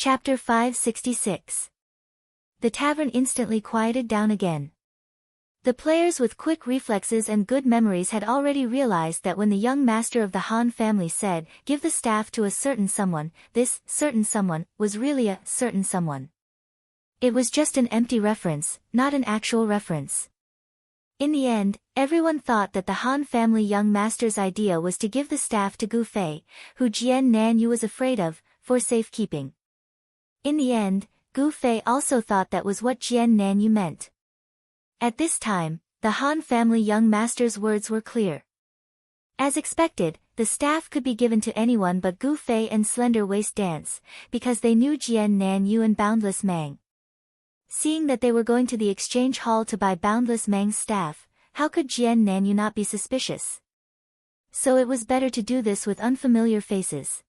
Chapter 566. The tavern instantly quieted down again. The players with quick reflexes and good memories had already realized that when the young master of the Han family said, "Give the staff to a certain someone," this certain someone was really a certain someone. It was just an empty reference, not an actual reference. In the end, everyone thought that the Han family young master's idea was to give the staff to Gu Fei, who Jian Nanyu was afraid of, for safekeeping. In the end, Gu Fei also thought that was what Jian Nanyu meant. At this time, the Han family young master's words were clear. As expected, the staff could be given to anyone but Gu Fei and Slender Waist Dance, because they knew Jian Nanyu and Boundless Mang. Seeing that they were going to the exchange hall to buy Boundless Mang's staff, how could Jian Nanyu not be suspicious? So it was better to do this with unfamiliar faces.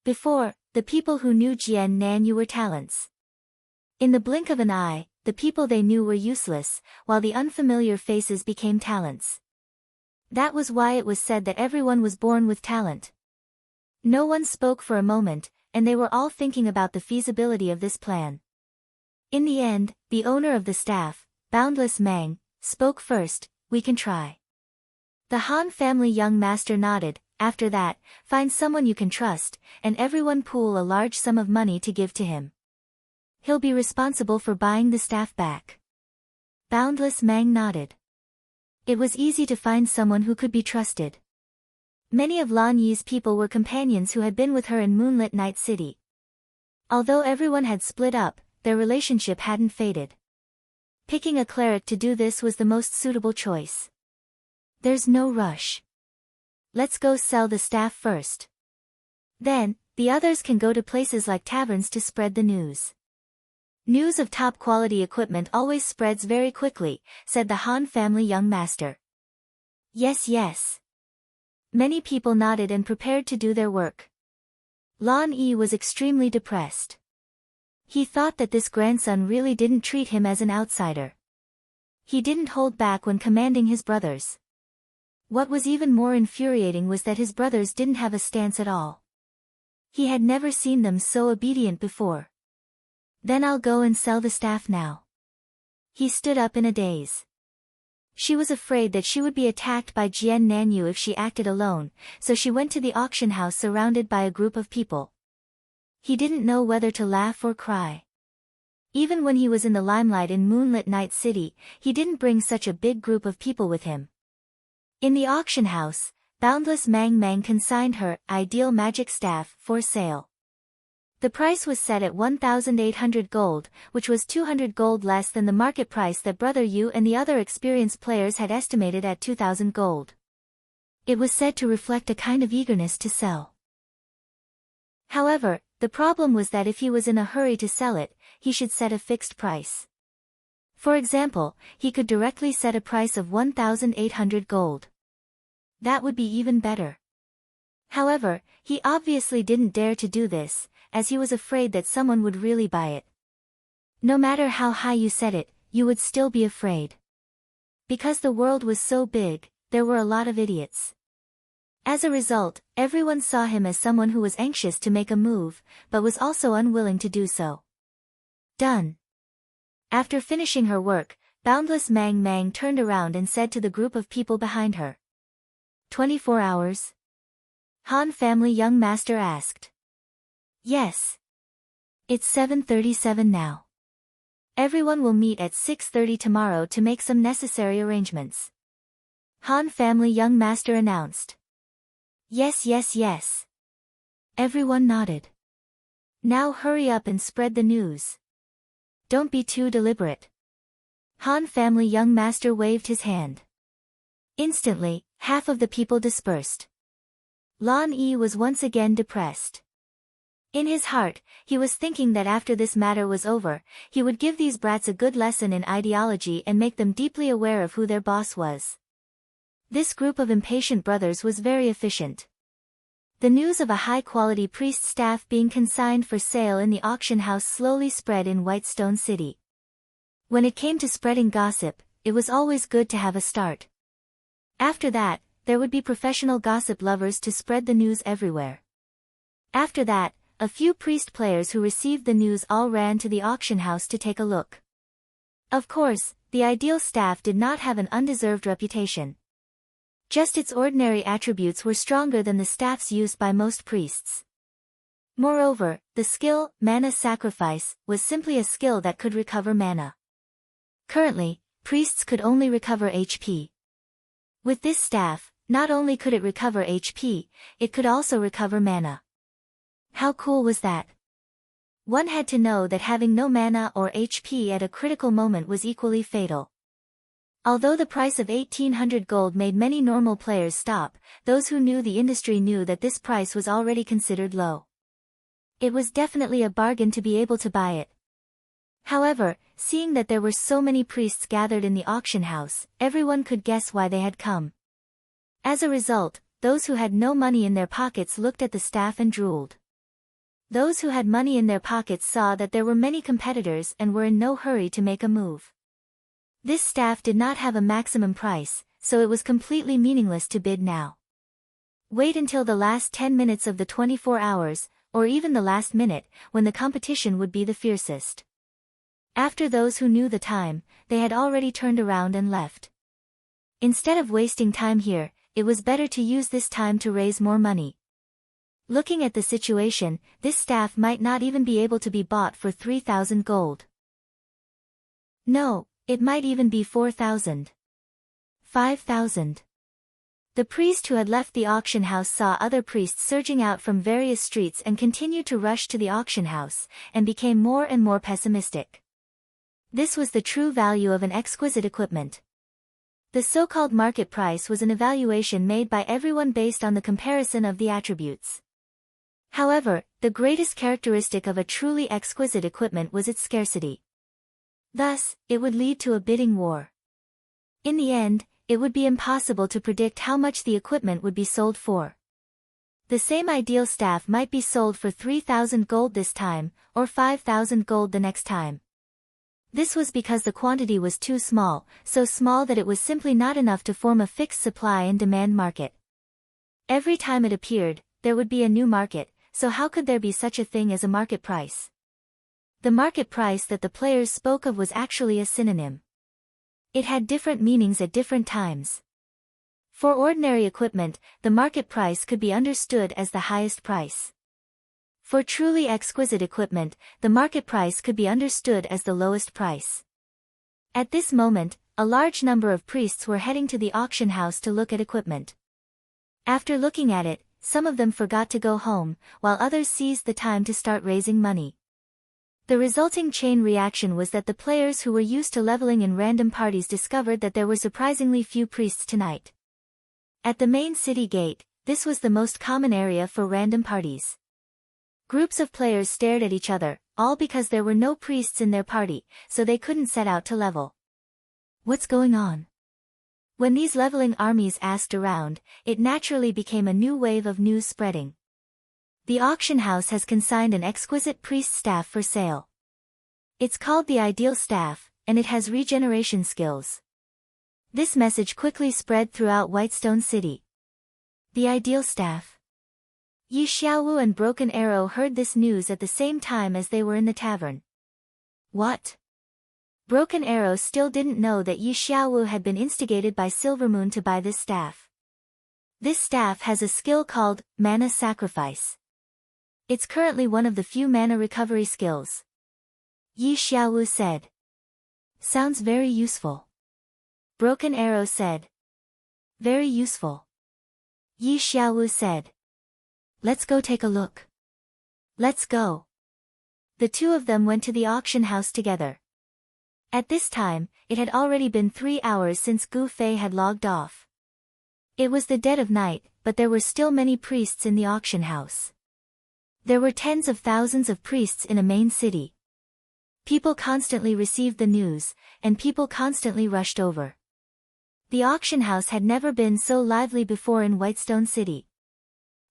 Before, the people who knew Jian Nanyu were talents. In the blink of an eye, the people they knew were useless, while the unfamiliar faces became talents. That was why it was said that everyone was born with talent. No one spoke for a moment, and they were all thinking about the feasibility of this plan. In the end, the owner of the staff, Boundless Mang, spoke first. "We can try." The Han family young master nodded. "After that, find someone you can trust, and everyone pool a large sum of money to give to him. He'll be responsible for buying the staff back." Boundless Mang nodded. It was easy to find someone who could be trusted. Many of Lan Yi's people were companions who had been with her in Moonlit Night City. Although everyone had split up, their relationship hadn't faded. Picking a cleric to do this was the most suitable choice. "There's no rush. Let's go sell the staff first. Then, the others can go to places like taverns to spread the news." "News of top-quality equipment always spreads very quickly," said the Han family young master. "Yes, yes." Many people nodded and prepared to do their work. Lan Yi was extremely depressed. He thought that this grandson really didn't treat him as an outsider. He didn't hold back when commanding his brothers. What was even more infuriating was that his brothers didn't have a stance at all. He had never seen them so obedient before. "Then I'll go and sell the staff now." He stood up in a daze. She was afraid that she would be attacked by Jian Nanyu if she acted alone, so she went to the auction house surrounded by a group of people. He didn't know whether to laugh or cry. Even when he was in the limelight in Moonlit Night City, he didn't bring such a big group of people with him. In the auction house, Boundless Mang consigned her ideal magic staff for sale. The price was set at 1,800 gold, which was 200 gold less than the market price that Brother Yu and the other experienced players had estimated at 2,000 gold. It was said to reflect a kind of eagerness to sell. However, the problem was that if he was in a hurry to sell it, he should set a fixed price. For example, he could directly set a price of 1,800 gold. That would be even better. However, he obviously didn't dare to do this, as he was afraid that someone would really buy it. No matter how high you set it, you would still be afraid. Because the world was so big, there were a lot of idiots. As a result, everyone saw him as someone who was anxious to make a move, but was also unwilling to do so. Done. After finishing her work, Boundless Mang turned around and said to the group of people behind her. 24 hours? Han family young master asked. Yes. It's 7:37 now. Everyone will meet at 6:30 tomorrow to make some necessary arrangements. Han family young master announced. Yes, yes, yes. Everyone nodded. Now hurry up and spread the news. Don't be too deliberate. Han family young master waved his hand. Instantly, half of the people dispersed. Lan Yi was once again depressed. In his heart, he was thinking that after this matter was over, he would give these brats a good lesson in ideology and make them deeply aware of who their boss was. This group of impatient brothers was very efficient. The news of a high-quality priest staff being consigned for sale in the auction house slowly spread in Whitestone City. When it came to spreading gossip, it was always good to have a start. After that, there would be professional gossip lovers to spread the news everywhere. After that, a few priest players who received the news all ran to the auction house to take a look. Of course, the ideal staff did not have an undeserved reputation. Just its ordinary attributes were stronger than the staffs used by most priests. Moreover, the skill, mana sacrifice, was simply a skill that could recover mana. Currently, priests could only recover HP. With this staff, not only could it recover HP, it could also recover mana. How cool was that? One had to know that having no mana or HP at a critical moment was equally fatal. Although the price of 1800 gold made many normal players stop, those who knew the industry knew that this price was already considered low. It was definitely a bargain to be able to buy it. However, seeing that there were so many priests gathered in the auction house, everyone could guess why they had come. As a result, those who had no money in their pockets looked at the staff and drooled. Those who had money in their pockets saw that there were many competitors and were in no hurry to make a move. This staff did not have a maximum price, so it was completely meaningless to bid now. Wait until the last 10 minutes of the 24 hours, or even the last minute, when the competition would be the fiercest. After those who knew the time, they had already turned around and left. Instead of wasting time here, it was better to use this time to raise more money. Looking at the situation, this staff might not even be able to be bought for 3,000 gold. No, it might even be 4,000. 5,000. The priest who had left the auction house saw other priests surging out from various streets and continued to rush to the auction house, and became more and more pessimistic. This was the true value of an exquisite equipment. The so-called market price was an evaluation made by everyone based on the comparison of the attributes. However, the greatest characteristic of a truly exquisite equipment was its scarcity. Thus, it would lead to a bidding war. In the end, it would be impossible to predict how much the equipment would be sold for. The same ideal staff might be sold for 3,000 gold this time, or 5,000 gold the next time. This was because the quantity was too small, so small that it was simply not enough to form a fixed supply and demand market. Every time it appeared, there would be a new market, so how could there be such a thing as a market price? The market price that the players spoke of was actually a synonym. It had different meanings at different times. For ordinary equipment, the market price could be understood as the highest price. For truly exquisite equipment, the market price could be understood as the lowest price. At this moment, a large number of priests were heading to the auction house to look at equipment. After looking at it, some of them forgot to go home, while others seized the time to start raising money. The resulting chain reaction was that the players who were used to leveling in random parties discovered that there were surprisingly few priests tonight. At the main city gate, this was the most common area for random parties. Groups of players stared at each other, all because there were no priests in their party, so they couldn't set out to level. What's going on? When these leveling armies asked around, it naturally became a new wave of news spreading. The auction house has consigned an exquisite priest staff for sale. It's called the Ideal Staff, and it has regeneration skills. This message quickly spread throughout Whitestone City. The Ideal Staff. Yi Xiaowu and Broken Arrow heard this news at the same time as they were in the tavern. What? Broken Arrow still didn't know that Yi Xiaowu had been instigated by Silvermoon to buy this staff. This staff has a skill called Mana Sacrifice. It's currently one of the few mana recovery skills. Yi Xiaowu said. Sounds very useful. Broken Arrow said. Very useful. Yi Xiaowu said. Let's go take a look. Let's go. The two of them went to the auction house together. At this time, it had already been 3 hours since Gu Fei had logged off. It was the dead of night, but there were still many priests in the auction house. There were tens of thousands of priests in a main city. People constantly received the news, and people constantly rushed over. The auction house had never been so lively before in Whitestone City.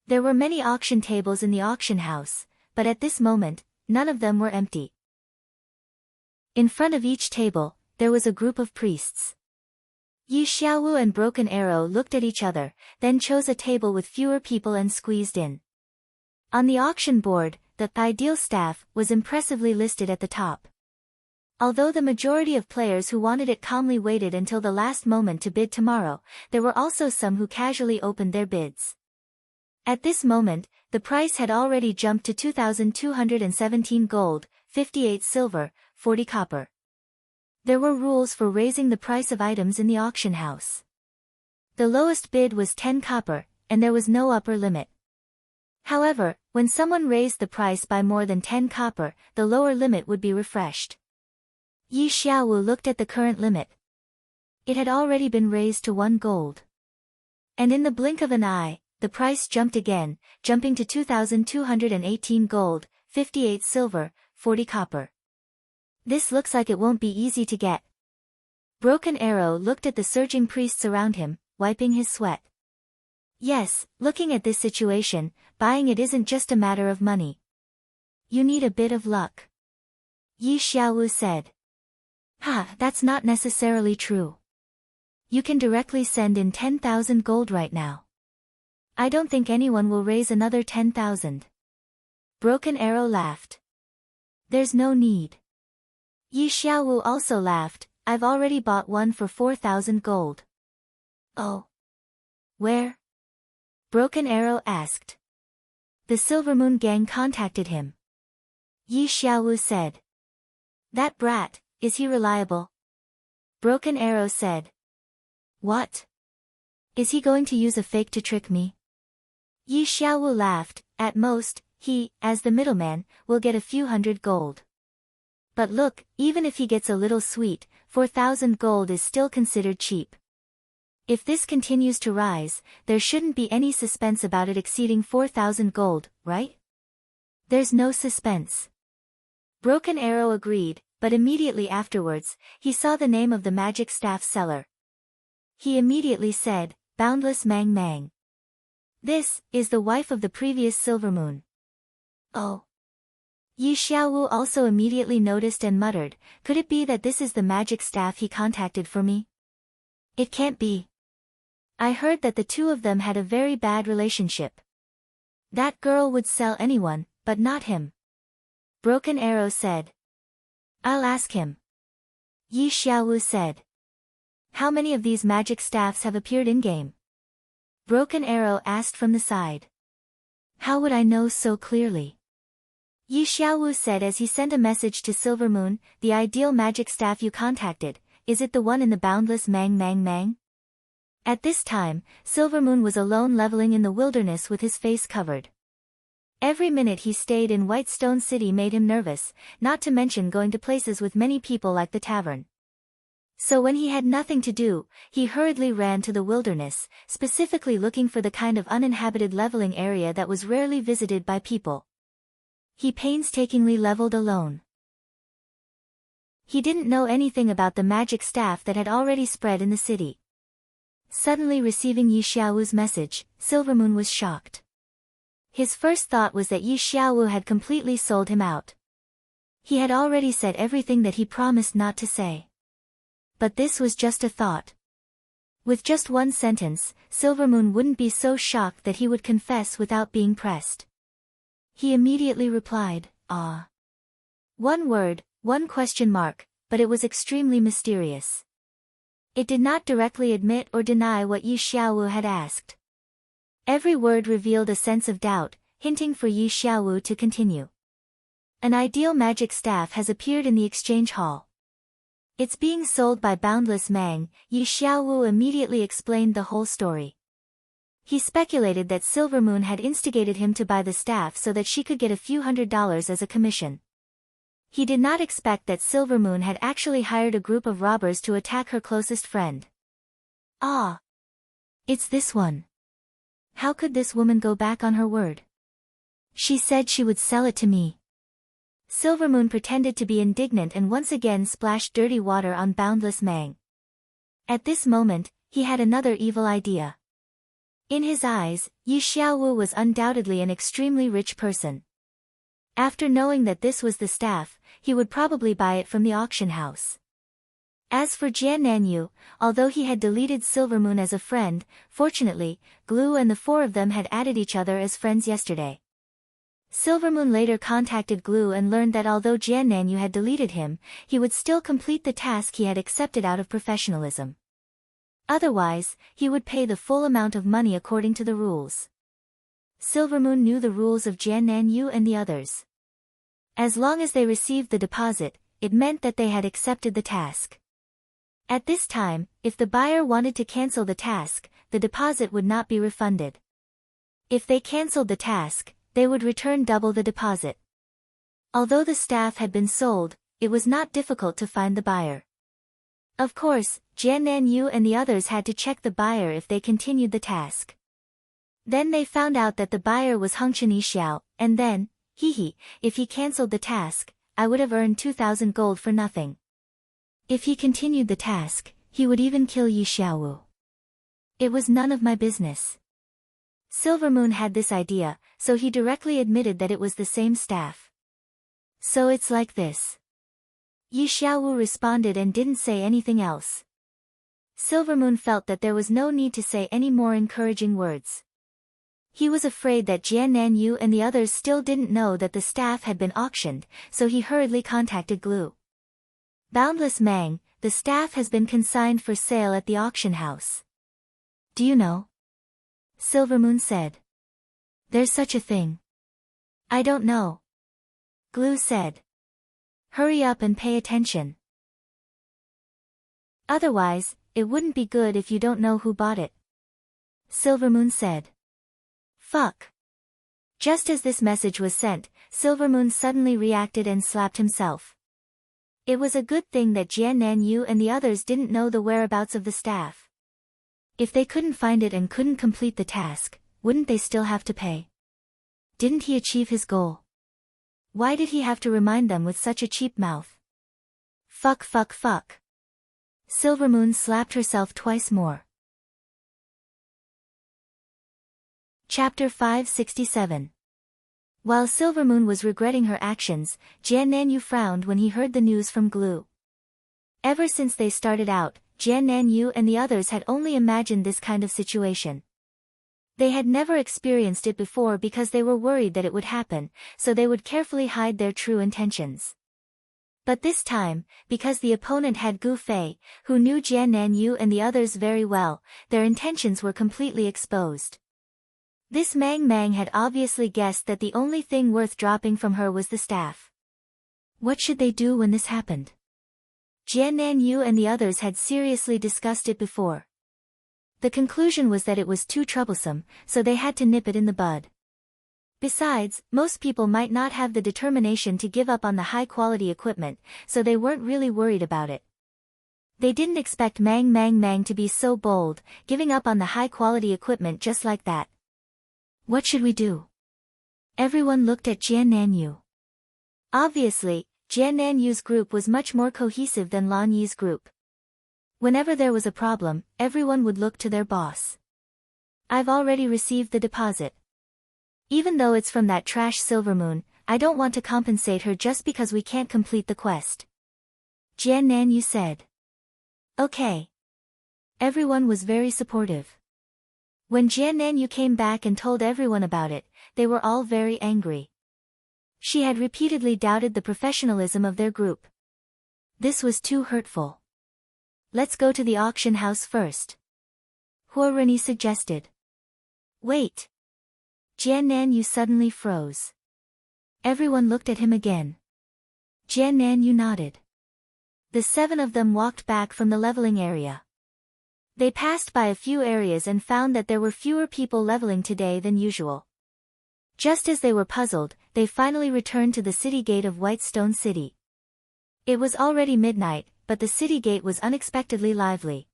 There were many auction tables in the auction house, but at this moment, none of them were empty. In front of each table, there was a group of priests. Yi Xiaowu and Broken Arrow looked at each other, then chose a table with fewer people and squeezed in. On the auction board, the ideal staff, was impressively listed at the top. Although the majority of players who wanted it calmly waited until the last moment to bid tomorrow, there were also some who casually opened their bids. At this moment, the price had already jumped to 2,217 gold, 58 silver, 40 copper. There were rules for raising the price of items in the auction house. The lowest bid was 10 copper, and there was no upper limit. However, when someone raised the price by more than 10 copper, the lower limit would be refreshed. Yi Xiaowu looked at the current limit. It had already been raised to 1 gold. And in the blink of an eye, the price jumped again, jumping to 2,218 gold, 58 silver, 40 copper. This looks like it won't be easy to get. Broken Arrow looked at the surging priests around him, wiping his sweat. Yes, looking at this situation, buying it isn't just a matter of money. You need a bit of luck. Yi Xiaowu said. That's not necessarily true. You can directly send in 10,000 gold right now. I don't think anyone will raise another 10,000. Broken Arrow laughed. There's no need. Yi Xiaowu also laughed. I've already bought one for 4,000 gold. Oh. Where? Broken Arrow asked. The Silvermoon gang contacted him. Yi Xiaowu said. That brat, is he reliable? Broken Arrow said. What? Is he going to use a fake to trick me? Yi Xiaowu laughed. At most, he, as the middleman, will get a few hundred gold. But look, even if he gets a little sweet, 4,000 gold is still considered cheap. If this continues to rise, there shouldn't be any suspense about it exceeding 4,000 gold, right? There's no suspense. Broken Arrow agreed, but immediately afterwards, he saw the name of the magic staff seller. He immediately said, Boundless Mang Mang. This is the wife of the previous Silvermoon. Oh. Yi Xiaowu also immediately noticed and muttered, could it be that this is the magic staff he contacted for me? It can't be. I heard that the two of them had a very bad relationship. That girl would sell anyone, but not him. Broken Arrow said. I'll ask him. Yi Xiaowu said. How many of these magic staffs have appeared in-game? Broken Arrow asked from the side. How would I know so clearly? Yi Xiaowu said as he sent a message to Silvermoon, the ideal magic staff you contacted, is it the one in the boundless Mang Mang Mang? At this time, Silvermoon was alone leveling in the wilderness with his face covered. Every minute he stayed in Whitestone City made him nervous, not to mention going to places with many people like the tavern. So when he had nothing to do, he hurriedly ran to the wilderness, specifically looking for the kind of uninhabited leveling area that was rarely visited by people. He painstakingly leveled alone. He didn't know anything about the magic staff that had already spread in the city. Suddenly receiving Yi Xiaowu's message, Silvermoon was shocked. His first thought was that Yi Xiaowu had completely sold him out. He had already said everything that he promised not to say. But this was just a thought. With just one sentence, Silvermoon wouldn't be so shocked that he would confess without being pressed. He immediately replied, Ah. One word, one question mark, but it was extremely mysterious. It did not directly admit or deny what Yi Xiaowu had asked. Every word revealed a sense of doubt, hinting for Yi Xiaowu to continue. An ideal magic staff has appeared in the exchange hall. It's being sold by Boundless Mang. Yi Xiaowu immediately explained the whole story. He speculated that Silvermoon had instigated him to buy the staff so that she could get a few $100s as a commission. He did not expect that Silvermoon had actually hired a group of robbers to attack her closest friend. Ah! It's this one. How could this woman go back on her word? She said she would sell it to me. Silvermoon pretended to be indignant and once again splashed dirty water on Boundless Mang. At this moment, he had another evil idea. In his eyes, Yi Xiaowu was undoubtedly an extremely rich person. After knowing that this was the staff, he would probably buy it from the auction house. As for Jian Nanyu, although he had deleted Silvermoon as a friend, fortunately, Glue and the four of them had added each other as friends yesterday. Silvermoon later contacted Glue and learned that although Jiannanyu had deleted him, he would still complete the task he had accepted out of professionalism. Otherwise, he would pay the full amount of money according to the rules. Silvermoon knew the rules of Jiannanyu and the others. As long as they received the deposit, it meant that they had accepted the task. At this time, if the buyer wanted to cancel the task, the deposit would not be refunded. If they cancelled the task, they would return double the deposit. Although the staff had been sold, it was not difficult to find the buyer. Of course, Jiannanyu and the others had to check the buyer if they continued the task. Then they found out that the buyer was Hongchen Yixiao, and then, if he cancelled the task, I would have earned 2,000 gold for nothing. If he continued the task, he would even kill Yixiaowu. It was none of my business. Silvermoon had this idea, so he directly admitted that it was the same staff. So it's like this. Yixiaowu responded and didn't say anything else. Silvermoon felt that there was no need to say any more encouraging words. He was afraid that Jiannanyu and the others still didn't know that the staff had been auctioned, so he hurriedly contacted Glue. Boundless Mang, the staff has been consigned for sale at the auction house. Do you know? Silvermoon said. There's such a thing. I don't know. Glue said. Hurry up and pay attention. Otherwise, it wouldn't be good if you don't know who bought it. Silvermoon said. Fuck. Just as this message was sent, Silvermoon suddenly reacted and slapped himself. It was a good thing that Jiannanyu and the others didn't know the whereabouts of the staff. If they couldn't find it and couldn't complete the task, wouldn't they still have to pay? Didn't he achieve his goal? Why did he have to remind them with such a cheap mouth? Fuck. Silvermoon slapped herself twice more. Chapter 567. While Silvermoon was regretting her actions, Jiannanyu frowned when he heard the news from Glue. Ever since they started out, Jiannanyu and the others had only imagined this kind of situation. They had never experienced it before because they were worried that it would happen, so they would carefully hide their true intentions. But this time, because the opponent had Gu Fei, who knew Jiannanyu and the others very well, their intentions were completely exposed. This Mang had obviously guessed that the only thing worth dropping from her was the staff. What should they do when this happened? Jiannanyu and the others had seriously discussed it before. The conclusion was that it was too troublesome, so they had to nip it in the bud. Besides, most people might not have the determination to give up on the high-quality equipment, so they weren't really worried about it. They didn't expect Mang to be so bold, giving up on the high-quality equipment just like that. What should we do? Everyone looked at Jiannanyu. Obviously, Jiannanyu's group was much more cohesive than Lan Yi's group. Whenever there was a problem, everyone would look to their boss. I've already received the deposit. Even though it's from that trash Silvermoon, I don't want to compensate her just because we can't complete the quest. Jiannanyu said. Okay. Everyone was very supportive. When Jiannanyu came back and told everyone about it, they were all very angry. She had repeatedly doubted the professionalism of their group. This was too hurtful. Let's go to the auction house first. Huaruni suggested. Wait. Jiannanyu suddenly froze. Everyone looked at him again. Jiannanyu nodded. The 7 of them walked back from the leveling area. They passed by a few areas and found that there were fewer people leveling today than usual. Just as they were puzzled, they finally returned to the city gate of Whitestone City. It was already midnight, but the city gate was unexpectedly lively.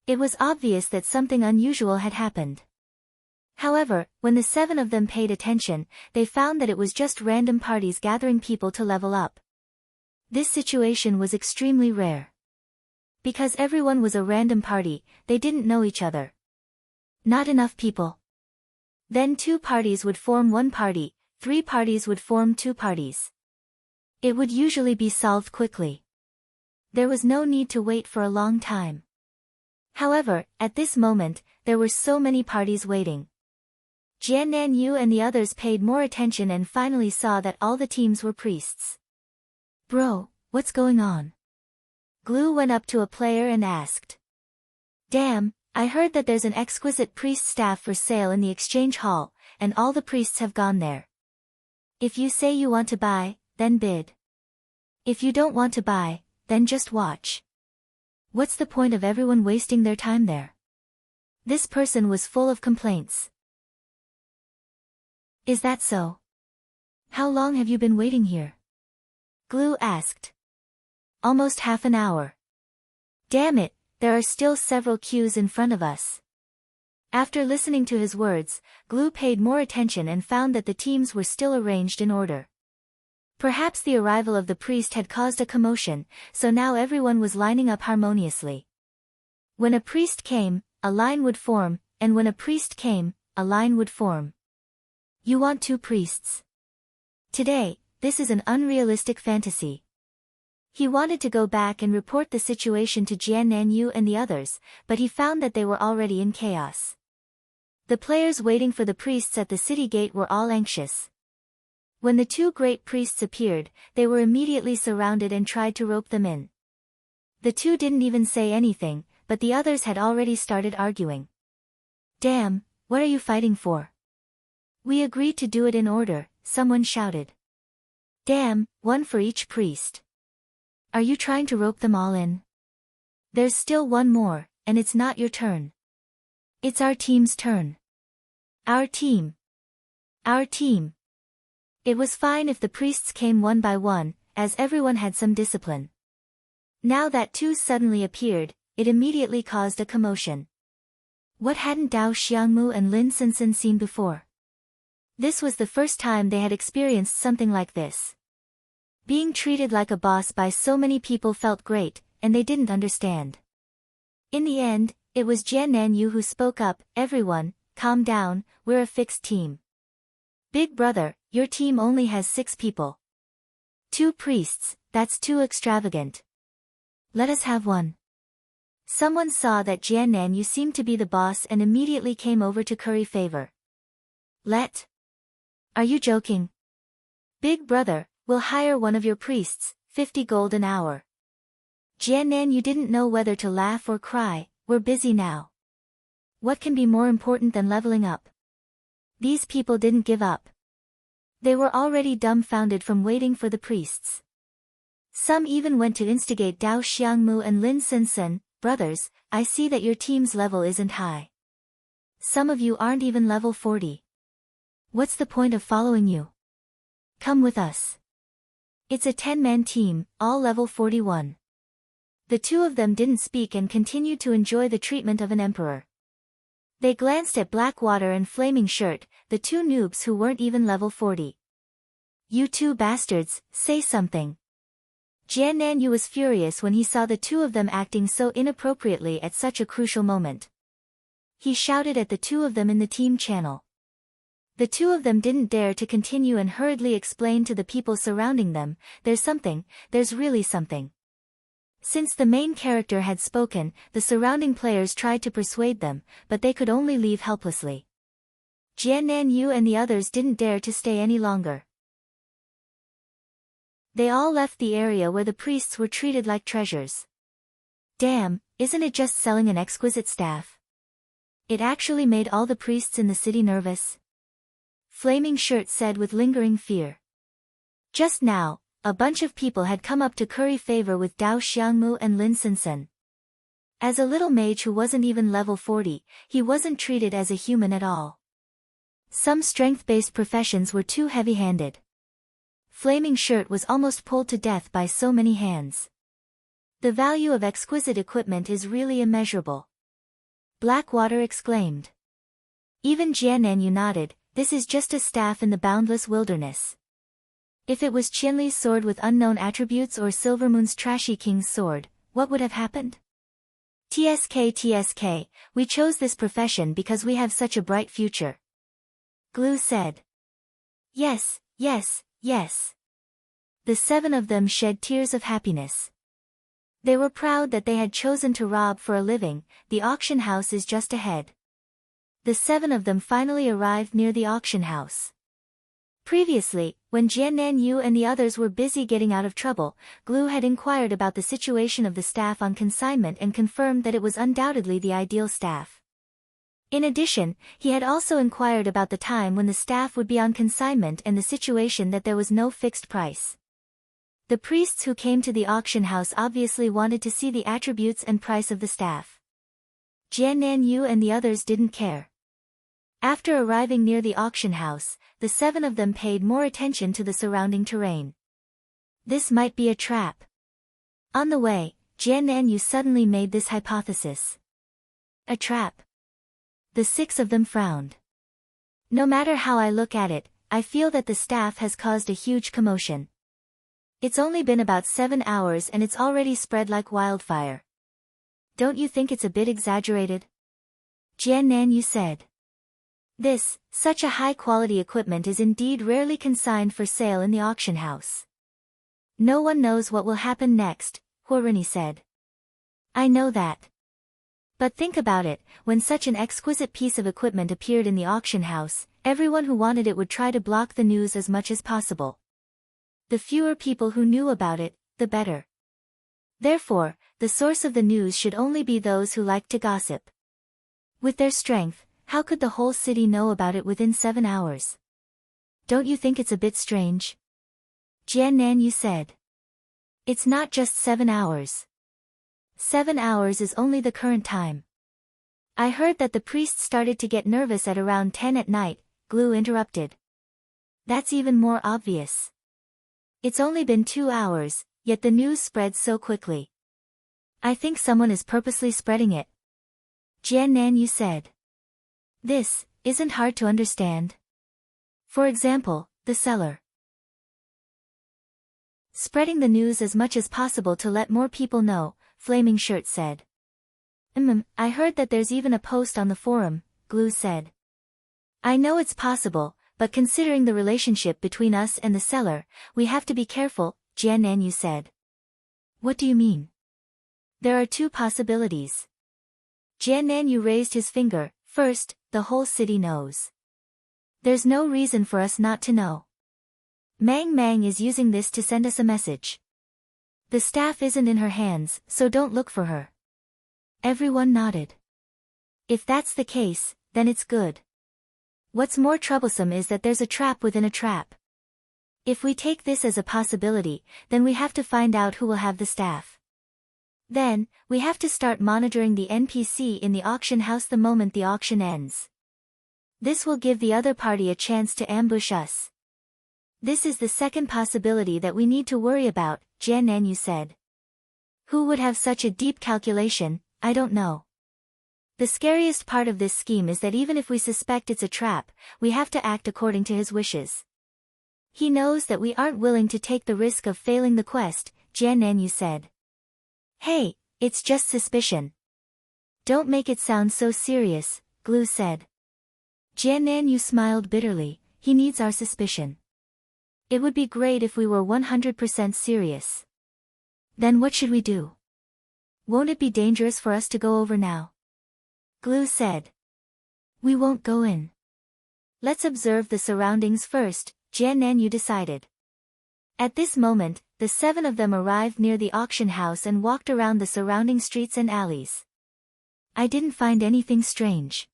It was obvious that something unusual had happened. However, when the 7 of them paid attention, they found that it was just random parties gathering people to level up. This situation was extremely rare. Because everyone was a random party, they didn't know each other. Not enough people. Then 2 parties would form 1 party, 3 parties would form 2 parties. It would usually be solved quickly. There was no need to wait for a long time. However, at this moment, there were so many parties waiting. Jian Yu and the others paid more attention and finally saw that all the teams were priests. Bro, what's going on? Glue went up to a player and asked. Damn, I heard that there's an exquisite priest staff for sale in the exchange hall, and all the priests have gone there. If you say you want to buy, then bid. If you don't want to buy, then just watch. What's the point of everyone wasting their time there? This person was full of complaints. Is that so? How long have you been waiting here? Glue asked. Almost half an hour. Damn it, there are still several queues in front of us. After listening to his words, Glue paid more attention and found that the teams were still arranged in order. Perhaps the arrival of the priest had caused a commotion, so now everyone was lining up harmoniously. When a priest came, a line would form, and when a priest came, a line would form. You want 2 priests? Today, this is an unrealistic fantasy. He wanted to go back and report the situation to Jian Yu and the others, but he found that they were already in chaos. The players waiting for the priests at the city gate were all anxious. When the 2 great priests appeared, they were immediately surrounded and tried to rope them in. The 2 didn't even say anything, but the others had already started arguing. Damn, what are you fighting for? We agreed to do it in order, someone shouted. Damn, 1 for each priest. Are you trying to rope them all in? There's still 1 more, and it's not your turn. It's our team's turn. Our team. Our team. It was fine if the priests came 1 by 1, as everyone had some discipline. Now that 2 suddenly appeared, it immediately caused a commotion. What hadn't Dao Xiangmu and Lin Sensen seen before? This was the first time they had experienced something like this. Being treated like a boss by so many people felt great, and they didn't understand. In the end, it was Jian Yu who spoke up. Everyone, calm down, we're a fixed team. Big brother, your team only has 6 people. 2 priests, that's too extravagant. Let us have 1. Someone saw that Jian Yu seemed to be the boss and immediately came over to curry favor. Are you joking? Big brother, we'll hire 1 of your priests, 50 gold an hour. Jian Yu didn't know whether to laugh or cry. We're busy now. What can be more important than leveling up? These people didn't give up. They were already dumbfounded from waiting for the priests. Some even went to instigate Dao Xiangmu and Lin Sensen. Brothers, I see that your team's level isn't high. Some of you aren't even level 40. What's the point of following you? Come with us. It's a 10-man team, all level 41. The 2 of them didn't speak and continued to enjoy the treatment of an emperor. They glanced at Blackwater and Flaming Shirt, the 2 noobs who weren't even level 40. You 2 bastards, say something. Jian Yu was furious when he saw the 2 of them acting so inappropriately at such a crucial moment. He shouted at the 2 of them in the team channel. The 2 of them didn't dare to continue and hurriedly explained to the people surrounding them, there's really something. Since the main character had spoken, the surrounding players tried to persuade them, but they could only leave helplessly. Jian Yu and the others didn't dare to stay any longer. They all left the area where the priests were treated like treasures. Damn, isn't it just selling an exquisite staff? It actually made all the priests in the city nervous. Flaming Shirt said with lingering fear. Just now, a bunch of people had come up to curry favor with Dao Xiangmu and Lin Sensen. As a little mage who wasn't even level 40, he wasn't treated as a human at all. Some strength-based professions were too heavy-handed. Flaming Shirt was almost pulled to death by so many hands. The value of exquisite equipment is really immeasurable. Blackwater exclaimed. Even Jian Yu nodded, this is just a staff in the boundless wilderness. If it was Qianli's sword with unknown attributes or Silvermoon's trashy king's sword, what would have happened? TSK, we chose this profession because we have such a bright future. Glue said. Yes. The 7 of them shed tears of happiness. They were proud that they had chosen to rob for a living. The auction house is just ahead. The 7 of them finally arrived near the auction house. Previously, when Jiannan Yu and the others were busy getting out of trouble, Glue had inquired about the situation of the staff on consignment and confirmed that it was undoubtedly the ideal staff. In addition, he had also inquired about the time when the staff would be on consignment and the situation that there was no fixed price. The priests who came to the auction house obviously wanted to see the attributes and price of the staff. Jiannan Yu and the others didn't care. After arriving near the auction house, the 7 of them paid more attention to the surrounding terrain. This might be a trap. On the way, Jiannan Yu suddenly made this hypothesis. A trap. The 6 of them frowned. No matter how I look at it, I feel that the staff has caused a huge commotion. It's only been about 7 hours and it's already spread like wildfire. Don't you think it's a bit exaggerated? Jiannan Yu said. Such a high-quality equipment is indeed rarely consigned for sale in the auction house. No one knows what will happen next, Huorini said. I know that. But think about it, when such an exquisite piece of equipment appeared in the auction house, everyone who wanted it would try to block the news as much as possible. The fewer people who knew about it, the better. Therefore, the source of the news should only be those who like to gossip. With their strength, how could the whole city know about it within 7 hours? Don't you think it's a bit strange? Jiannan Yu said. It's not just 7 hours. 7 hours is only the current time. I heard that the priests started to get nervous at around 10 at night, Glue interrupted. That's even more obvious. It's only been 2 hours, yet the news spreads so quickly. I think someone is purposely spreading it. Jiannan Yu said. This isn't hard to understand. For example, the seller. Spreading the news as much as possible to let more people know, Flaming Shirt said. I heard that there's even a post on the forum, Glue said. I know it's possible, but considering the relationship between us and the seller, we have to be careful, Jiannan Yu said. What do you mean? There are 2 possibilities. Jiannan Yu raised his finger. First, the whole city knows. There's no reason for us not to know. Mang Mang is using this to send us a message. The staff isn't in her hands, so don't look for her. Everyone nodded. If that's the case, then it's good. What's more troublesome is that there's a trap within a trap. If we take this as a possibility, then we have to find out who will have the staff. Then, we have to start monitoring the NPC in the auction house the moment the auction ends. This will give the other party a chance to ambush us. This is the second possibility that we need to worry about, Jiannan Yu said. Who would have such a deep calculation? I don't know. The scariest part of this scheme is that even if we suspect it's a trap, we have to act according to his wishes. He knows that we aren't willing to take the risk of failing the quest, Jiannan Yu said. Hey, it's just suspicion. Don't make it sound so serious, Glue said. Jiannan Yu smiled bitterly. He needs our suspicion. It would be great if we were 100% serious. Then what should we do? Won't it be dangerous for us to go over now? Glue said. We won't go in. Let's observe the surroundings first, Jiannan Yu decided. At this moment, the 7 of them arrived near the auction house and walked around the surrounding streets and alleys. I didn't find anything strange.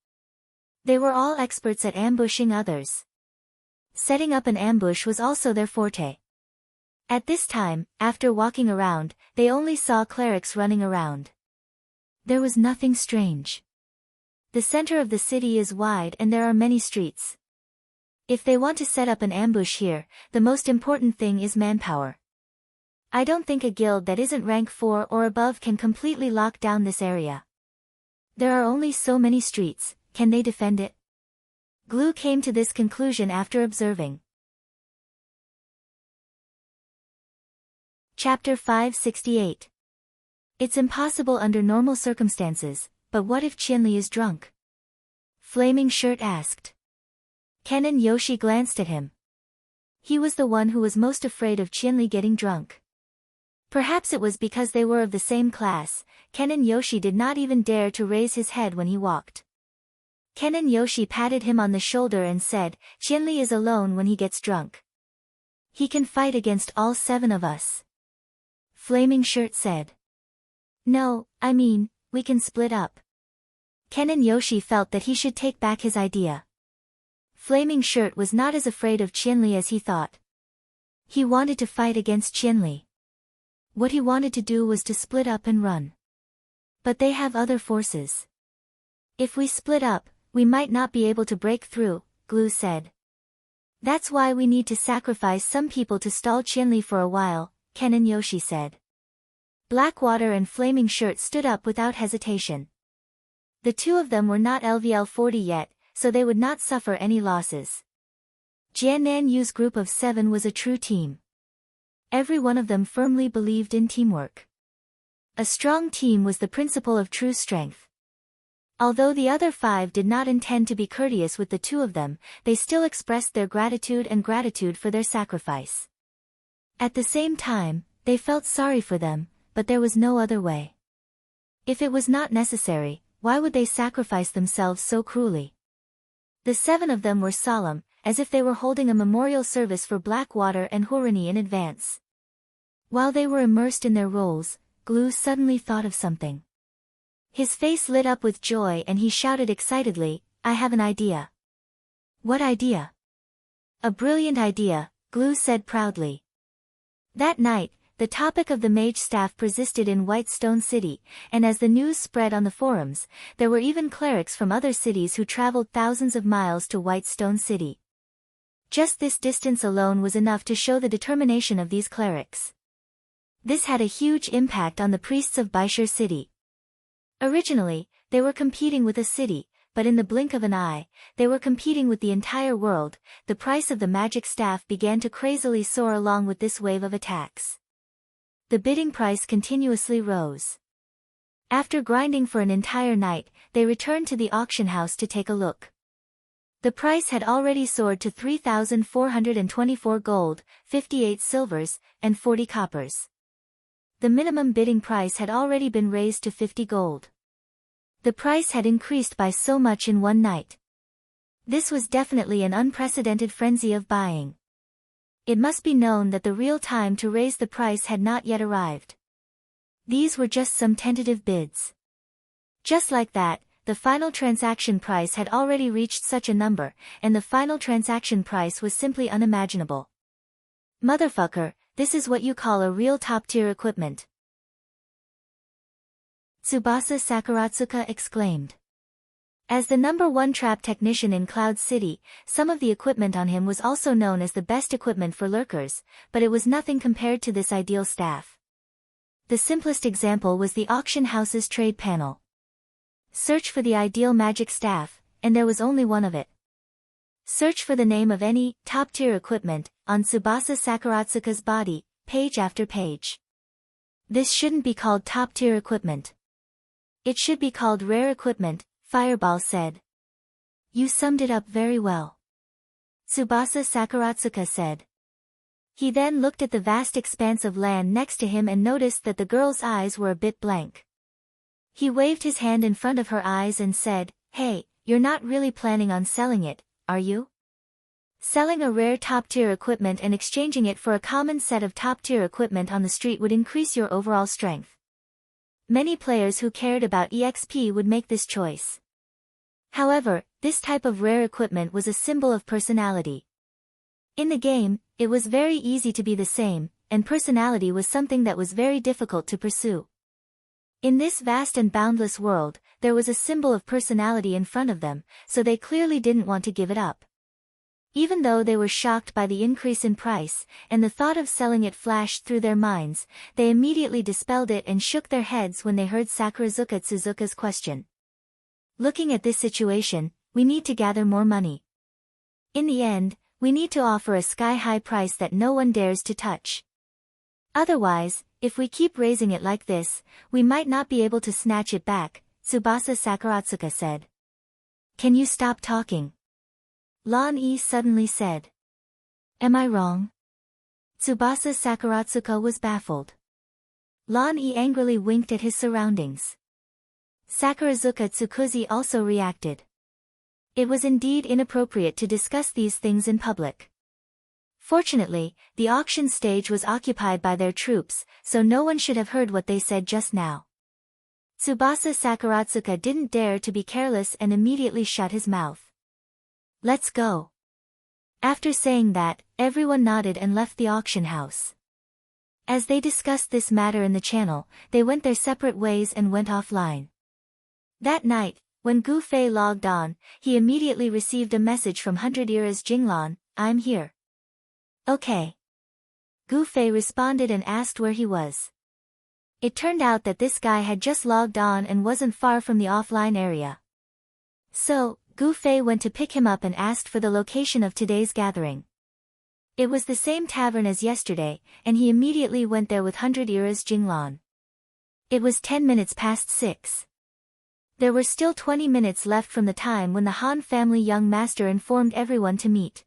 They were all experts at ambushing others. Setting up an ambush was also their forte. At this time, after walking around, they only saw clerics running around. There was nothing strange. The center of the city is wide and there are many streets. If they want to set up an ambush here, the most important thing is manpower. I don't think a guild that isn't rank 4 or above can completely lock down this area. There are only so many streets, can they defend it? Glue came to this conclusion after observing. Chapter 568. It's impossible under normal circumstances, but what if Qianli is drunk? Flaming Shirt asked. Ken and Yoshi glanced at him. He was the one who was most afraid of Qianli getting drunk. Perhaps it was because they were of the same class. Ken and Yoshi did not even dare to raise his head when he walked. Ken and Yoshi patted him on the shoulder and said, Qianli is alone when he gets drunk. He can fight against all 7 of us. Flaming Shirt said. No, I mean, we can split up. Ken and Yoshi felt that he should take back his idea. Flaming Shirt was not as afraid of Qianli as he thought. He wanted to fight against Qianli. What he wanted to do was to split up and run. But they have other forces. If we split up, we might not be able to break through, Glue said. That's why we need to sacrifice some people to stall Qianli for a while, Ken and Yoshi said. Blackwater and Flaming Shirt stood up without hesitation. The 2 of them were not LVL 40 yet, so they would not suffer any losses. Jiannan Yu's group of 7 was a true team. Every one of them firmly believed in teamwork. A strong team was the principle of true strength. Although the other 5 did not intend to be courteous with the 2 of them, they still expressed their gratitude for their sacrifice. At the same time, they felt sorry for them, but there was no other way. If it was not necessary, why would they sacrifice themselves so cruelly? The 7 of them were solemn, as if they were holding a memorial service for Blackwater and Hurani in advance. While they were immersed in their roles, Glue suddenly thought of something. His face lit up with joy and he shouted excitedly, I have an idea. What idea? A brilliant idea, Glue said proudly. That night, the topic of the mage staff persisted in Whitestone City, and as the news spread on the forums, there were even clerics from other cities who traveled thousands of miles to Whitestone City. Just this distance alone was enough to show the determination of these clerics. This had a huge impact on the priests of Baishur City. Originally, they were competing with a city, but in the blink of an eye, they were competing with the entire world. The price of the magic staff began to crazily soar along with this wave of attacks. The bidding price continuously rose. After grinding for an entire night, they returned to the auction house to take a look. The price had already soared to 3,424 gold, 58 silvers, and 40 coppers. The minimum bidding price had already been raised to 50 gold. The price had increased by so much in one night. This was definitely an unprecedented frenzy of buying. It must be known that the real time to raise the price had not yet arrived. These were just some tentative bids. Just like that, the final transaction price had already reached such a number, and the final transaction price was simply unimaginable. Motherfucker, this is what you call a real top-tier equipment. Tsubasa Sakuratsuka exclaimed. As the #1 trap technician in Cloud City, some of the equipment on him was also known as the best equipment for lurkers, but it was nothing compared to this ideal staff. The simplest example was the auction house's trade panel. Search for the ideal magic staff, and there was only one of it. Search for the name of any top-tier equipment on Tsubasa Sakuratsuka's body, page after page. This shouldn't be called top-tier equipment. It should be called rare equipment, Fireball said. You summed it up very well. Tsubasa Sakuratsuka said. He then looked at the vast expanse of land next to him and noticed that the girl's eyes were a bit blank. He waved his hand in front of her eyes and said, Hey, you're not really planning on selling it, are you? Selling a rare top-tier equipment and exchanging it for a common set of top-tier equipment on the street would increase your overall strength. Many players who cared about EXP would make this choice. However, this type of rare equipment was a symbol of personality. In the game, it was very easy to be the same, and personality was something that was very difficult to pursue. In this vast and boundless world, there was a symbol of personality in front of them, so they clearly didn't want to give it up. Even though they were shocked by the increase in price, and the thought of selling it flashed through their minds, they immediately dispelled it and shook their heads when they heard Sakurazuka Tsuzuka's question. Looking at this situation, we need to gather more money. In the end, we need to offer a sky-high price that no one dares to touch. Otherwise, if we keep raising it like this, we might not be able to snatch it back, Tsubasa Sakuratsuka said. Can you stop talking? Lan-e suddenly said. Am I wrong? Tsubasa Sakuratsuka was baffled. Lan-e angrily winked at his surroundings. Sakurazuka Tsukuzi also reacted. It was indeed inappropriate to discuss these things in public. Fortunately, the auction stage was occupied by their troops, so no one should have heard what they said just now. Tsubasa Sakaratsuka didn't dare to be careless and immediately shut his mouth. Let's go. After saying that, everyone nodded and left the auction house. As they discussed this matter in the channel, they went their separate ways and went offline. That night, when Gu Fei logged on, he immediately received a message from 100 Era's Jinglan, "I'm here." Okay. Gu Fei responded and asked where he was. It turned out that this guy had just logged on and wasn't far from the offline area. So, Gu Fei went to pick him up and asked for the location of today's gathering. It was the same tavern as yesterday, and he immediately went there with 100 Era's Jinglan. It was 10 minutes past 6. There were still 20 minutes left from the time when the Han family young master informed everyone to meet.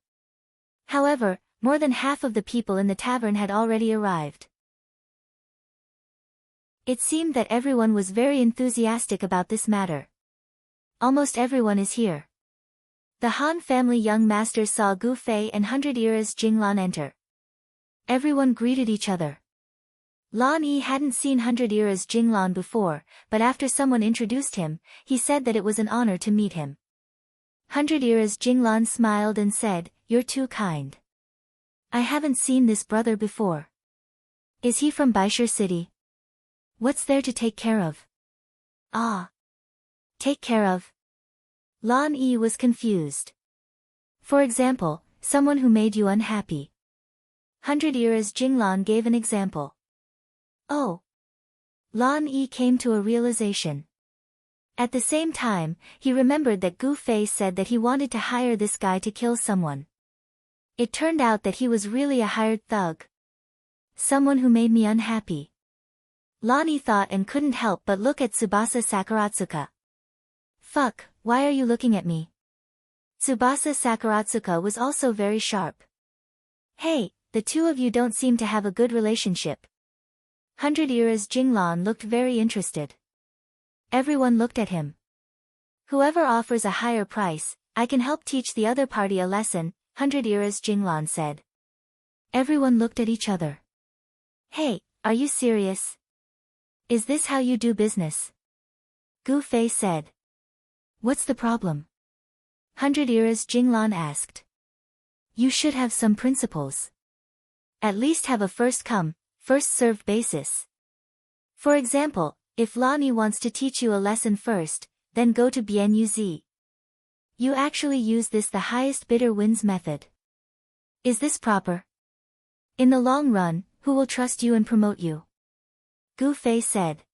However, more than half of the people in the tavern had already arrived. It seemed that everyone was very enthusiastic about this matter. Almost everyone is here. The Han family young master saw Gu Fei and 100 Era's Jinglan enter. Everyone greeted each other. Lan Yi hadn't seen 100 Era's Jinglan before, but after someone introduced him, he said that it was an honor to meet him. 100 Era's Jinglan smiled and said, "You're too kind. I haven't seen this brother before. Is he from Baishur City? What's there to take care of?" "Ah. Take care of?" Lan Yi was confused. "For example, someone who made you unhappy." 100 Era's Jinglan gave an example. Oh. Lan Yi came to a realization. At the same time, he remembered that Gu Fei said that he wanted to hire this guy to kill someone. It turned out that he was really a hired thug. Someone who made me unhappy. Lan Yi thought and couldn't help but look at Tsubasa Sakaratsuka. Fuck, why are you looking at me? Tsubasa Sakaratsuka was also very sharp. Hey, the two of you don't seem to have a good relationship. 100 Era's Jinglan looked very interested. Everyone looked at him. Whoever offers a higher price, I can help teach the other party a lesson, 100 Era's Jinglan said. Everyone looked at each other. Hey, are you serious? Is this how you do business? Gu Fei said. What's the problem? 100 Era's Jinglan asked. You should have some principles. At least have a first come, first served basis. For example, if Lani wants to teach you a lesson first, then go to Bien Uz. You actually use this the highest bidder wins method. Is this proper? In the long run, who will trust you and promote you? Gu Fei said.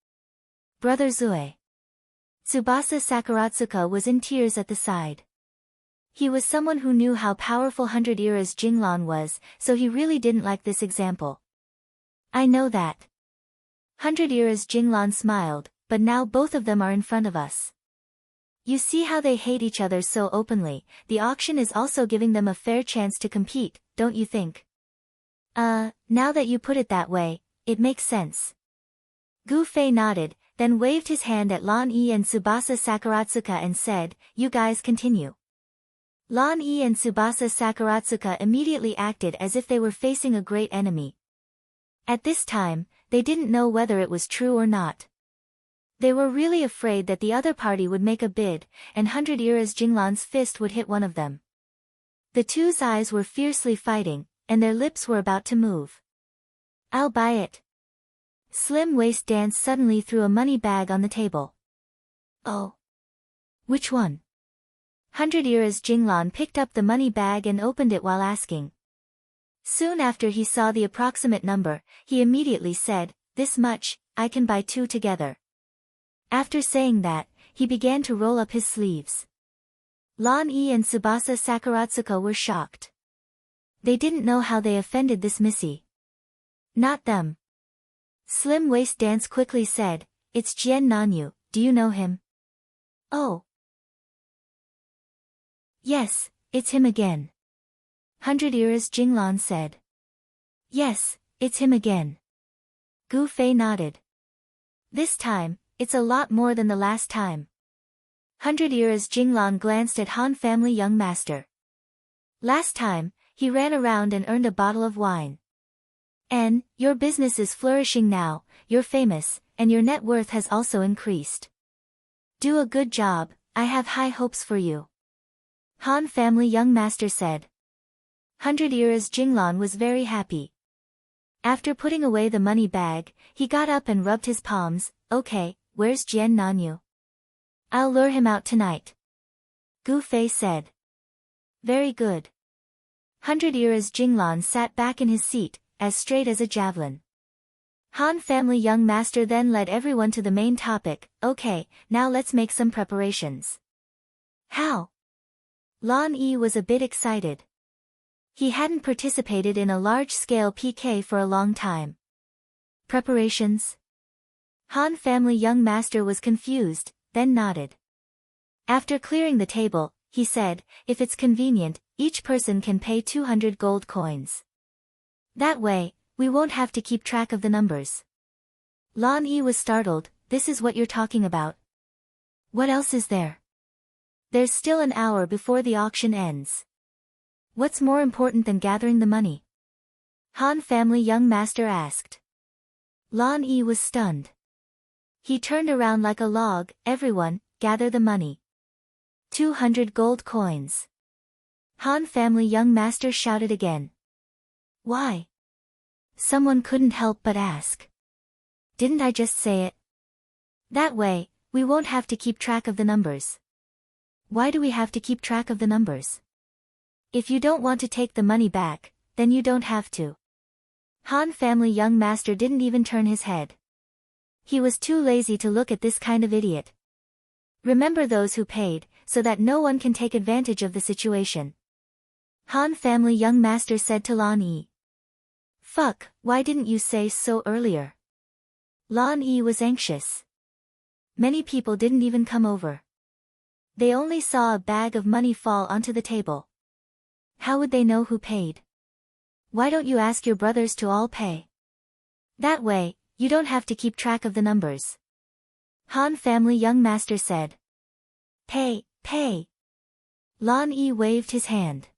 Brother Zue. Tsubasa Sakaratsuka was in tears at the side. He was someone who knew how powerful 100 Era's Jinglan was, so he really didn't like this example. I know that. 100 Era's Jinglan smiled, but now both of them are in front of us. You see how they hate each other so openly, the auction is also giving them a fair chance to compete, don't you think? Now that you put it that way, it makes sense. Gu Fei nodded, then waved his hand at Lan Yi and Tsubasa Sakaratsuka and said, you guys continue. Lan Yi and Tsubasa Sakaratsuka immediately acted as if they were facing a great enemy. At this time, they didn't know whether it was true or not. They were really afraid that the other party would make a bid, and 100 Era's Jinglan's fist would hit one of them. The two's eyes were fiercely fighting, and their lips were about to move. I'll buy it. Slim Waist Dance suddenly threw a money bag on the table. Oh. Which one? 100 Era's Jinglan picked up the money bag and opened it while asking. Soon after he saw the approximate number, he immediately said, this much, I can buy two together. After saying that, he began to roll up his sleeves. Lan Yi and Tsubasa Sakaratsuka were shocked. They didn't know how they offended this missy. Not them. Slim Waist Dance quickly said, it's Jian Nanyu, do you know him? Oh. Yes, it's him again. 100 Era's Jinglan said. Yes, it's him again. Gu Fei nodded. This time, it's a lot more than the last time. 100 Jinglan glanced at Han family young master. Last time, he ran around and earned a bottle of wine. And, your business is flourishing now, you're famous, and your net worth has also increased. Do a good job, I have high hopes for you. Han family young master said. 100 Jinglan was very happy. After putting away the money bag, he got up and rubbed his palms. Okay, where's Jian Nanyu? I'll lure him out tonight. Gu Fei said. Very good. 100 Jinglan sat back in his seat, as straight as a javelin. Han family young master then led everyone to the main topic. Okay, now let's make some preparations. How? Lan Yi was a bit excited. He hadn't participated in a large-scale PK for a long time. Preparations? Han family young master was confused, then nodded. After clearing the table, he said, if it's convenient, each person can pay 200 gold coins. That way, we won't have to keep track of the numbers. Lan Yi was startled. This is what you're talking about? What else is there? There's still an hour before the auction ends. What's more important than gathering the money? Han family young master asked. Lan Yi was stunned. He turned around like a log. Everyone, gather the money. 200 gold coins. Han family young master shouted again. Why? Someone couldn't help but ask. Didn't I just say it? That way, we won't have to keep track of the numbers. Why do we have to keep track of the numbers? If you don't want to take the money back, then you don't have to. Han family young master didn't even turn his head. He was too lazy to look at this kind of idiot. Remember those who paid, so that no one can take advantage of the situation. Han family young master said to Lan Yi. Fuck, why didn't you say so earlier? Lan Yi was anxious. Many people didn't even come over. They only saw a bag of money fall onto the table. How would they know who paid? Why don't you ask your brothers to all pay? That way, you don't have to keep track of the numbers. Han family young master said. Pay, pay. Lan Yi waved his hand.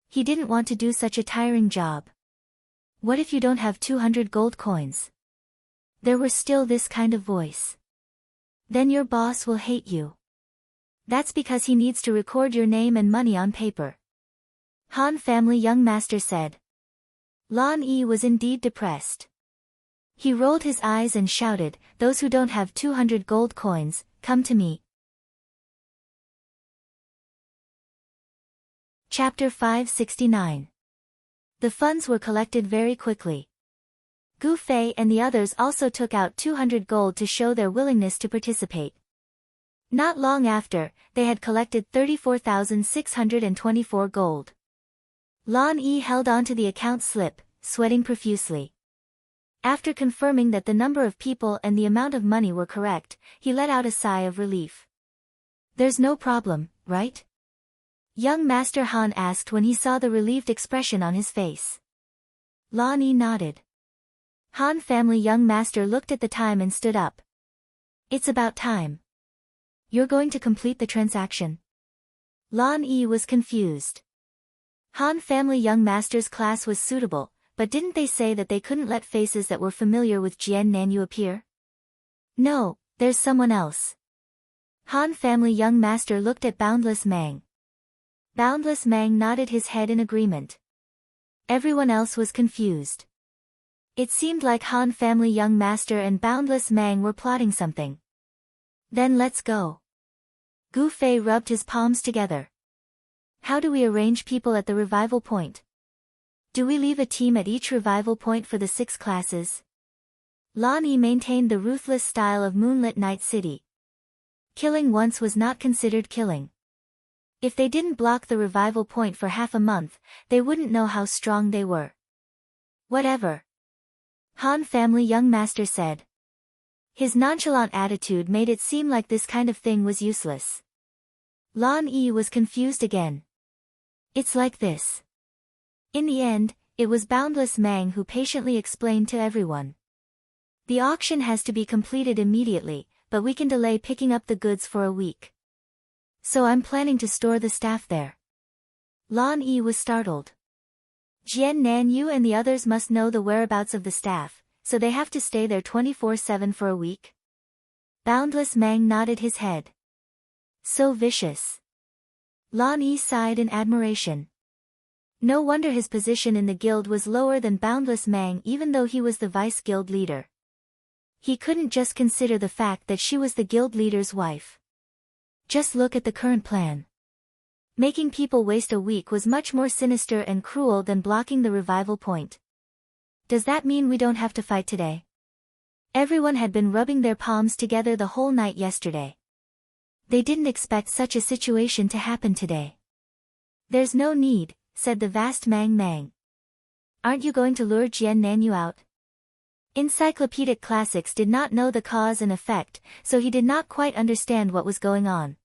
He didn't want to do such a tiring job. What if you don't have 200 gold coins? There was still this kind of voice. Then your boss will hate you. That's because he needs to record your name and money on paper. Han family young master said. Lan Yi was indeed depressed. He rolled his eyes and shouted, those who don't have 200 gold coins, come to me. Chapter 569. The funds were collected very quickly. Gu Fei and the others also took out 200 gold to show their willingness to participate. Not long after, they had collected 34,624 gold. Lan Yi held onto the account slip, sweating profusely. After confirming that the number of people and the amount of money were correct, he let out a sigh of relief. There's no problem, right? Young Master Han asked when he saw the relieved expression on his face. Lan Yi nodded. Han family young master looked at the time and stood up. It's about time. You're going to complete the transaction? Lan Yi was confused. Han family young master's class was suitable, but didn't they say that they couldn't let faces that were familiar with Jian Nanyu appear? No, there's someone else. Han family young master looked at Boundless Mang. Boundless Mang nodded his head in agreement. Everyone else was confused. It seemed like Han family young master and Boundless Mang were plotting something. Then let's go. Gu Fei rubbed his palms together. How do we arrange people at the revival point? Do we leave a team at each revival point for the 6 classes? Lan Yi maintained the ruthless style of Moonlit Night City. Killing once was not considered killing. If they didn't block the revival point for half a month, they wouldn't know how strong they were. Whatever. Han family young master said. His nonchalant attitude made it seem like this kind of thing was useless. Lan Yi was confused again. It's like this. In the end, it was Boundless Mang who patiently explained to everyone. The auction has to be completed immediately, but we can delay picking up the goods for a week. So I'm planning to store the staff there. Lan Yi was startled. Jian Nanyu and the others must know the whereabouts of the staff, so they have to stay there 24/7 for a week? Boundless Mang nodded his head. So vicious. Lan Yi sighed in admiration. No wonder his position in the guild was lower than Boundless Mang even though he was the vice-guild leader. He couldn't just consider the fact that she was the guild leader's wife. Just look at the current plan. Making people waste a week was much more sinister and cruel than blocking the revival point. Does that mean we don't have to fight today? Everyone had been rubbing their palms together the whole night yesterday. They didn't expect such a situation to happen today. There's no need, said the vast Mang Mang. Aren't you going to lure Jian Nanyu out? Encyclopedic Classics did not know the cause and effect, so he did not quite understand what was going on.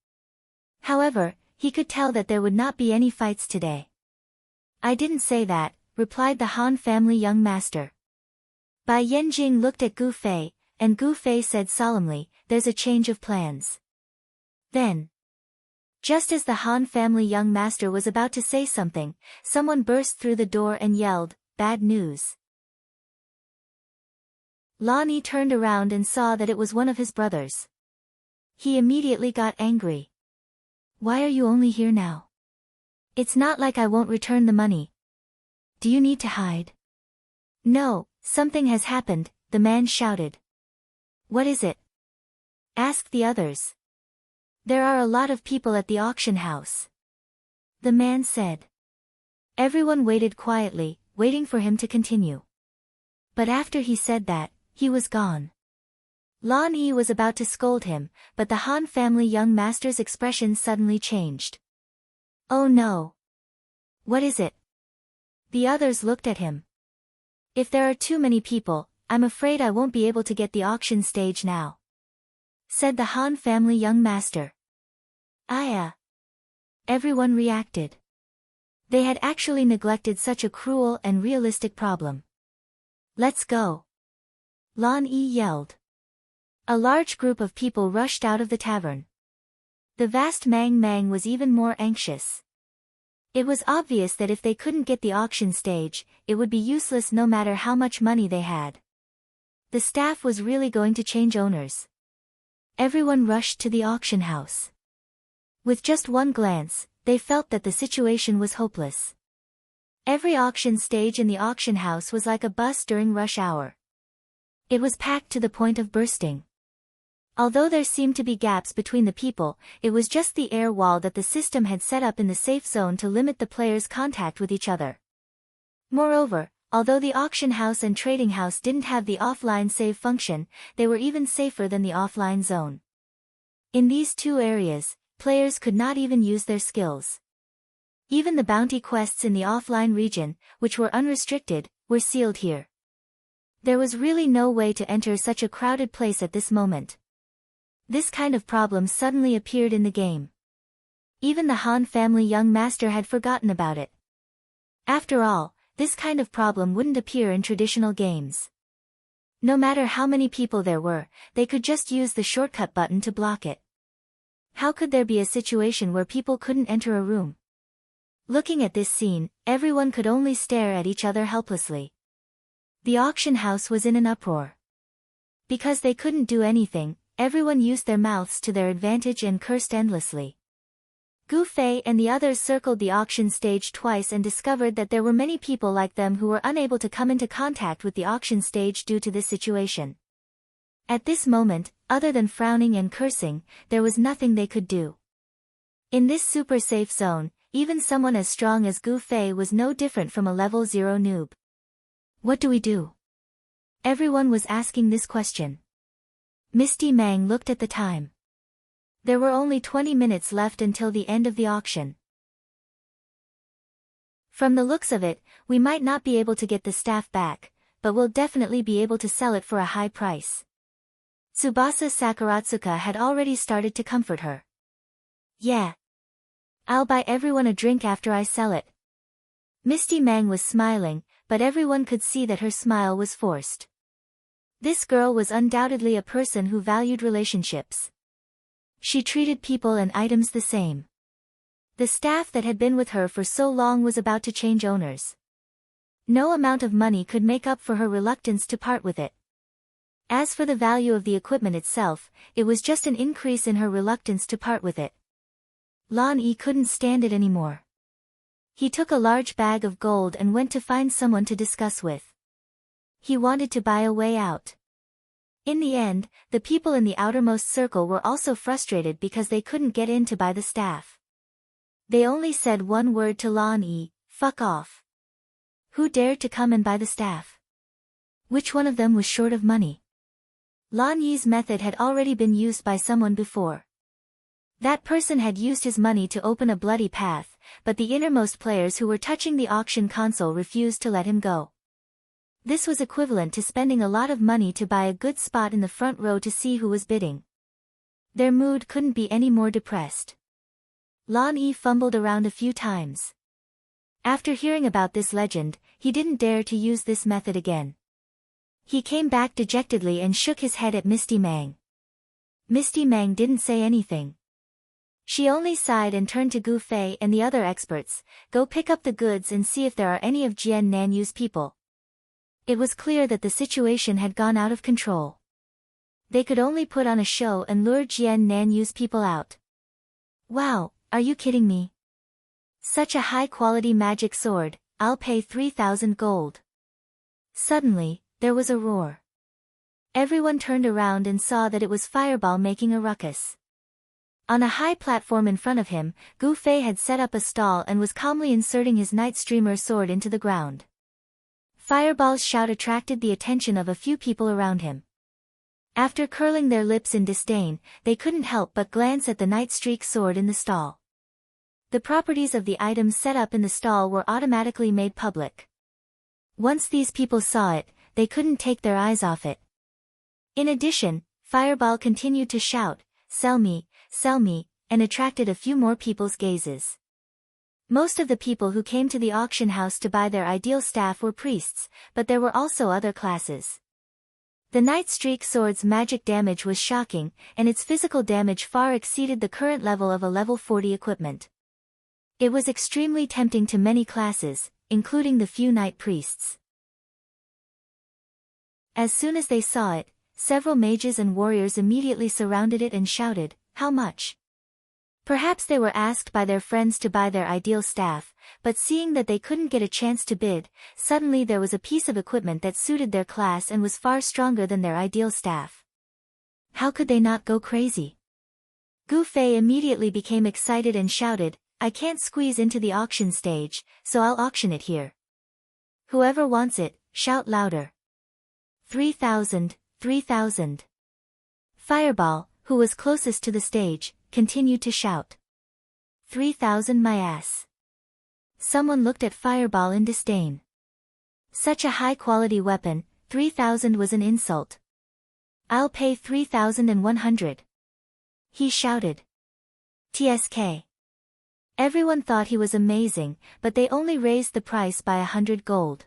However, he could tell that there would not be any fights today. I didn't say that, replied the Han family young master. Bai Yanjing looked at Gu Fei, and Gu Fei said solemnly, there's a change of plans. Then, just as the Han family young master was about to say something, someone burst through the door and yelled, bad news. Lan Yi turned around and saw that it was one of his brothers. He immediately got angry. Why are you only here now? It's not like I won't return the money. Do you need to hide? No, something has happened, the man shouted. What is it? Asked the others. There are a lot of people at the auction house. The man said. Everyone waited quietly, waiting for him to continue. But after he said that, he was gone. Lan Yi was about to scold him, but the Han family young master's expression suddenly changed. Oh no! What is it? The others looked at him. If there are too many people, I'm afraid I won't be able to get the auction stage now, said the Han family young master. Everyone reacted. They had actually neglected such a cruel and realistic problem. Let's go! Lan Yi yelled. A large group of people rushed out of the tavern. The vast Mang Mang was even more anxious. It was obvious that if they couldn't get the auction stage, it would be useless no matter how much money they had. The staff was really going to change owners. Everyone rushed to the auction house. With just one glance, they felt that the situation was hopeless. Every auction stage in the auction house was like a bus during rush hour. It was packed to the point of bursting. Although there seemed to be gaps between the people, it was just the air wall that the system had set up in the safe zone to limit the players' contact with each other. Moreover, although the auction house and trading house didn't have the offline save function, they were even safer than the offline zone. In these two areas, players could not even use their skills. Even the bounty quests in the offline region, which were unrestricted, were sealed here. There was really no way to enter such a crowded place at this moment. This kind of problem suddenly appeared in the game. Even the Han family young master had forgotten about it. After all, this kind of problem wouldn't appear in traditional games. No matter how many people there were, they could just use the shortcut button to block it. How could there be a situation where people couldn't enter a room? Looking at this scene, everyone could only stare at each other helplessly. The auction house was in an uproar. Because they couldn't do anything, everyone used their mouths to their advantage and cursed endlessly. Gu Fei and the others circled the auction stage twice and discovered that there were many people like them who were unable to come into contact with the auction stage due to this situation. At this moment, other than frowning and cursing, there was nothing they could do. In this super safe zone, even someone as strong as Gu Fei was no different from a level 0 noob. What do we do? Everyone was asking this question. Misty Mang looked at the time. There were only 20 minutes left until the end of the auction. From the looks of it, we might not be able to get the staff back, but we'll definitely be able to sell it for a high price. Tsubasa Sakuratsuka had already started to comfort her. Yeah. I'll buy everyone a drink after I sell it. Misty Mang was smiling, but everyone could see that her smile was forced. This girl was undoubtedly a person who valued relationships. She treated people and items the same. The staff that had been with her for so long was about to change owners. No amount of money could make up for her reluctance to part with it. As for the value of the equipment itself, it was just an increase in her reluctance to part with it. Lan Yi couldn't stand it anymore. He took a large bag of gold and went to find someone to discuss with. He wanted to buy a way out. In the end, the people in the outermost circle were also frustrated because they couldn't get in to buy the staff. They only said one word to Lan Yi: "Fuck off." Who dared to come and buy the staff? Which one of them was short of money? Lan Yi's method had already been used by someone before. That person had used his money to open a bloody path, but the innermost players who were touching the auction console refused to let him go. This was equivalent to spending a lot of money to buy a good spot in the front row to see who was bidding. Their mood couldn't be any more depressed. Lan Yi fumbled around a few times. After hearing about this legend, he didn't dare to use this method again. He came back dejectedly and shook his head at Misty Mang. Misty Mang didn't say anything. She only sighed and turned to Gu Fei and the other experts: "Go pick up the goods and see if there are any of Jian Nanyu's people." It was clear that the situation had gone out of control. They could only put on a show and lure Jian Nanyu's people out. "Wow, are you kidding me? Such a high-quality magic sword, I'll pay 3,000 gold. Suddenly, there was a roar. Everyone turned around and saw that it was Fireball making a ruckus. On a high platform in front of him, Gu Fei had set up a stall and was calmly inserting his Night Streamer sword into the ground. Fireball's shout attracted the attention of a few people around him. After curling their lips in disdain, they couldn't help but glance at the Night Streak sword in the stall. The properties of the items set up in the stall were automatically made public. Once these people saw it, they couldn't take their eyes off it. In addition, Fireball continued to shout, sell me," and attracted a few more people's gazes. Most of the people who came to the auction house to buy their ideal staff were priests, but there were also other classes. The Night Streak sword's magic damage was shocking, and its physical damage far exceeded the current level of a level 40 equipment. It was extremely tempting to many classes, including the few night priests. As soon as they saw it, several mages and warriors immediately surrounded it and shouted, "How much?" Perhaps they were asked by their friends to buy their ideal staff, but seeing that they couldn't get a chance to bid, suddenly there was a piece of equipment that suited their class and was far stronger than their ideal staff. How could they not go crazy? Gu Fei immediately became excited and shouted, "I can't squeeze into the auction stage, so I'll auction it here. Whoever wants it, shout louder. 3,000, 3,000. Fireball, who was closest to the stage, continued to shout. 3,000 my ass. Someone looked at Fireball in disdain. Such a high-quality weapon, 3,000 was an insult. I'll pay 3,100. He shouted. TSK. Everyone thought he was amazing, but they only raised the price by 100 gold.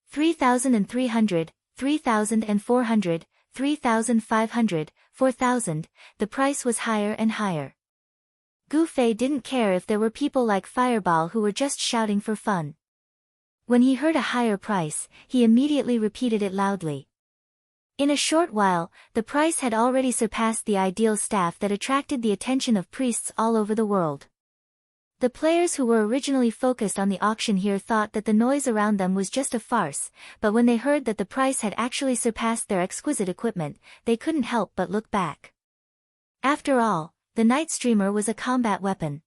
3,300, 3,400, 3,500, 4,000, the price was higher and higher. Gu Fei didn't care if there were people like Fireball who were just shouting for fun. When he heard a higher price, he immediately repeated it loudly. In a short while, the price had already surpassed the ideal staff that attracted the attention of priests all over the world. The players who were originally focused on the auction here thought that the noise around them was just a farce, but when they heard that the price had actually surpassed their exquisite equipment, they couldn't help but look back. After all, the Night Streamer was a combat weapon.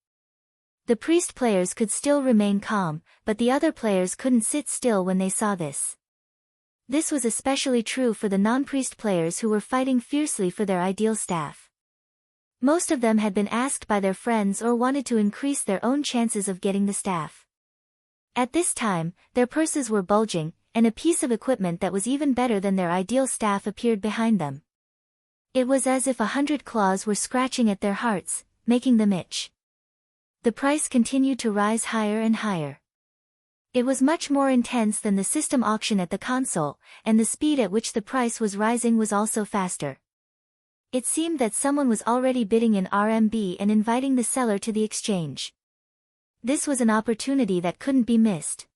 The priest players could still remain calm, but the other players couldn't sit still when they saw this. This was especially true for the non-priest players who were fighting fiercely for their ideal staff. Most of them had been asked by their friends or wanted to increase their own chances of getting the staff. At this time, their purses were bulging, and a piece of equipment that was even better than their ideal staff appeared behind them. It was as if 100 claws were scratching at their hearts, making them itch. The price continued to rise higher and higher. It was much more intense than the system auction at the console, and the speed at which the price was rising was also faster. It seemed that someone was already bidding in RMB and inviting the seller to the exchange. This was an opportunity that couldn't be missed.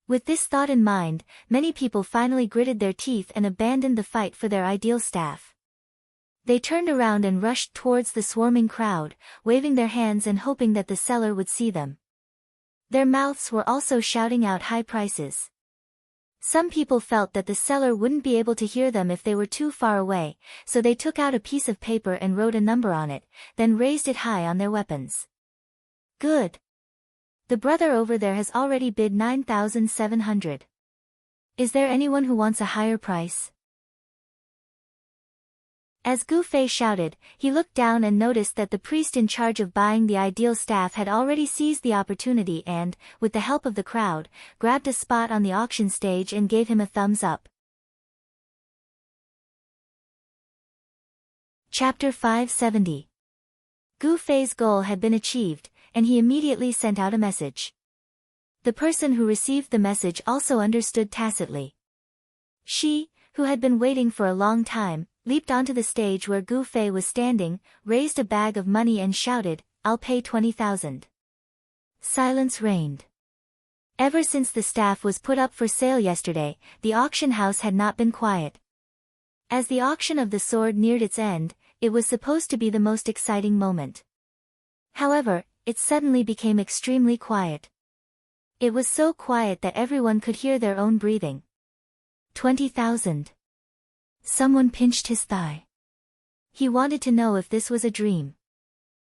With this thought in mind, many people finally gritted their teeth and abandoned the fight for their ideal staff. They turned around and rushed towards the swarming crowd, waving their hands and hoping that the seller would see them. Their mouths were also shouting out high prices. Some people felt that the seller wouldn't be able to hear them if they were too far away, so they took out a piece of paper and wrote a number on it, then raised it high on their weapons. Good. The brother over there has already bid 9,700. Is there anyone who wants a higher price? As Gu Fei shouted, he looked down and noticed that the priest in charge of buying the ideal staff had already seized the opportunity and, with the help of the crowd, grabbed a spot on the auction stage and gave him a thumbs up. Chapter 570. Gu Fei's goal had been achieved, and he immediately sent out a message. The person who received the message also understood tacitly. She, who had been waiting for a long time, leaped onto the stage where Gu Fei was standing, raised a bag of money and shouted, "I'll pay 20,000. Silence reigned. Ever since the staff was put up for sale yesterday, the auction house had not been quiet. As the auction of the sword neared its end, it was supposed to be the most exciting moment. However, it suddenly became extremely quiet. It was so quiet that everyone could hear their own breathing. 20,000. Someone pinched his thigh. He wanted to know if this was a dream.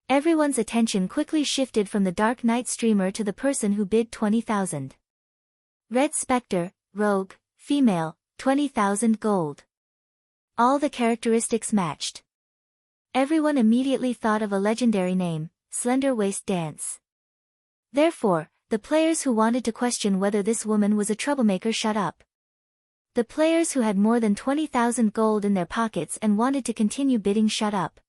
Everyone's attention quickly shifted from the Dark Knight streamer to the person who bid 20,000. Red Spectre, Rogue, Female, 20,000 gold. All the characteristics matched. Everyone immediately thought of a legendary name, Slender Waist Dance. Therefore, the players who wanted to question whether this woman was a troublemaker shut up. The players who had more than 20,000 gold in their pockets and wanted to continue bidding shut up.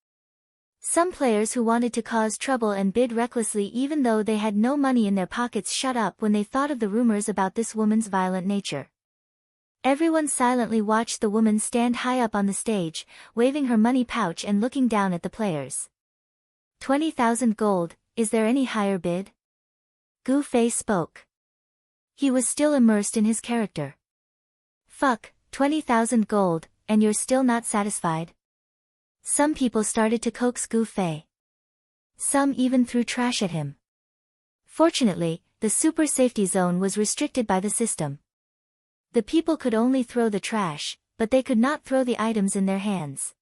Some players who wanted to cause trouble and bid recklessly even though they had no money in their pockets shut up when they thought of the rumors about this woman's violent nature. Everyone silently watched the woman stand high up on the stage, waving her money pouch and looking down at the players. 20,000 gold, is there any higher bid? Gu Fei spoke. He was still immersed in his character. Fuck, 20,000 gold, and you're still not satisfied? Some people started to coax Gu Fei. Some even threw trash at him. Fortunately, the super safety zone was restricted by the system. The people could only throw the trash, but they could not throw the items in their hands.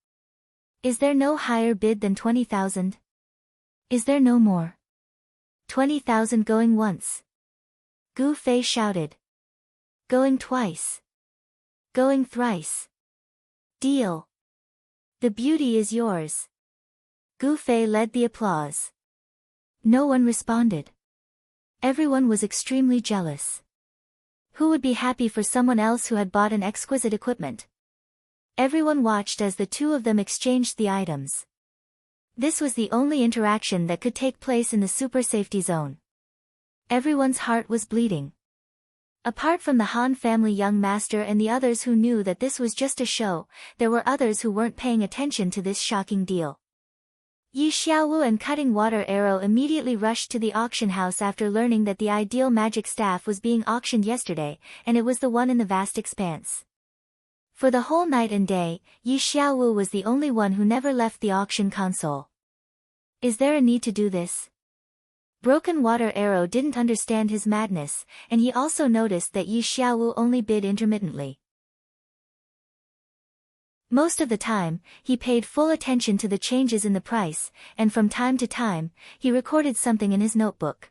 Is there no higher bid than 20,000? Is there no more? 20,000 going once. Gu Fei shouted. Going twice. Going thrice. Deal. The beauty is yours. Gu Fei led the applause. No one responded. Everyone was extremely jealous. Who would be happy for someone else who had bought an exquisite equipment? Everyone watched as the two of them exchanged the items. This was the only interaction that could take place in the super safety zone. Everyone's heart was bleeding. Apart from the Han family young master and the others who knew that this was just a show, there were others who weren't paying attention to this shocking deal. Yi Xiaowu and Cutting Water Arrow immediately rushed to the auction house after learning that the ideal magic staff was being auctioned yesterday, and it was the one in the vast expanse. For the whole night and day, Yi Xiaowu was the only one who never left the auction console. Is there a need to do this? Broken Water Arrow didn't understand his madness, and he also noticed that Yi Xiaowu only bid intermittently. Most of the time, he paid full attention to the changes in the price, and from time to time, he recorded something in his notebook.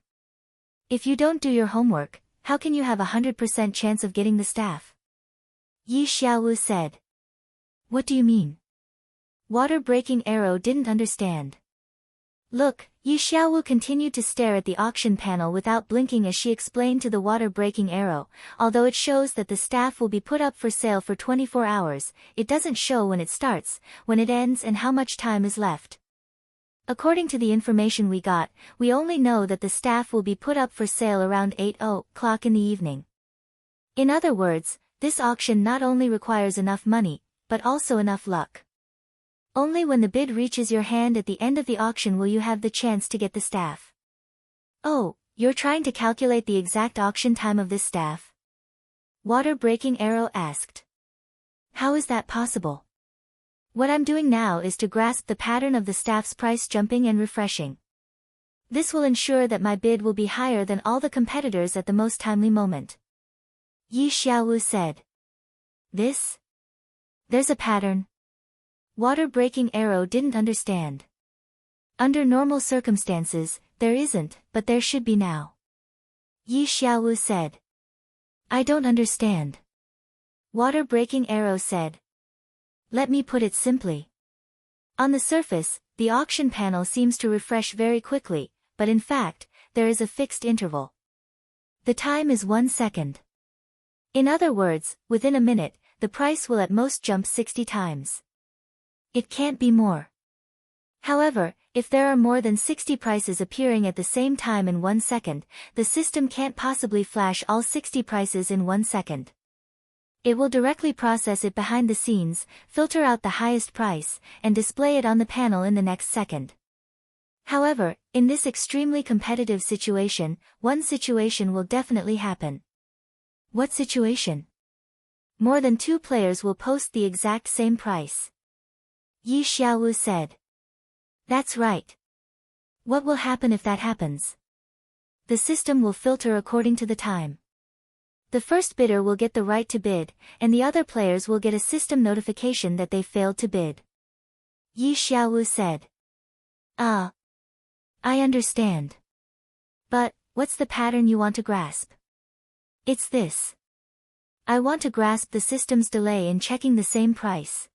If you don't do your homework, how can you have a 100% chance of getting the staff? Yi Xiaowu said. What do you mean? Water-breaking Arrow didn't understand. Look, Yi Xiaowu continued to stare at the auction panel without blinking as she explained to the water-breaking Arrow, although it shows that the staff will be put up for sale for 24 hours, it doesn't show when it starts, when it ends and how much time is left. According to the information we got, we only know that the staff will be put up for sale around 8:00 in the evening. In other words, this auction not only requires enough money, but also enough luck. Only when the bid reaches your hand at the end of the auction will you have the chance to get the staff. Oh, you're trying to calculate the exact auction time of this staff? Water-breaking arrow asked. How is that possible? What I'm doing now is to grasp the pattern of the staff's price jumping and refreshing. This will ensure that my bid will be higher than all the competitors at the most timely moment. Yi Xiaowu said. This? There's a pattern. Water-breaking arrow didn't understand. Under normal circumstances, there isn't, but there should be now. Yi Xiaowu said. I don't understand. Water-breaking arrow said. Let me put it simply. On the surface, the auction panel seems to refresh very quickly, but in fact, there is a fixed interval. The time is 1 second. In other words, within a minute, the price will at most jump 60 times. It can't be more. However, if there are more than 60 prices appearing at the same time in 1 second, the system can't possibly flash all 60 prices in 1 second. It will directly process it behind the scenes, filter out the highest price, and display it on the panel in the next second. However, in this extremely competitive situation, one situation will definitely happen. What situation? More than 2 players will post the exact same price. Yi Xiaowu said. That's right. What will happen if that happens? The system will filter according to the time. The first bidder will get the right to bid, and the other players will get a system notification that they failed to bid. Yi Xiaowu said. I understand. But, what's the pattern you want to grasp? It's this. I want to grasp the system's delay in checking the same price.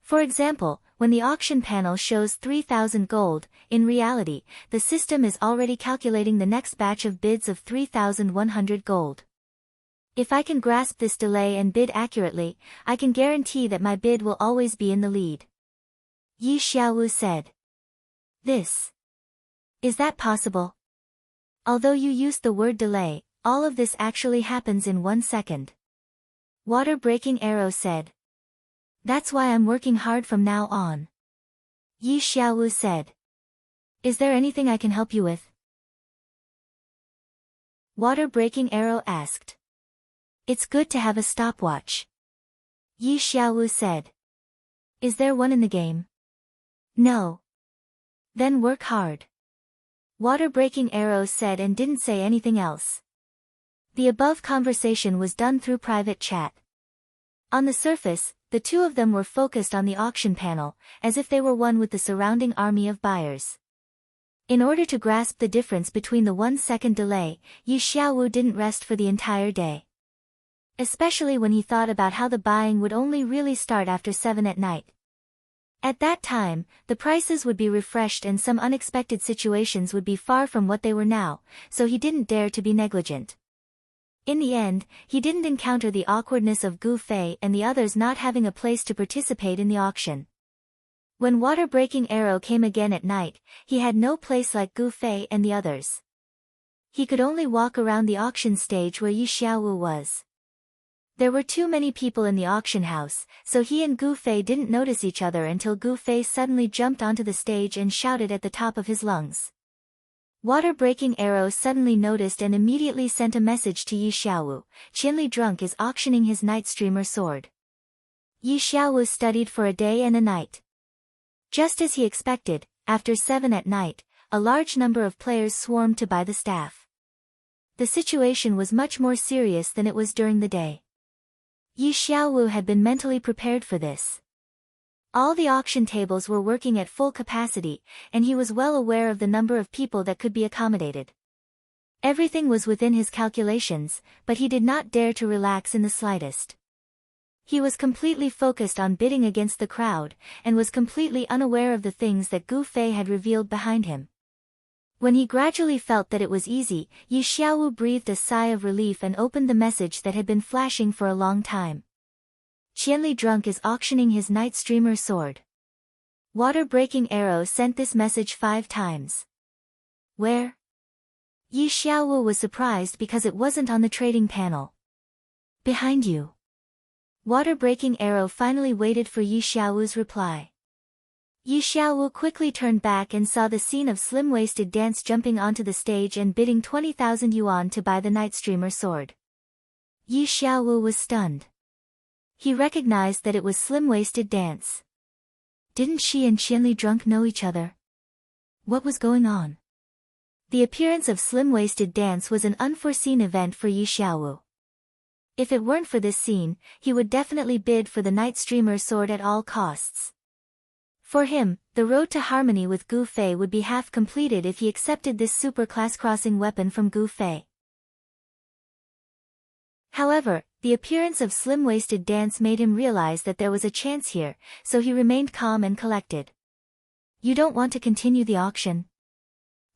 For example, when the auction panel shows 3,000 gold, in reality, the system is already calculating the next batch of bids of 3,100 gold. If I can grasp this delay and bid accurately, I can guarantee that my bid will always be in the lead. Yi Xiaowu said. This. Is that possible? Although you used the word delay, all of this actually happens in 1 second. Water-breaking arrow said. That's why I'm working hard from now on. Yi Xiaowu said. Is there anything I can help you with? Water-breaking arrow asked. It's good to have a stopwatch. Yi Xiaowu said. Is there one in the game? No. Then work hard. Water-breaking arrow said and didn't say anything else. The above conversation was done through private chat. On the surface, the two of them were focused on the auction panel, as if they were one with the surrounding army of buyers. In order to grasp the difference between the 1 second delay, Yi Xiaowu didn't rest for the entire day. Especially when he thought about how the buying would only really start after 7 at night. At that time, the prices would be refreshed and some unexpected situations would be far from what they were now, so he didn't dare to be negligent. In the end, he didn't encounter the awkwardness of Gu Fei and the others not having a place to participate in the auction. When Water-breaking arrow came again at night, he had no place like Gu Fei and the others. He could only walk around the auction stage where Yi Xiaowu was. There were too many people in the auction house, so he and Gu Fei didn't notice each other until Gu Fei suddenly jumped onto the stage and shouted at the top of his lungs. Water-breaking arrow suddenly noticed and immediately sent a message to Yi Xiaowu. Qianli Drunk is auctioning his night streamer sword. Yi Xiaowu studied for a day and a night. Just as he expected, after 7 at night, a large number of players swarmed to buy the staff. The situation was much more serious than it was during the day. Yi Xiaowu had been mentally prepared for this. All the auction tables were working at full capacity, and he was well aware of the number of people that could be accommodated. Everything was within his calculations, but he did not dare to relax in the slightest. He was completely focused on bidding against the crowd, and was completely unaware of the things that Gu Fei had revealed behind him. When he gradually felt that it was easy, Yi Xiaowu breathed a sigh of relief and opened the message that had been flashing for a long time. Qianli Drunk is auctioning his night streamer sword. Water-breaking arrow sent this message 5 times. Where? Yi Xiaowu was surprised because it wasn't on the trading panel. Behind you. Water-breaking arrow finally waited for Yi Xiaowu's reply. Yi Xiaowu quickly turned back and saw the scene of slim-waisted Dance jumping onto the stage and bidding 20,000 yuan to buy the Night Streamer sword. Yi Xiaowu was stunned. He recognized that it was slim-waisted Dance. Didn't she and Qianli Drunk know each other? What was going on? The appearance of slim-waisted Dance was an unforeseen event for Yi Xiaowu. If it weren't for this scene, he would definitely bid for the Night Streamer sword at all costs. For him, the road to harmony with Gu Fei would be half completed if he accepted this super class-crossing weapon from Gu Fei. However, the appearance of slim-waisted Dance made him realize that there was a chance here, so he remained calm and collected. You don't want to continue the auction?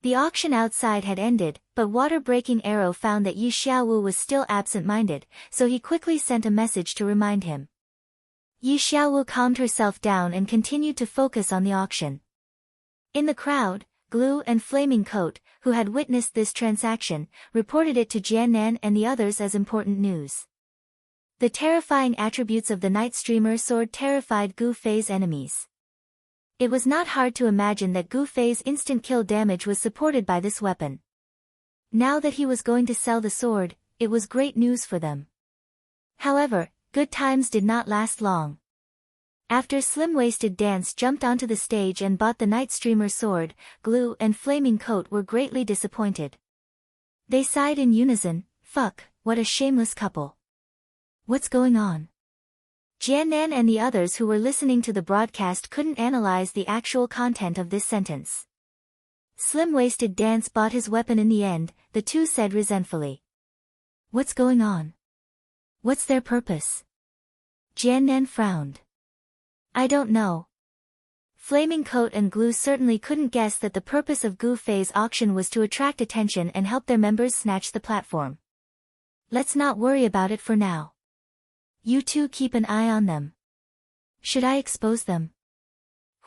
The auction outside had ended, but Water-Breaking Arrow found that Yi Xiaowu was still absent-minded, so he quickly sent a message to remind him. Yi Xiaowu calmed herself down and continued to focus on the auction. In the crowd, Glue and Flaming Coat, who had witnessed this transaction, reported it to Jiannan and the others as important news. The terrifying attributes of the Night Streamer sword terrified Gu Fei's enemies. It was not hard to imagine that Gu Fei's instant kill damage was supported by this weapon. Now that he was going to sell the sword, it was great news for them. However, good times did not last long. After slim-waisted Dance jumped onto the stage and bought the Night Streamer sword, Glue and Flaming Coat were greatly disappointed. They sighed in unison, "Fuck, what a shameless couple. What's going on?" Jiannan and the others who were listening to the broadcast couldn't analyze the actual content of this sentence. Slim-waisted Dance bought his weapon in the end, the two said resentfully. What's going on? What's their purpose? Jiannan frowned. I don't know. Flaming Coat and Glue certainly couldn't guess that the purpose of Gu Fei's auction was to attract attention and help their members snatch the platform. Let's not worry about it for now. You two keep an eye on them. Should I expose them?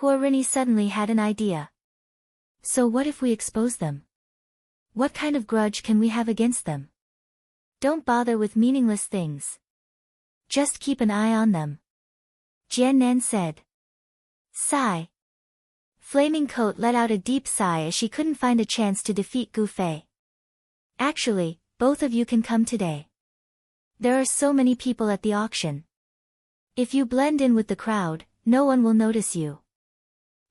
Huarini suddenly had an idea. So what if we expose them? What kind of grudge can we have against them? Don't bother with meaningless things. Just keep an eye on them. Jiannan said. Sigh. Flaming Coat let out a deep sigh as she couldn't find a chance to defeat Gu Fei. Actually, both of you can come today. There are so many people at the auction. If you blend in with the crowd, no one will notice you.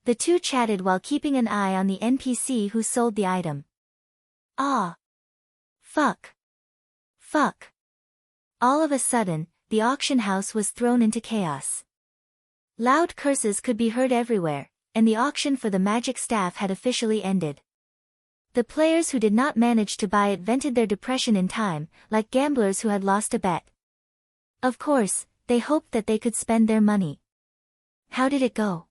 The two chatted while keeping an eye on the NPC who sold the item. Ah. Fuck. Fuck. All of a sudden, the auction house was thrown into chaos. Loud curses could be heard everywhere, and the auction for the magic staff had officially ended. The players who did not manage to buy it vented their depression in time, like gamblers who had lost a bet. Of course, they hoped that they could spend their money. How did it go?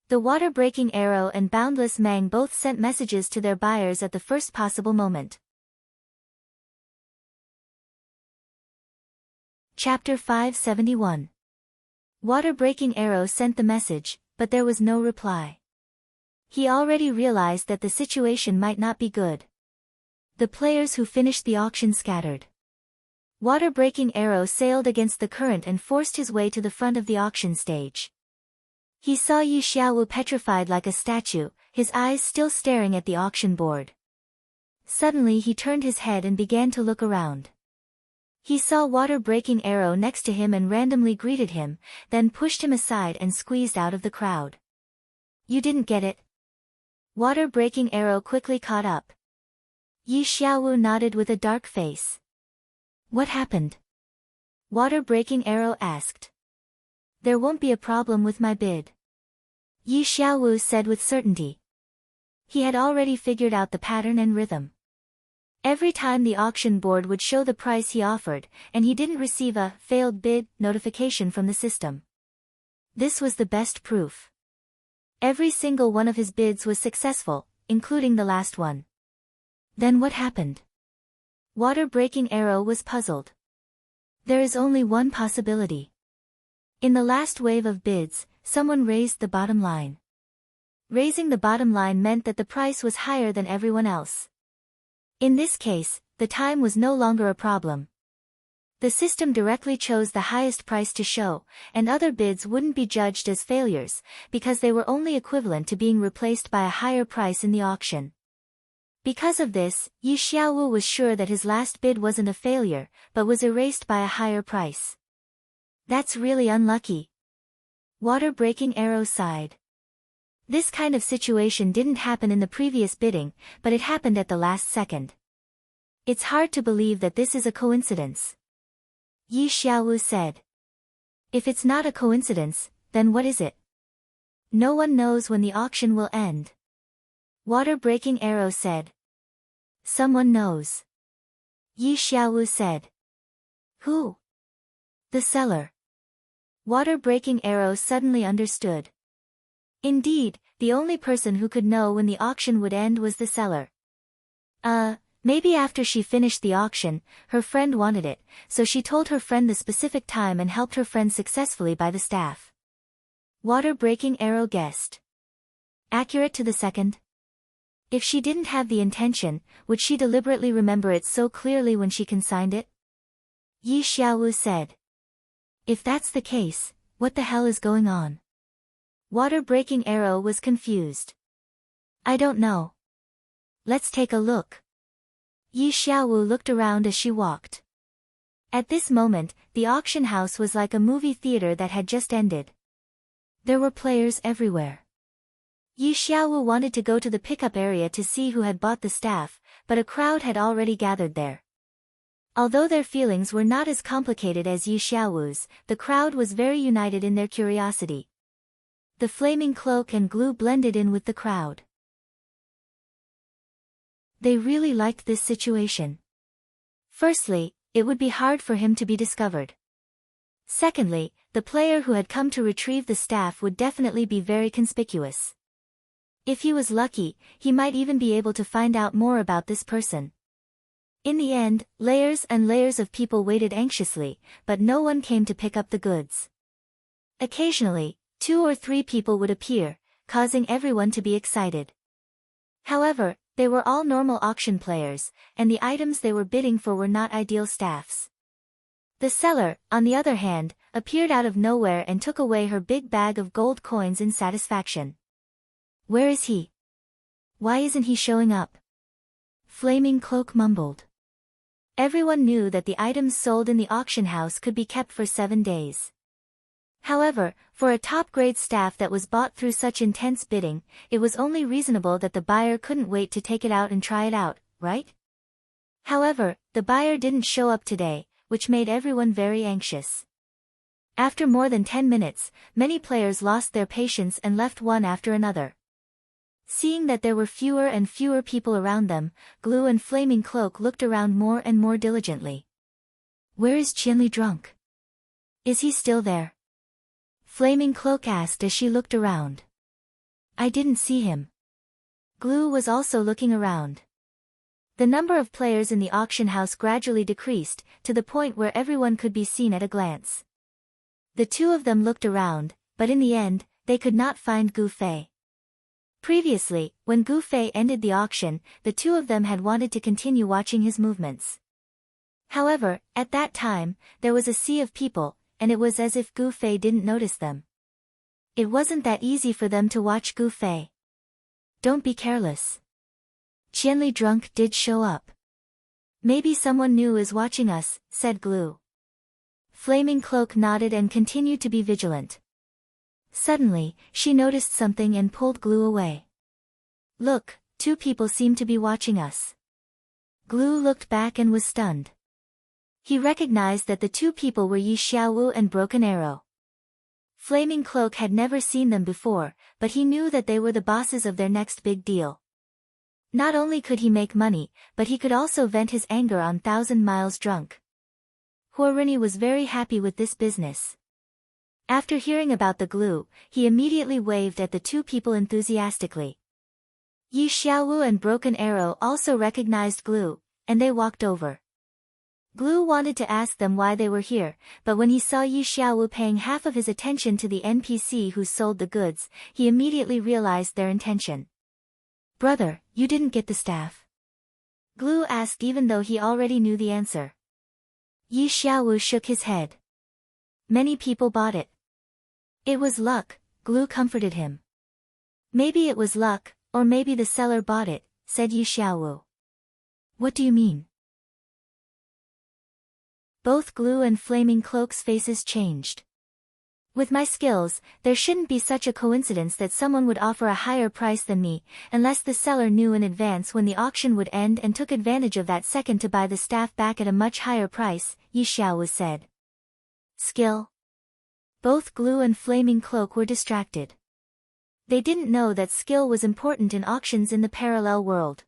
The Water-Breaking Arrow and Boundless Mang both sent messages to their buyers at the first possible moment. Chapter 571. Water-Breaking Arrow sent the message, but there was no reply. He already realized that the situation might not be good. The players who finished the auction scattered. Water-Breaking Arrow sailed against the current and forced his way to the front of the auction stage. He saw Yi Xiaowu petrified like a statue, his eyes still staring at the auction board. Suddenly he turned his head and began to look around. He saw Water-Breaking Arrow next to him and randomly greeted him, then pushed him aside and squeezed out of the crowd. You didn't get it? Water-Breaking Arrow quickly caught up. Yi Xiaowu nodded with a dark face. What happened? Water-Breaking Arrow asked. There won't be a problem with my bid. Yi Xiaowu said with certainty. He had already figured out the pattern and rhythm. Every time the auction board would show the price he offered, and he didn't receive a failed bid notification from the system. This was the best proof. Every single one of his bids was successful, including the last one. Then what happened? Water-Breaking Arrow was puzzled. There is only one possibility. In the last wave of bids, someone raised the bottom line. Raising the bottom line meant that the price was higher than everyone else. In this case, the time was no longer a problem. The system directly chose the highest price to show, and other bids wouldn't be judged as failures, because they were only equivalent to being replaced by a higher price in the auction. Because of this, Yi Xiaowu was sure that his last bid wasn't a failure, but was erased by a higher price. That's really unlucky. Water-breaking arrow sighed. This kind of situation didn't happen in the previous bidding, but it happened at the last second. It's hard to believe that this is a coincidence. Yi Xiaowu said. If it's not a coincidence, then what is it? No one knows when the auction will end. Water-breaking arrow said. Someone knows. Yi Xiaowu said. Who? The seller. Water-breaking arrow suddenly understood. Indeed, the only person who could know when the auction would end was the seller. Maybe after she finished the auction, her friend wanted it, so she told her friend the specific time and helped her friend successfully buy the staff. Water-breaking arrow guessed. Accurate to the second? If she didn't have the intention, would she deliberately remember it so clearly when she consigned it? Yi Xiaowu said. If that's the case, what the hell is going on? Water-breaking arrow was confused. I don't know. Let's take a look. Yi Xiaowu looked around as she walked. At this moment, the auction house was like a movie theater that had just ended. There were players everywhere. Yi Xiaowu wanted to go to the pickup area to see who had bought the staff, but a crowd had already gathered there. Although their feelings were not as complicated as Yi Xiaowu's, the crowd was very united in their curiosity. The flaming cloak and glue blended in with the crowd. They really liked this situation. Firstly, it would be hard for him to be discovered. Secondly, the player who had come to retrieve the staff would definitely be very conspicuous. If he was lucky, he might even be able to find out more about this person. In the end, layers and layers of people waited anxiously, but no one came to pick up the goods. Occasionally, 2 or 3 people would appear, causing everyone to be excited. However, they were all normal auction players, and the items they were bidding for were not ideal staffs. The seller, on the other hand, appeared out of nowhere and took away her big bag of gold coins in satisfaction. Where is he? Why isn't he showing up? Flaming Cloak mumbled. Everyone knew that the items sold in the auction house could be kept for 7 days. However, for a top-grade staff that was bought through such intense bidding, it was only reasonable that the buyer couldn't wait to take it out and try it out, right? However, the buyer didn't show up today, which made everyone very anxious. After more than 10 minutes, many players lost their patience and left one after another. Seeing that there were fewer and fewer people around them, Glue and Flaming Cloak looked around more and more diligently. Where is Qianli drunk? Is he still there? Flaming Cloak asked as she looked around. I didn't see him. Glue was also looking around. The number of players in the auction house gradually decreased, to the point where everyone could be seen at a glance. The two of them looked around, but in the end, they could not find Gu Fei. Previously, when Gu Fei ended the auction, the two of them had wanted to continue watching his movements. However, at that time, there was a sea of people, and it was as if Gu Fei didn't notice them. It wasn't that easy for them to watch Gu Fei. Don't be careless. Qianli drunk did show up. Maybe someone new is watching us, said Glue. Flaming Cloak nodded and continued to be vigilant. Suddenly, she noticed something and pulled Glue away. Look, 2 people seem to be watching us. Glue looked back and was stunned. He recognized that the 2 people were Yi Xiaowu and Broken Arrow. Flaming Cloak had never seen them before, but he knew that they were the bosses of their next big deal. Not only could he make money, but he could also vent his anger on 1,000 Miles Drunk. Huorini was very happy with this business. After hearing about the glue, he immediately waved at the 2 people enthusiastically. Yi Xiaowu and Broken Arrow also recognized Glue, and they walked over. Glue wanted to ask them why they were here, but when he saw Yi Xiaowu paying half of his attention to the NPC who sold the goods, he immediately realized their intention. Brother, you didn't get the staff? Glue asked even though he already knew the answer. Yi Xiaowu shook his head. Many people bought it. It was luck, Glue comforted him. Maybe it was luck, or maybe the seller bought it, said Yi Xiaowu. What do you mean? Both Glue and Flaming Cloak's faces changed. With my skills, there shouldn't be such a coincidence that someone would offer a higher price than me, unless the seller knew in advance when the auction would end and took advantage of that second to buy the staff back at a much higher price, Yi Xiaowu said. Skill? Both Glue and Flaming Cloak were distracted. They didn't know that skill was important in auctions in the parallel world.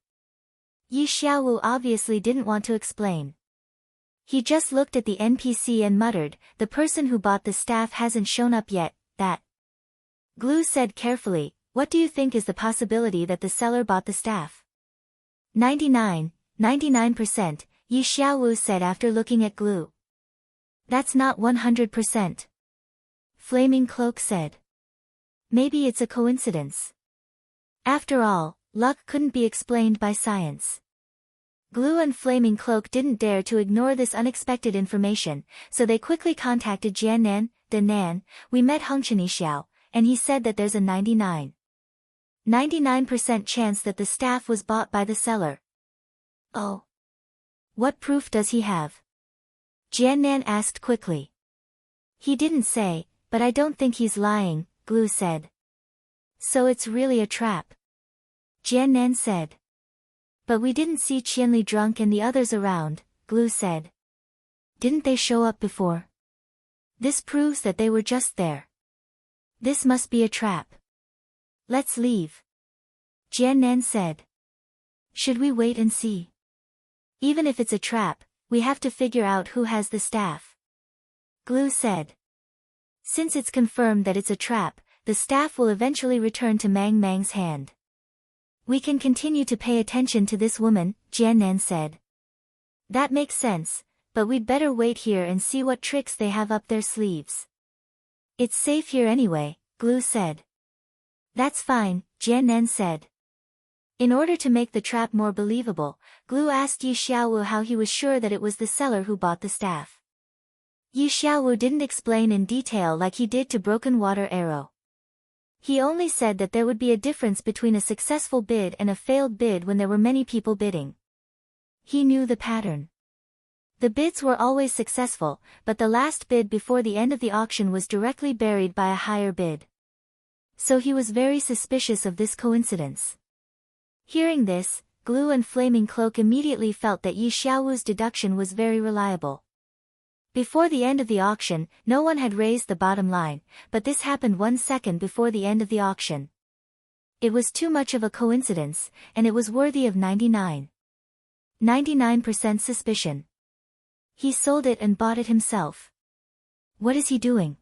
Yi Xiaowu obviously didn't want to explain. He just looked at the NPC and muttered, the person who bought the staff hasn't shown up yet, that. Glue said carefully, what do you think is the possibility that the seller bought the staff? 99%, Yi Xiaowu said after looking at Glue. That's not 100%. Flaming Cloak said. Maybe it's a coincidence. After all, luck couldn't be explained by science. Glue and Flaming Cloak didn't dare to ignore this unexpected information, so they quickly contacted Jiannan, Nan, we met Hengchen Xiao, and he said that there's a 99% chance that the staff was bought by the seller. Oh. What proof does he have? Jiannan asked quickly. He didn't say, but I don't think he's lying, Glue said. So it's really a trap. Jiannan said. But we didn't see Qianli drunk and the others around, Glue said. Didn't they show up before? This proves that they were just there. This must be a trap. Let's leave. Jiannan said. Should we wait and see? Even if it's a trap, we have to figure out who has the staff. Glue said. Since it's confirmed that it's a trap, the staff will eventually return to Mang Mang's hand. We can continue to pay attention to this woman, Jiannan said. That makes sense, but we'd better wait here and see what tricks they have up their sleeves. It's safe here anyway, Glue said. That's fine, Jiannan said. In order to make the trap more believable, Glue asked Yi Xiaowu how he was sure that it was the seller who bought the staff. Yi Xiaowu didn't explain in detail like he did to Broken Water Arrow. He only said that there would be a difference between a successful bid and a failed bid when there were many people bidding. He knew the pattern. The bids were always successful, but the last bid before the end of the auction was directly buried by a higher bid. So he was very suspicious of this coincidence. Hearing this, Glue and Flaming Cloak immediately felt that Yi Xiaowu's deduction was very reliable. Before the end of the auction, no one had raised the bottom line, but this happened 1 second before the end of the auction. It was too much of a coincidence, and it was worthy of 99% suspicion. He sold it and bought it himself. What is he doing?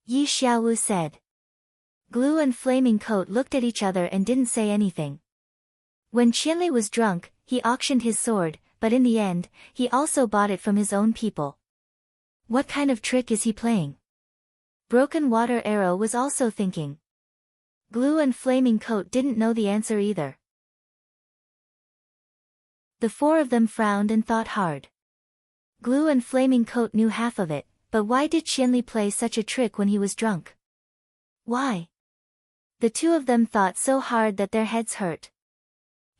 Yi Xiaowu said. Glue and Flaming Coat looked at each other and didn't say anything. When Qianli was drunk, he auctioned his sword, but in the end, he also bought it from his own people. What kind of trick is he playing? Broken Water Arrow was also thinking. Glue and Flaming Coat didn't know the answer either. The four of them frowned and thought hard. Glue and Flaming Coat knew half of it, but why did Qianli play such a trick when he was drunk? Why? The two of them thought so hard that their heads hurt.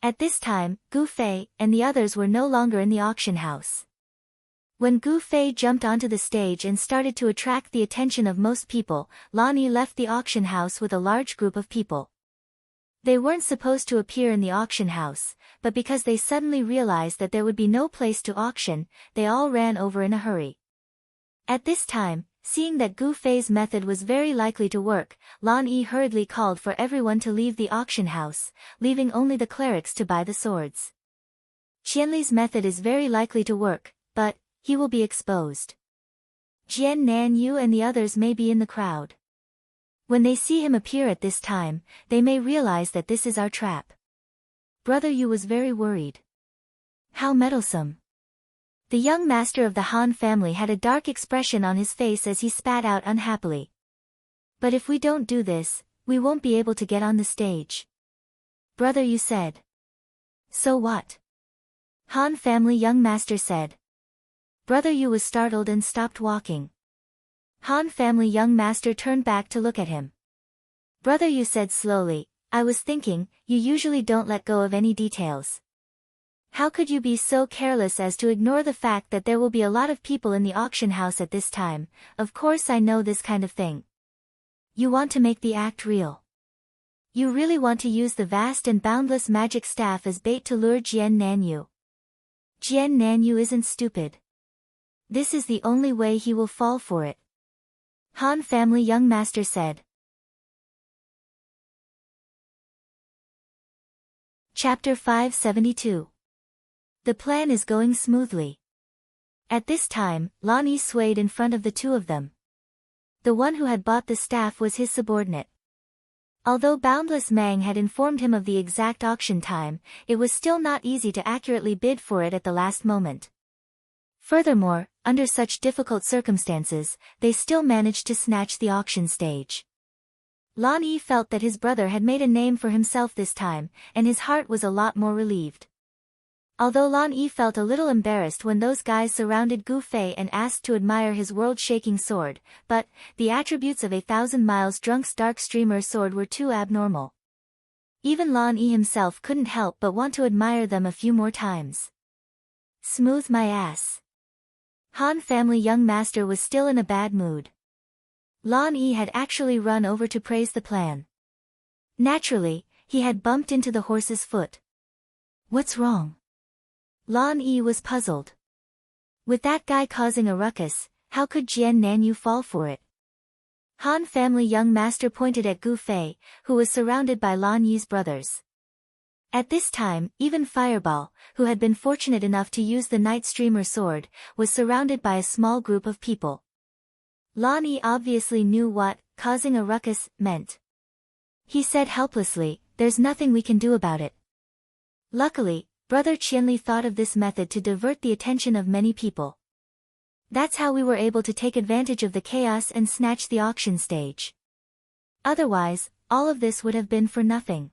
At this time, Gu Fei and the others were no longer in the auction house. When Gu Fei jumped onto the stage and started to attract the attention of most people, Lan Yi left the auction house with a large group of people. They weren't supposed to appear in the auction house, but because they suddenly realized that there would be no place to auction, they all ran over in a hurry. At this time, seeing that Gu Fei's method was very likely to work, Lan Yi hurriedly called for everyone to leave the auction house, leaving only the clerics to buy the swords. Qianli's method is very likely to work, but he will be exposed. Jian Nan Yu and the others may be in the crowd. When they see him appear at this time, they may realize that this is our trap. Brother Yu was very worried. How meddlesome. The young master of the Han family had a dark expression on his face as he spat out unhappily. But if we don't do this, we won't be able to get on the stage. Brother Yu said. So what? Han family young master said. Brother Yu was startled and stopped walking. Han family young master turned back to look at him. Brother Yu said slowly, I was thinking, you usually don't let go of any details. How could you be so careless as to ignore the fact that there will be a lot of people in the auction house at this time? Of course I know this kind of thing. You want to make the act real. You really want to use the vast and boundless magic staff as bait to lure Jian Nanyu. Jian Nanyu isn't stupid. This is the only way he will fall for it. Han family young master said. Chapter 572. The plan is going smoothly. At this time, Lan Yi swayed in front of the two of them. The one who had bought the staff was his subordinate. Although Boundless Mang had informed him of the exact auction time, it was still not easy to accurately bid for it at the last moment. Furthermore, under such difficult circumstances, they still managed to snatch the auction stage. Lan Yi felt that his brother had made a name for himself this time, and his heart was a lot more relieved. Although Lan Yi felt a little embarrassed when those guys surrounded Gu Fei and asked to admire his world-shaking sword, but the attributes of a 1,000 miles drunk's dark streamer sword were too abnormal. Even Lan Yi himself couldn't help but want to admire them a few more times. Smooth my ass. Han family young master was still in a bad mood. Lan Yi had actually run over to praise the plan. Naturally, he had bumped into the horse's foot. What's wrong? Lan Yi was puzzled. With that guy causing a ruckus, how could Jian Nanyu fall for it? Han family young master pointed at Gu Fei, who was surrounded by Lan Yi's brothers. At this time, even Fireball, who had been fortunate enough to use the Night Streamer sword, was surrounded by a small group of people. Lan Yi obviously knew what causing a ruckus meant. He said helplessly, there's nothing we can do about it. Luckily, Brother Qianli thought of this method to divert the attention of many people. That's how we were able to take advantage of the chaos and snatch the auction stage. Otherwise, all of this would have been for nothing.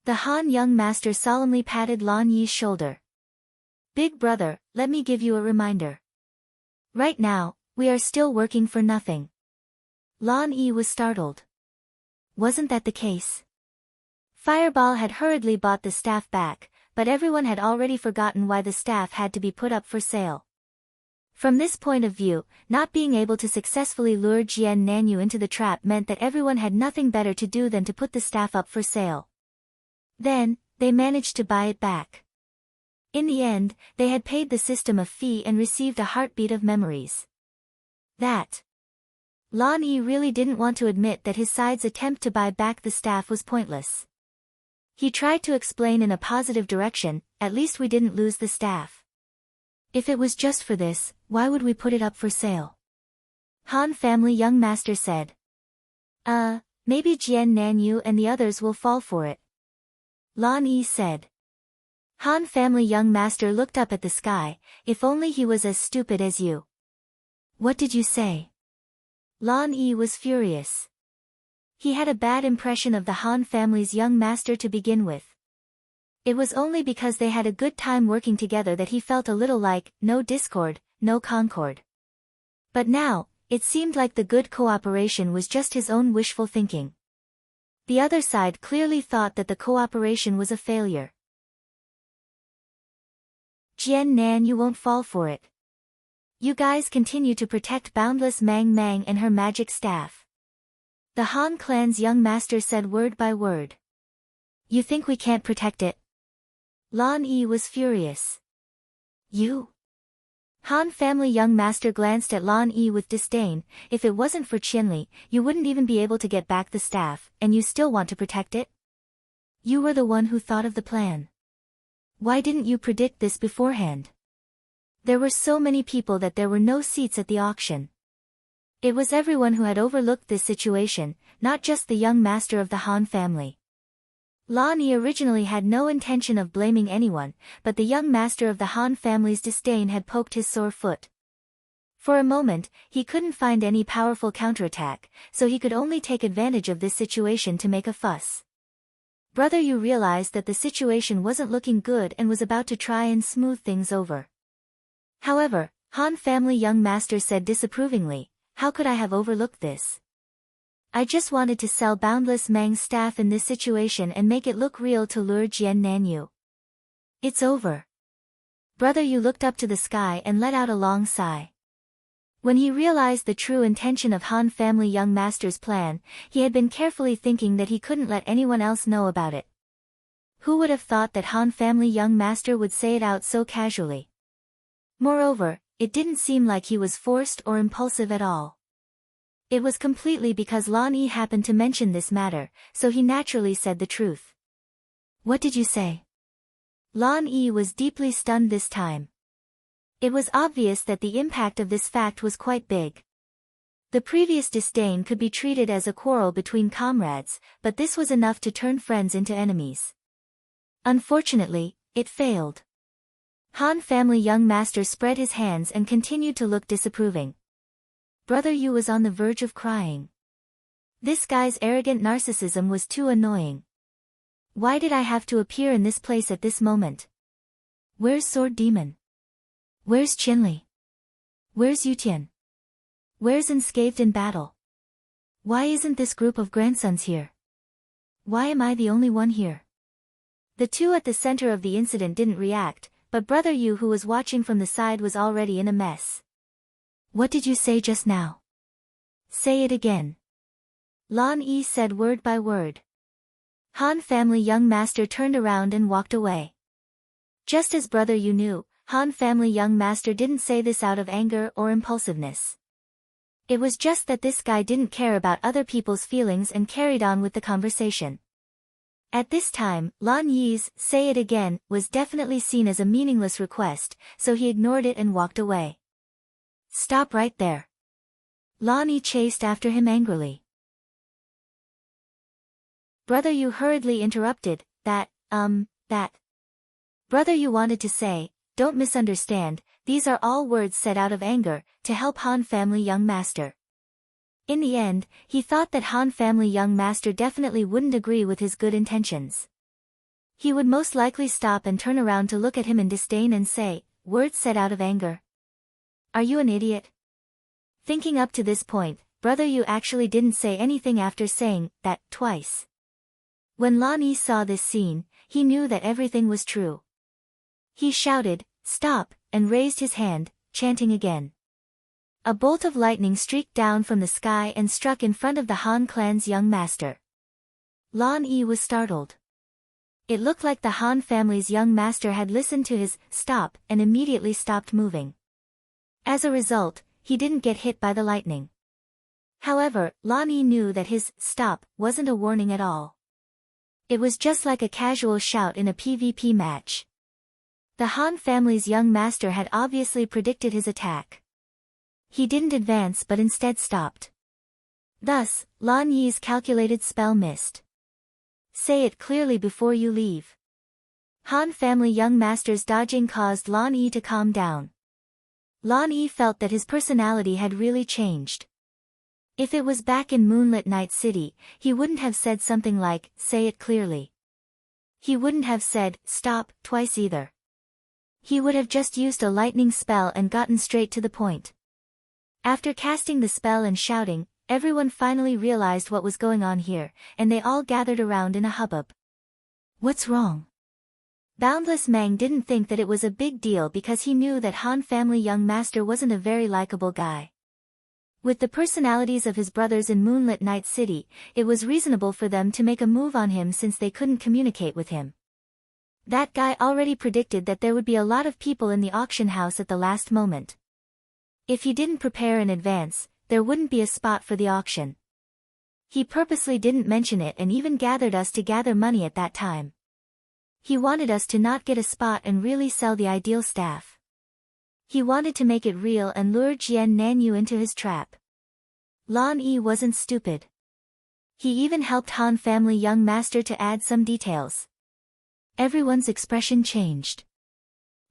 The Han young master solemnly patted Lan Yi's shoulder. Big brother, let me give you a reminder. Right now, we are still working for nothing. Lan Yi was startled. Wasn't that the case? Fireball had hurriedly bought the staff back, but everyone had already forgotten why the staff had to be put up for sale. From this point of view, not being able to successfully lure Jian Nanyu into the trap meant that everyone had nothing better to do than to put the staff up for sale. Then, they managed to buy it back. In the end, they had paid the system a fee and received a heartbeat of memories. That. Lan Yi really didn't want to admit that his side's attempt to buy back the staff was pointless. He tried to explain in a positive direction, at least we didn't lose the staff. If it was just for this, why would we put it up for sale? Han family young master said. Maybe Jian Nanyu and the others will fall for it. Lan Yi said. Han family young master looked up at the sky, if only he was as stupid as you. What did you say? Lan Yi was furious. He had a bad impression of the Han family's young master to begin with. It was only because they had a good time working together that he felt a little like, no discord, no concord. But now, it seemed like the good cooperation was just his own wishful thinking. The other side clearly thought that the cooperation was a failure. Jian Nan, you won't fall for it. You guys continue to protect Boundless Mang Mang and her magic staff. The Han clan's young master said word by word. You think we can't protect it? Lan Yi was furious. You? Han family young master glanced at Lan Yi with disdain. If it wasn't for Qianli, you wouldn't even be able to get back the staff, and you still want to protect it? You were the one who thought of the plan. Why didn't you predict this beforehand? There were so many people that there were no seats at the auction. It was everyone who had overlooked this situation, not just the young master of the Han family. Lan Yi originally had no intention of blaming anyone, but the young master of the Han family's disdain had poked his sore foot. For a moment, he couldn't find any powerful counterattack, so he could only take advantage of this situation to make a fuss. Brother Yu realized that the situation wasn't looking good and was about to try and smooth things over. However, Han family young master said disapprovingly, how could I have overlooked this? I just wanted to sell Boundless Mang's staff in this situation and make it look real to lure Jian Nanyu. It's over. Brother Yu looked up to the sky and let out a long sigh. When he realized the true intention of Han family young master's plan, he had been carefully thinking that he couldn't let anyone else know about it. Who would have thought that Han family young master would say it out so casually? Moreover, it didn't seem like he was forced or impulsive at all. It was completely because Lan Yi happened to mention this matter, so he naturally said the truth. What did you say? Lan Yi was deeply stunned this time. It was obvious that the impact of this fact was quite big. The previous disdain could be treated as a quarrel between comrades, but this was enough to turn friends into enemies. Unfortunately, it failed. Han family young master spread his hands and continued to look disapproving. Brother Yu was on the verge of crying. This guy's arrogant narcissism was too annoying. Why did I have to appear in this place at this moment? Where's Sword Demon? Where's Qinli? Where's Yutian? Where's Unscathed in battle? Why isn't this group of grandsons here? Why am I the only one here? The two at the center of the incident didn't react, but Brother Yu who was watching from the side was already in a mess. What did you say just now? Say it again. Lan Yi said word by word. Han family young master turned around and walked away. Just as Brother Yu knew, Han family young master didn't say this out of anger or impulsiveness. It was just that this guy didn't care about other people's feelings and carried on with the conversation. At this time, Lan Yi's "say it again" was definitely seen as a meaningless request, so he ignored it and walked away. Stop right there. Lan Yi chased after him angrily. Brother Yu hurriedly interrupted, that. Brother Yu wanted to say, don't misunderstand, these are all words said out of anger, to help Han family young master. In the end, he thought that Han family young master definitely wouldn't agree with his good intentions. He would most likely stop and turn around to look at him in disdain and say, words said out of anger? Are you an idiot? Thinking up to this point, Brother Yu actually didn't say anything after saying that twice. When Lan Yi saw this scene, he knew that everything was true. He shouted, stop, and raised his hand, chanting again. A bolt of lightning streaked down from the sky and struck in front of the Han clan's young master. Lan Yi was startled. It looked like the Han family's young master had listened to his stop and immediately stopped moving. As a result, he didn't get hit by the lightning. However, Lan Yi knew that his stop wasn't a warning at all. It was just like a casual shout in a PvP match. The Han family's young master had obviously predicted his attack. He didn't advance but instead stopped. Thus, Lan Yi's calculated spell missed. Say it clearly before you leave. Han family young master's dodging caused Lan Yi to calm down. Lan Yi felt that his personality had really changed. If it was back in Moonlit Night City, he wouldn't have said something like, say it clearly. He wouldn't have said, stop, twice either. He would have just used a lightning spell and gotten straight to the point. After casting the spell and shouting, everyone finally realized what was going on here, and they all gathered around in a hubbub. What's wrong? Boundless Mang didn't think that it was a big deal because he knew that Han family young master wasn't a very likable guy. With the personalities of his brothers in Moonlit Night City, it was reasonable for them to make a move on him since they couldn't communicate with him. That guy already predicted that there would be a lot of people in the auction house at the last moment. If he didn't prepare in advance, there wouldn't be a spot for the auction. He purposely didn't mention it and even gathered us to gather money at that time. He wanted us to not get a spot and really sell the ideal staff. He wanted to make it real and lure Jian Nanyu into his trap. Lan Yi wasn't stupid. He even helped Han family young master to add some details. Everyone's expression changed.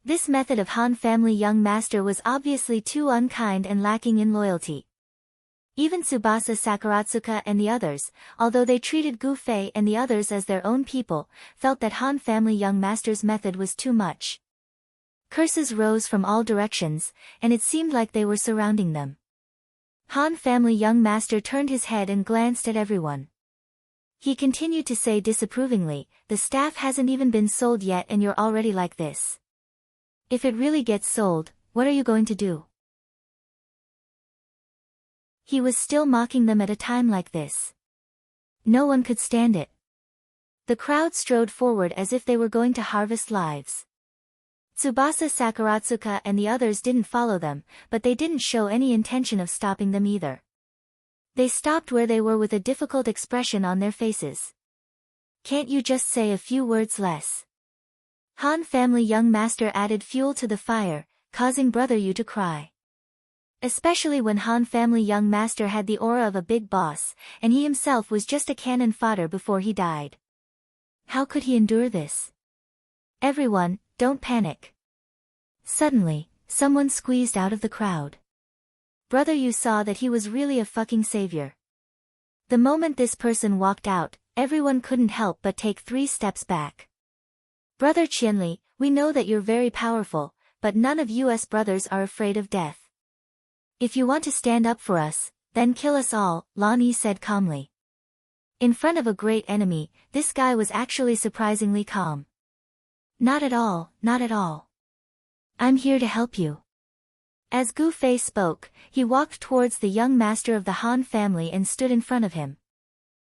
This method of Han family young master was obviously too unkind and lacking in loyalty. Even Tsubasa Sakuratsuka and the others, although they treated Gu Fei and the others as their own people, felt that Han family young master's method was too much. Curses rose from all directions, and it seemed like they were surrounding them. Han family young master turned his head and glanced at everyone. He continued to say disapprovingly, "The staff hasn't even been sold yet and you're already like this. If it really gets sold, what are you going to do?" He was still mocking them at a time like this. No one could stand it. The crowd strode forward as if they were going to harvest lives. Tsubasa Sakuratsuka and the others didn't follow them, but they didn't show any intention of stopping them either. They stopped where they were with a difficult expression on their faces. "Can't you just say a few words less?" Han family young master added fuel to the fire, causing Brother Yu to cry. Especially when Han family young master had the aura of a big boss, and he himself was just a cannon fodder before he died. How could he endure this? "Everyone, don't panic." Suddenly, someone squeezed out of the crowd. Brother Yu saw that he was really a fucking savior. The moment this person walked out, everyone couldn't help but take 3 steps back. "Brother Qianli, we know that you're very powerful, but none of us brothers are afraid of death. If you want to stand up for us, then kill us all," Lan Yi said calmly. In front of a great enemy, this guy was actually surprisingly calm. "Not at all, not at all. I'm here to help you." As Gu Fei spoke, he walked towards the young master of the Han family and stood in front of him.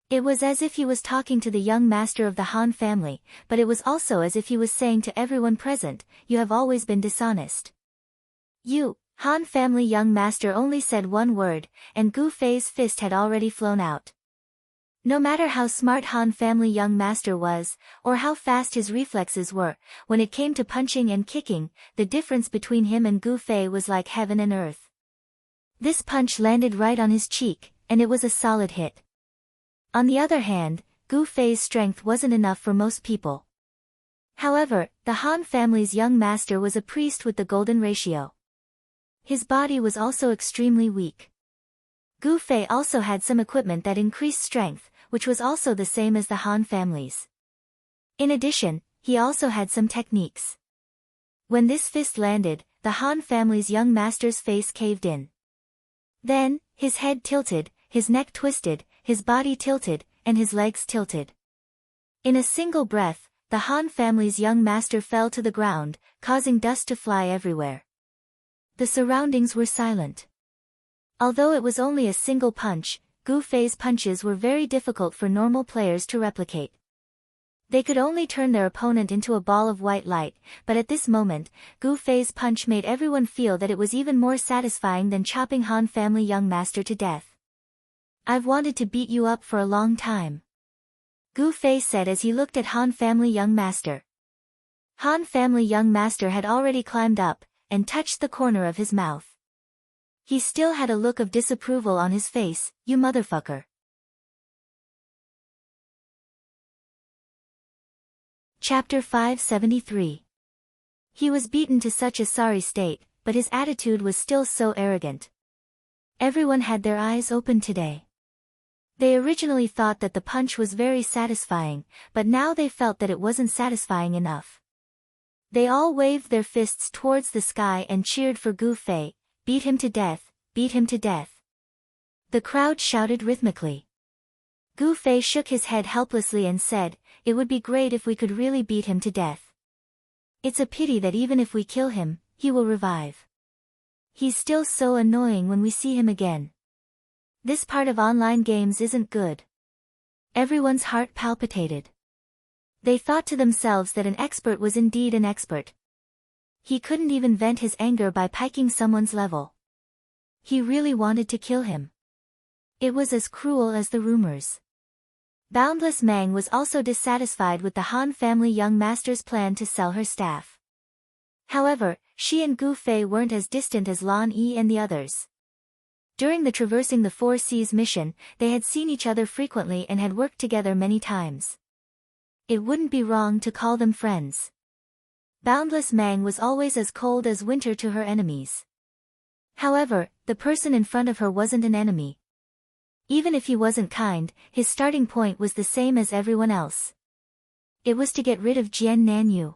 It was as if he was talking to the young master of the Han family, but it was also as if he was saying to everyone present, "You have always been dishonest." "You," Han family young master only said one word, and Gu Fei's fist had already flown out. No matter how smart Han family young master was, or how fast his reflexes were, when it came to punching and kicking, the difference between him and Gu Fei was like heaven and earth. This punch landed right on his cheek, and it was a solid hit. On the other hand, Gu Fei's strength wasn't enough for most people. However, the Han family's young master was a priest with the golden ratio. His body was also extremely weak. Gu Fei also had some equipment that increased strength, which was also the same as the Han family's. In addition, he also had some techniques. When this fist landed, the Han family's young master's face caved in. Then, his head tilted, his neck twisted, his body tilted, and his legs tilted. In a single breath, the Han family's young master fell to the ground, causing dust to fly everywhere. The surroundings were silent. Although it was only a single punch, Gu Fei's punches were very difficult for normal players to replicate. They could only turn their opponent into a ball of white light, but at this moment, Gu Fei's punch made everyone feel that it was even more satisfying than chopping Han family young master to death. "I've wanted to beat you up for a long time," Gu Fei said as he looked at Han family young master. Han family young master had already climbed up, and touched the corner of his mouth. He still had a look of disapproval on his face. "You motherfucker." Chapter 573. He was beaten to such a sorry state, but his attitude was still so arrogant. Everyone had their eyes open today. They originally thought that the punch was very satisfying, but now they felt that it wasn't satisfying enough. They all waved their fists towards the sky and cheered for Gu Fei. "Beat him to death, beat him to death." The crowd shouted rhythmically. Gu Fei shook his head helplessly and said, "It would be great if we could really beat him to death. It's a pity that even if we kill him, he will revive. He's still so annoying when we see him again. This part of online games isn't good." Everyone's heart palpitated. They thought to themselves that an expert was indeed an expert. He couldn't even vent his anger by piking someone's level. He really wanted to kill him. It was as cruel as the rumors. Boundless Mang was also dissatisfied with the Han family young master's plan to sell her staff. However, she and Gu Fei weren't as distant as Lan Yi and the others. During the Traversing the Four Seas mission, they had seen each other frequently and had worked together many times. It wouldn't be wrong to call them friends. Boundless Mang was always as cold as winter to her enemies. However, the person in front of her wasn't an enemy. Even if he wasn't kind, his starting point was the same as everyone else. It was to get rid of Jian Nanyu.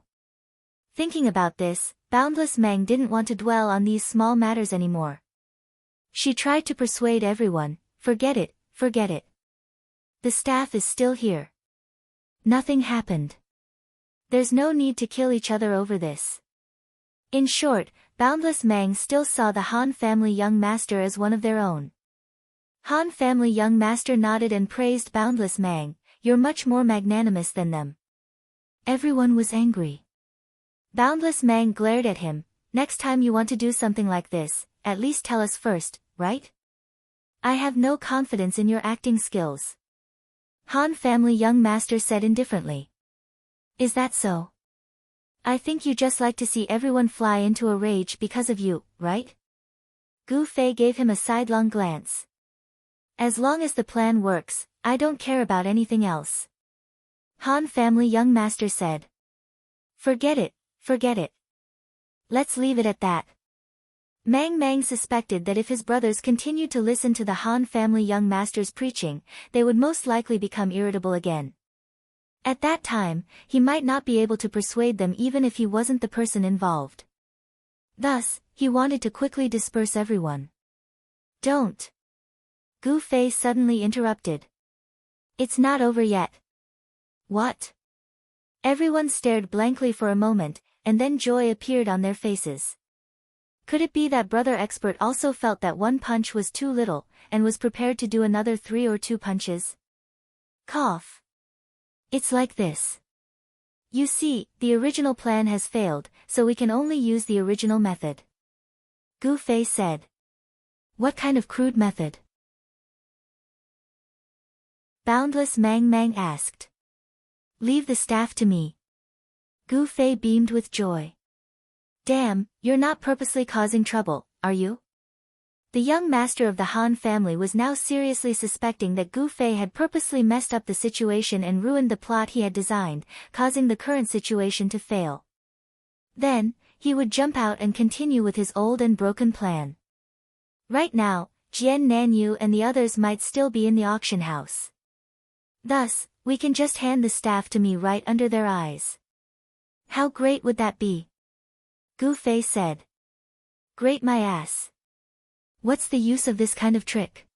Thinking about this, Boundless Mang didn't want to dwell on these small matters anymore. She tried to persuade everyone, forget it, forget it. The staff is still here. Nothing happened. There's no need to kill each other over this. In short, Boundless Mang still saw the Han family young master as one of their own. Han family young master nodded and praised Boundless Mang, "You're much more magnanimous than them." Everyone was angry. Boundless Mang glared at him, "Next time you want to do something like this, at least tell us first, right? I have no confidence in your acting skills." Han family young master said indifferently. "Is that so? I think you just like to see everyone fly into a rage because of you, right?" Gu Fei gave him a sidelong glance. "As long as the plan works, I don't care about anything else." Han family young master said. Forget it, forget it. Let's leave it at that." Mang Mang suspected that if his brothers continued to listen to the Han family young master's preaching, they would most likely become irritable again. At that time, he might not be able to persuade them even if he wasn't the person involved. Thus, he wanted to quickly disperse everyone. "Don't." Gu Fei suddenly interrupted. "It's not over yet." "What?" Everyone stared blankly for a moment, and then joy appeared on their faces. Could it be that Brother Expert also felt that one punch was too little, and was prepared to do another 3 or 2 punches? Cough. "It's like this. You see, the original plan has failed, so we can only use the original method." Gu Fei said. "What kind of crude method?" Boundless Mang Mang asked. "Leave the staff to me." Gu Fei beamed with joy. "Damn, you're not purposely causing trouble, are you?" The young master of the Han family was now seriously suspecting that Gu Fei had purposely messed up the situation and ruined the plot he had designed, causing the current situation to fail. Then, he would jump out and continue with his old and broken plan. Right now, Jian Nanyu and the others might still be in the auction house. Thus, we can just hand the staff to me right under their eyes. How great would that be? Gu Fei said. Great my ass. What's the use of this kind of trick?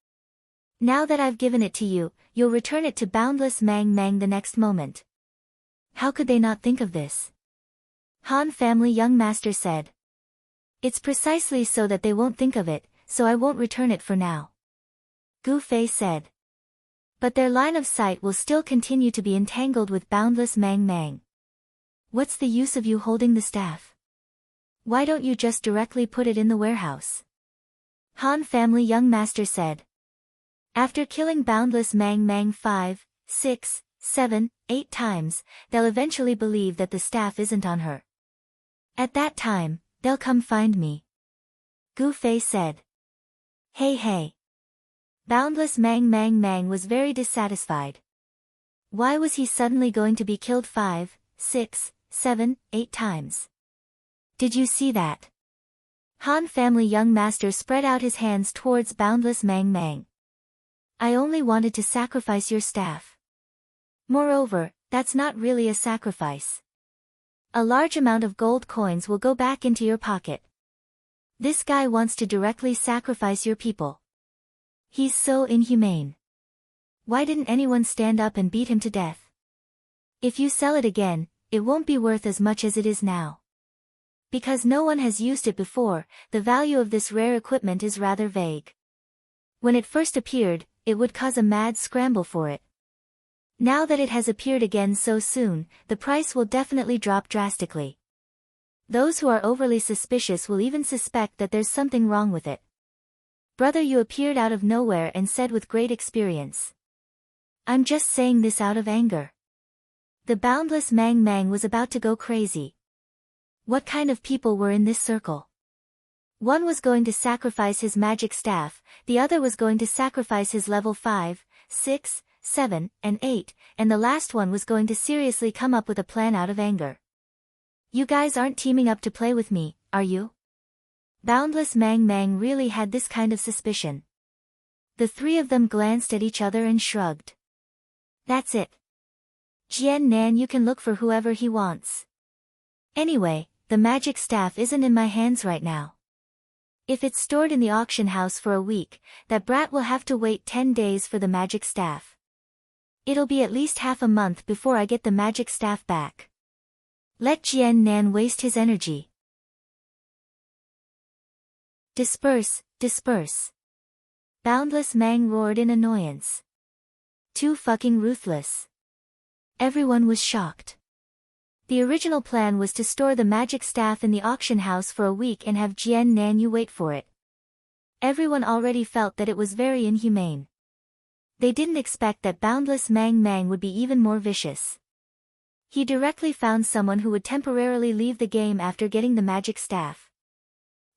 Now that I've given it to you, you'll return it to Boundless Mang Mang the next moment. How could they not think of this? Han family young master said. It's precisely so that they won't think of it, so I won't return it for now. Gu Fei said. But their line of sight will still continue to be entangled with Boundless Mang Mang. What's the use of you holding the staff? Why don't you just directly put it in the warehouse? Han family young master said. After killing Boundless Mang Mang 5, 6, 7, 8 times, they'll eventually believe that the staff isn't on her. At that time, they'll come find me. Gu Fei said. Hey hey. Boundless Mang Mang Mang was very dissatisfied. Why was he suddenly going to be killed 5, 6, 7, 8 times? Did you see that? Han family young master spread out his hands towards Boundless Mang Mang. I only wanted to sacrifice your staff. Moreover, that's not really a sacrifice. A large amount of gold coins will go back into your pocket. This guy wants to directly sacrifice your people. He's so inhumane. Why didn't anyone stand up and beat him to death? If you sell it again, it won't be worth as much as it is now. Because no one has used it before, the value of this rare equipment is rather vague. When it first appeared, it would cause a mad scramble for it. Now that it has appeared again so soon, the price will definitely drop drastically. Those who are overly suspicious will even suspect that there's something wrong with it. Brother, you appeared out of nowhere and said with great experience. I'm just saying this out of anger. The Boundless Mang Mang was about to go crazy. What kind of people were in this circle? One was going to sacrifice his magic staff, the other was going to sacrifice his level 5, 6, 7, and 8, and the last one was going to seriously come up with a plan out of anger. You guys aren't teaming up to play with me, are you? Boundless Mang Mang really had this kind of suspicion. The three of them glanced at each other and shrugged. That's it. Jian Nan, you can look for whoever he wants. Anyway, the magic staff isn't in my hands right now. If it's stored in the auction house for a week, that brat will have to wait 10 days for the magic staff. It'll be at least half a month before I get the magic staff back. Let Jian Nan waste his energy. Disperse, disperse. Boundless Mang roared in annoyance. Too fucking ruthless. Everyone was shocked. The original plan was to store the magic staff in the auction house for a week and have Jian Nanyu wait for it. Everyone already felt that it was very inhumane. They didn't expect that Boundless Mang would be even more vicious. He directly found someone who would temporarily leave the game after getting the magic staff.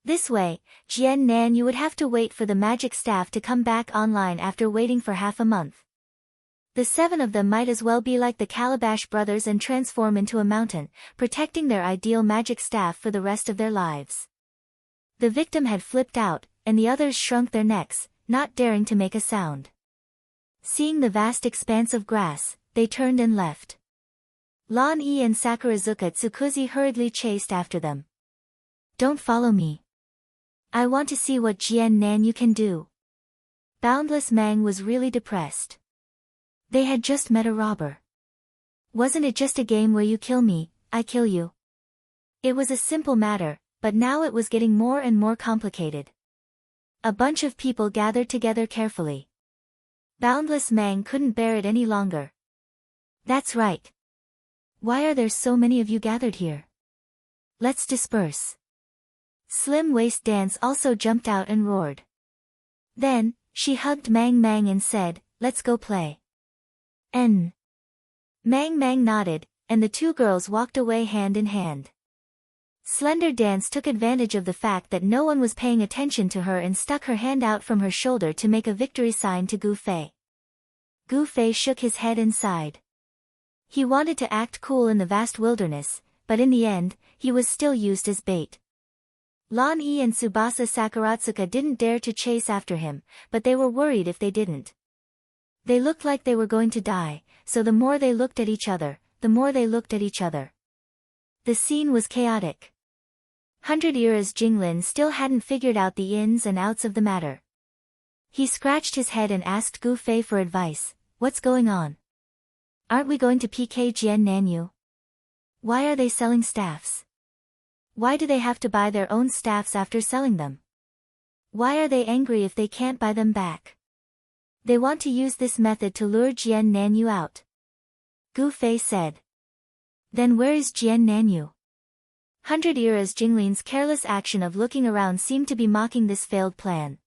This way, Jian Nanyu would have to wait for the magic staff to come back online after waiting for half a month. The 7 of them might as well be like the Calabash brothers and transform into a mountain, protecting their ideal magic staff for the rest of their lives. The victim had flipped out, and the others shrunk their necks, not daring to make a sound. Seeing the vast expanse of grass, they turned and left. Lan Yi and Sakurazuka Tsukuzi hurriedly chased after them. Don't follow me. I want to see what Jian Nanyu can do. Boundless Mang was really depressed. They had just met a robber. Wasn't it just a game where you kill me, I kill you? It was a simple matter, but now it was getting more and more complicated. A bunch of people gathered together carefully. Boundless Mang couldn't bear it any longer. That's right. Why are there so many of you gathered here? Let's disperse. Slim Waist Dance also jumped out and roared. Then, she hugged Mang and said, let's go play. Mang nodded, and the 2 girls walked away hand in hand. Slender Dance took advantage of the fact that no one was paying attention to her and stuck her hand out from her shoulder to make a victory sign to Gu Fei. Gu Fei shook his head and sighed. He wanted to act cool in the vast wilderness, but in the end, he was still used as bait. Lan Yi and Tsubasa Sakuratsuka didn't dare to chase after him, but they were worried if they didn't. They looked like they were going to die, so the more they looked at each other, the more they looked at each other. The scene was chaotic. 100 Era's Jinglin still hadn't figured out the ins and outs of the matter. He scratched his head and asked Gu Fei for advice. What's going on? Aren't we going to PK Jian Nanyu? Why are they selling staffs? Why do they have to buy their own staffs after selling them? Why are they angry if they can't buy them back? They want to use this method to lure Jian Nanyu out. Gu Fei said. Then where is Jian Nanyu? 100 Era's Jinglin's careless action of looking around seemed to be mocking this failed plan.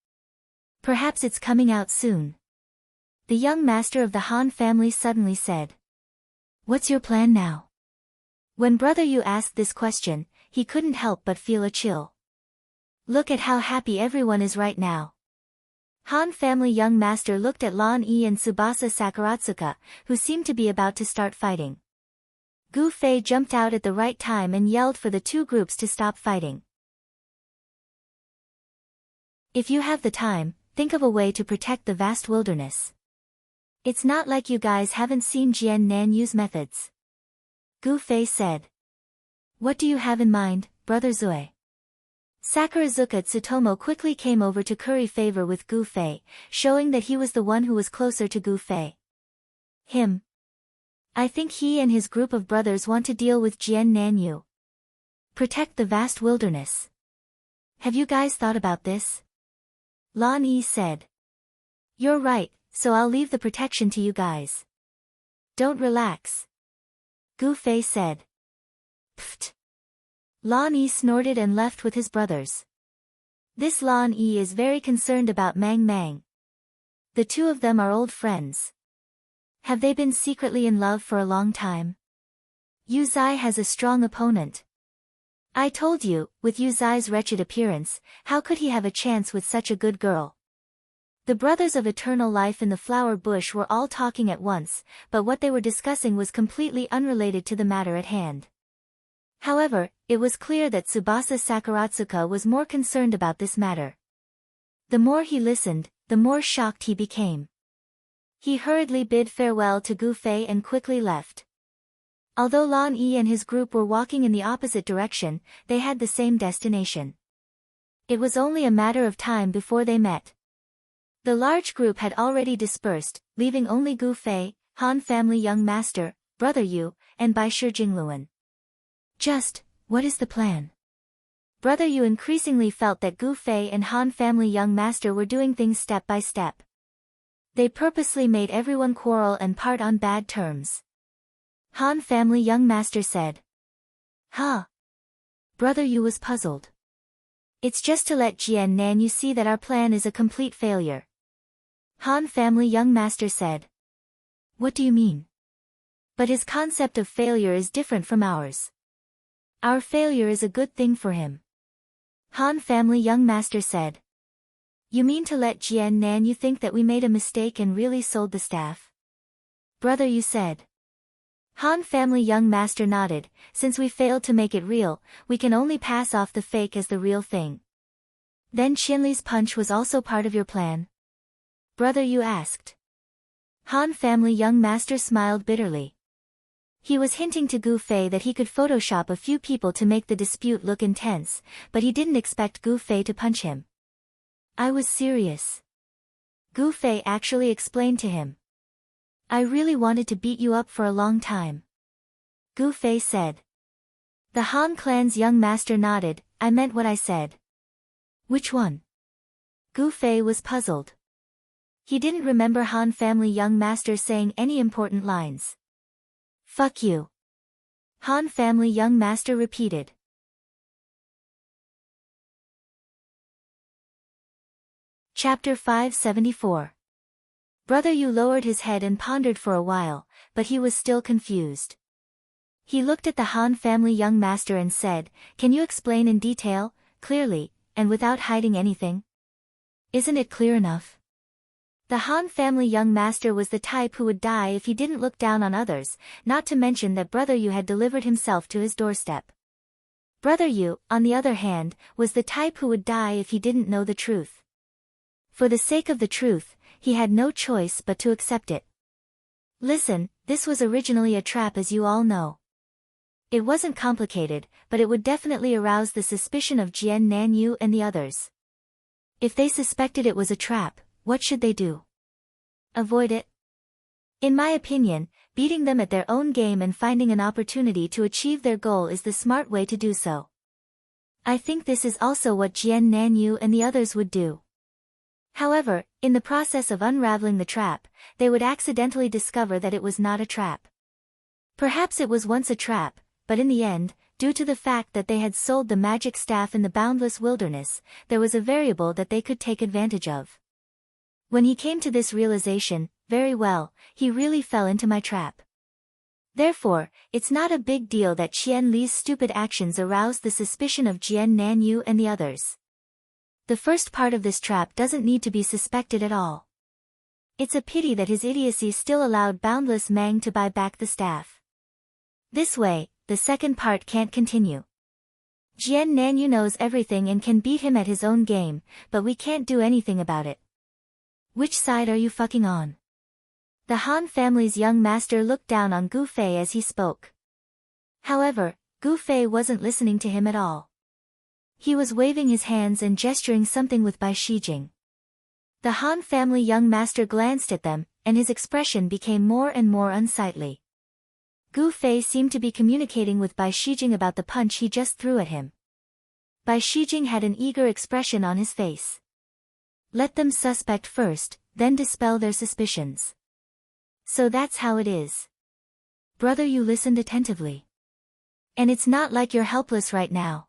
Perhaps it's coming out soon. The young master of the Han family suddenly said. What's your plan now? When Brother Yu asked this question, he couldn't help but feel a chill. Look at how happy everyone is right now. Han family young master looked at Lan Yi and Tsubasa Sakuratsuka, who seemed to be about to start fighting. Gu Fei jumped out at the right time and yelled for the 2 groups to stop fighting. If you have the time, think of a way to protect the vast wilderness. It's not like you guys haven't seen Jian Nanyu's methods. Gu Fei said. What do you have in mind, Brother Zui? Sakurazuka Tsutomo quickly came over to curry favor with Gu Fei, showing that he was the one who was closer to Gu Fei. Him. I think he and his group of brothers want to deal with Jian Nanyu. Protect the vast wilderness. Have you guys thought about this? Lan Yi said. You're right, so I'll leave the protection to you guys. Don't relax. Gu Fei said. Pfft. Lan Yi snorted and left with his brothers. This Lan Yi is very concerned about Mang. The 2 of them are old friends. Have they been secretly in love for a long time? Yu Zai has a strong opponent. I told you, with Yu Zai's wretched appearance, how could he have a chance with such a good girl? The brothers of eternal life in the flower bush were all talking at once, but what they were discussing was completely unrelated to the matter at hand. However, it was clear that Tsubasa Sakuratsuka was more concerned about this matter. The more he listened, the more shocked he became. He hurriedly bid farewell to Gu Fei and quickly left. Although Lan Yi and his group were walking in the opposite direction, they had the same destination. It was only a matter of time before they met. The large group had already dispersed, leaving only Gu Fei, Han family young master, Brother Yu, and Bai Shi Jingluan. What is the plan? Brother Yu increasingly felt that Gu Fei and Han family young master were doing things step by step. They purposely made everyone quarrel and part on bad terms. Han family young master said. Huh? Brother Yu was puzzled. It's just to let Jian Nan you see that our plan is a complete failure. Han family young master said. What do you mean? But his concept of failure is different from ours. Our failure is a good thing for him. Han family young master said. You mean to let Jian Nan you think that we made a mistake and really sold the staff? Brother Yu said. Han family young master nodded. Since we failed to make it real, we can only pass off the fake as the real thing. Then Qianli's punch was also part of your plan? Brother Yu asked. Han family young master smiled bitterly. He was hinting to Gu Fei that he could Photoshop a few people to make the dispute look intense, but he didn't expect Gu Fei to punch him. I was serious. Gu Fei actually explained to him. I really wanted to beat you up for a long time. Gu Fei said. The Han clan's young master nodded. I meant what I said. Which one? Gu Fei was puzzled. He didn't remember Han family young master saying any important lines. Fuck you. Han family young master repeated. Chapter 574. Brother Yu lowered his head and pondered for a while, but he was still confused. He looked at the Han family young master and said, Can you explain in detail, clearly, and without hiding anything? Isn't it clear enough? The Han family young master was the type who would die if he didn't look down on others, not to mention that Brother Yu had delivered himself to his doorstep. Brother Yu, on the other hand, was the type who would die if he didn't know the truth. For the sake of the truth, he had no choice but to accept it. Listen, this was originally a trap, as you all know. It wasn't complicated, but it would definitely arouse the suspicion of Jian Nanyu and the others. If they suspected it was a trap, what should they do? Avoid it? In my opinion, beating them at their own game and finding an opportunity to achieve their goal is the smart way to do so. I think this is also what Jian Nanyu and the others would do. However, in the process of unraveling the trap, they would accidentally discover that it was not a trap. Perhaps it was once a trap, but in the end, due to the fact that they had sold the magic staff in the boundless wilderness, there was a variable that they could take advantage of. When he came to this realization, very well, he really fell into my trap. Therefore, it's not a big deal that Qian Li's stupid actions aroused the suspicion of Jian Nanyu and the others. The first part of this trap doesn't need to be suspected at all. It's a pity that his idiocy still allowed Boundless Mang to buy back the staff. This way, the second part can't continue. Jian Nanyu knows everything and can beat him at his own game, but we can't do anything about it. Which side are you fucking on? The Han family's young master looked down on Gu Fei as he spoke. However, Gu Fei wasn't listening to him at all. He was waving his hands and gesturing something with Bai Shijing. The Han family young master glanced at them, and his expression became more and more unsightly. Gu Fei seemed to be communicating with Bai Shijing about the punch he just threw at him. Bai Shijing had an eager expression on his face. Let them suspect first, then dispel their suspicions. So that's how it is. Brother, you listened attentively. And it's not like you're helpless right now.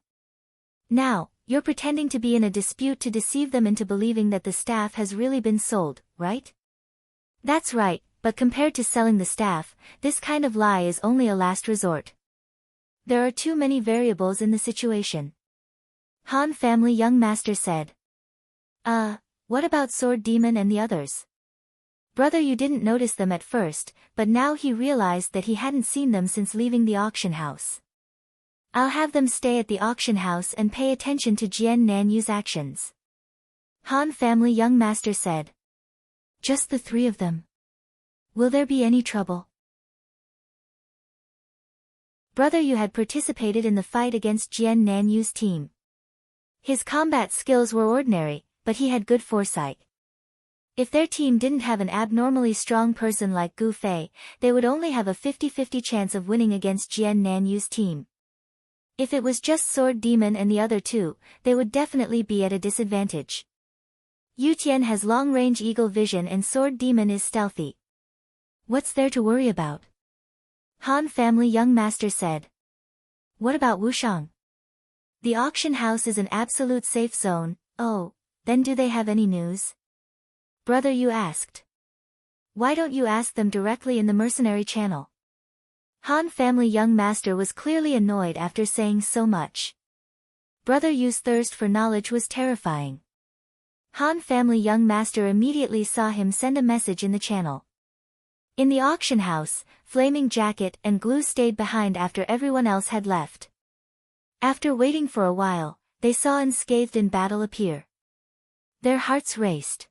Now, you're pretending to be in a dispute to deceive them into believing that the staff has really been sold, right? That's right, but compared to selling the staff, this kind of lie is only a last resort. There are too many variables in the situation. Han family young master said. What about Sword Demon and the others? Brother, you didn't notice them at first, but now he realized that he hadn't seen them since leaving the auction house. I'll have them stay at the auction house and pay attention to Jian Nanyu's actions. Han family young master said. Just the three of them. Will there be any trouble? Brother Yu had participated in the fight against Jian Nanyu's team. His combat skills were ordinary, but he had good foresight. If their team didn't have an abnormally strong person like Gu Fei, they would only have a 50-50 chance of winning against Jian Nanyu's team. If it was just Sword Demon and the other two, they would definitely be at a disadvantage. Yu Tian has long-range eagle vision and Sword Demon is stealthy. What's there to worry about? Han family young master said. What about Wushang? The auction house is an absolute safe zone. Oh, then do they have any news? Brother Yu asked. Why don't you ask them directly in the mercenary channel? Han family young master was clearly annoyed after saying so much. Brother Yu's thirst for knowledge was terrifying. Han family young master immediately saw him send a message in the channel. In the auction house, Flaming Jacket and Glue stayed behind after everyone else had left. After waiting for a while, they saw Unscathed in Battle appear. Their hearts raced.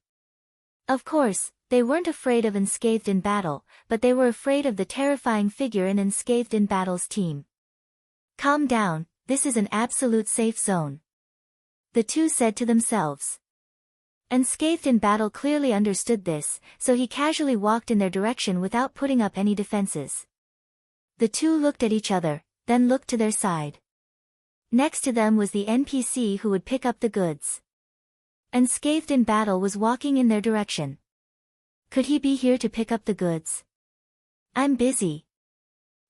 Of course, they weren't afraid of Unscathed in Battle, but they were afraid of the terrifying figure in Unscathed in Battle's team. Calm down, this is an absolute safe zone. The two said to themselves. Unscathed in Battle clearly understood this, so he casually walked in their direction without putting up any defenses. The two looked at each other, then looked to their side. Next to them was the NPC who would pick up the goods. Unscathed in Battle was walking in their direction. Could he be here to pick up the goods? I'm busy.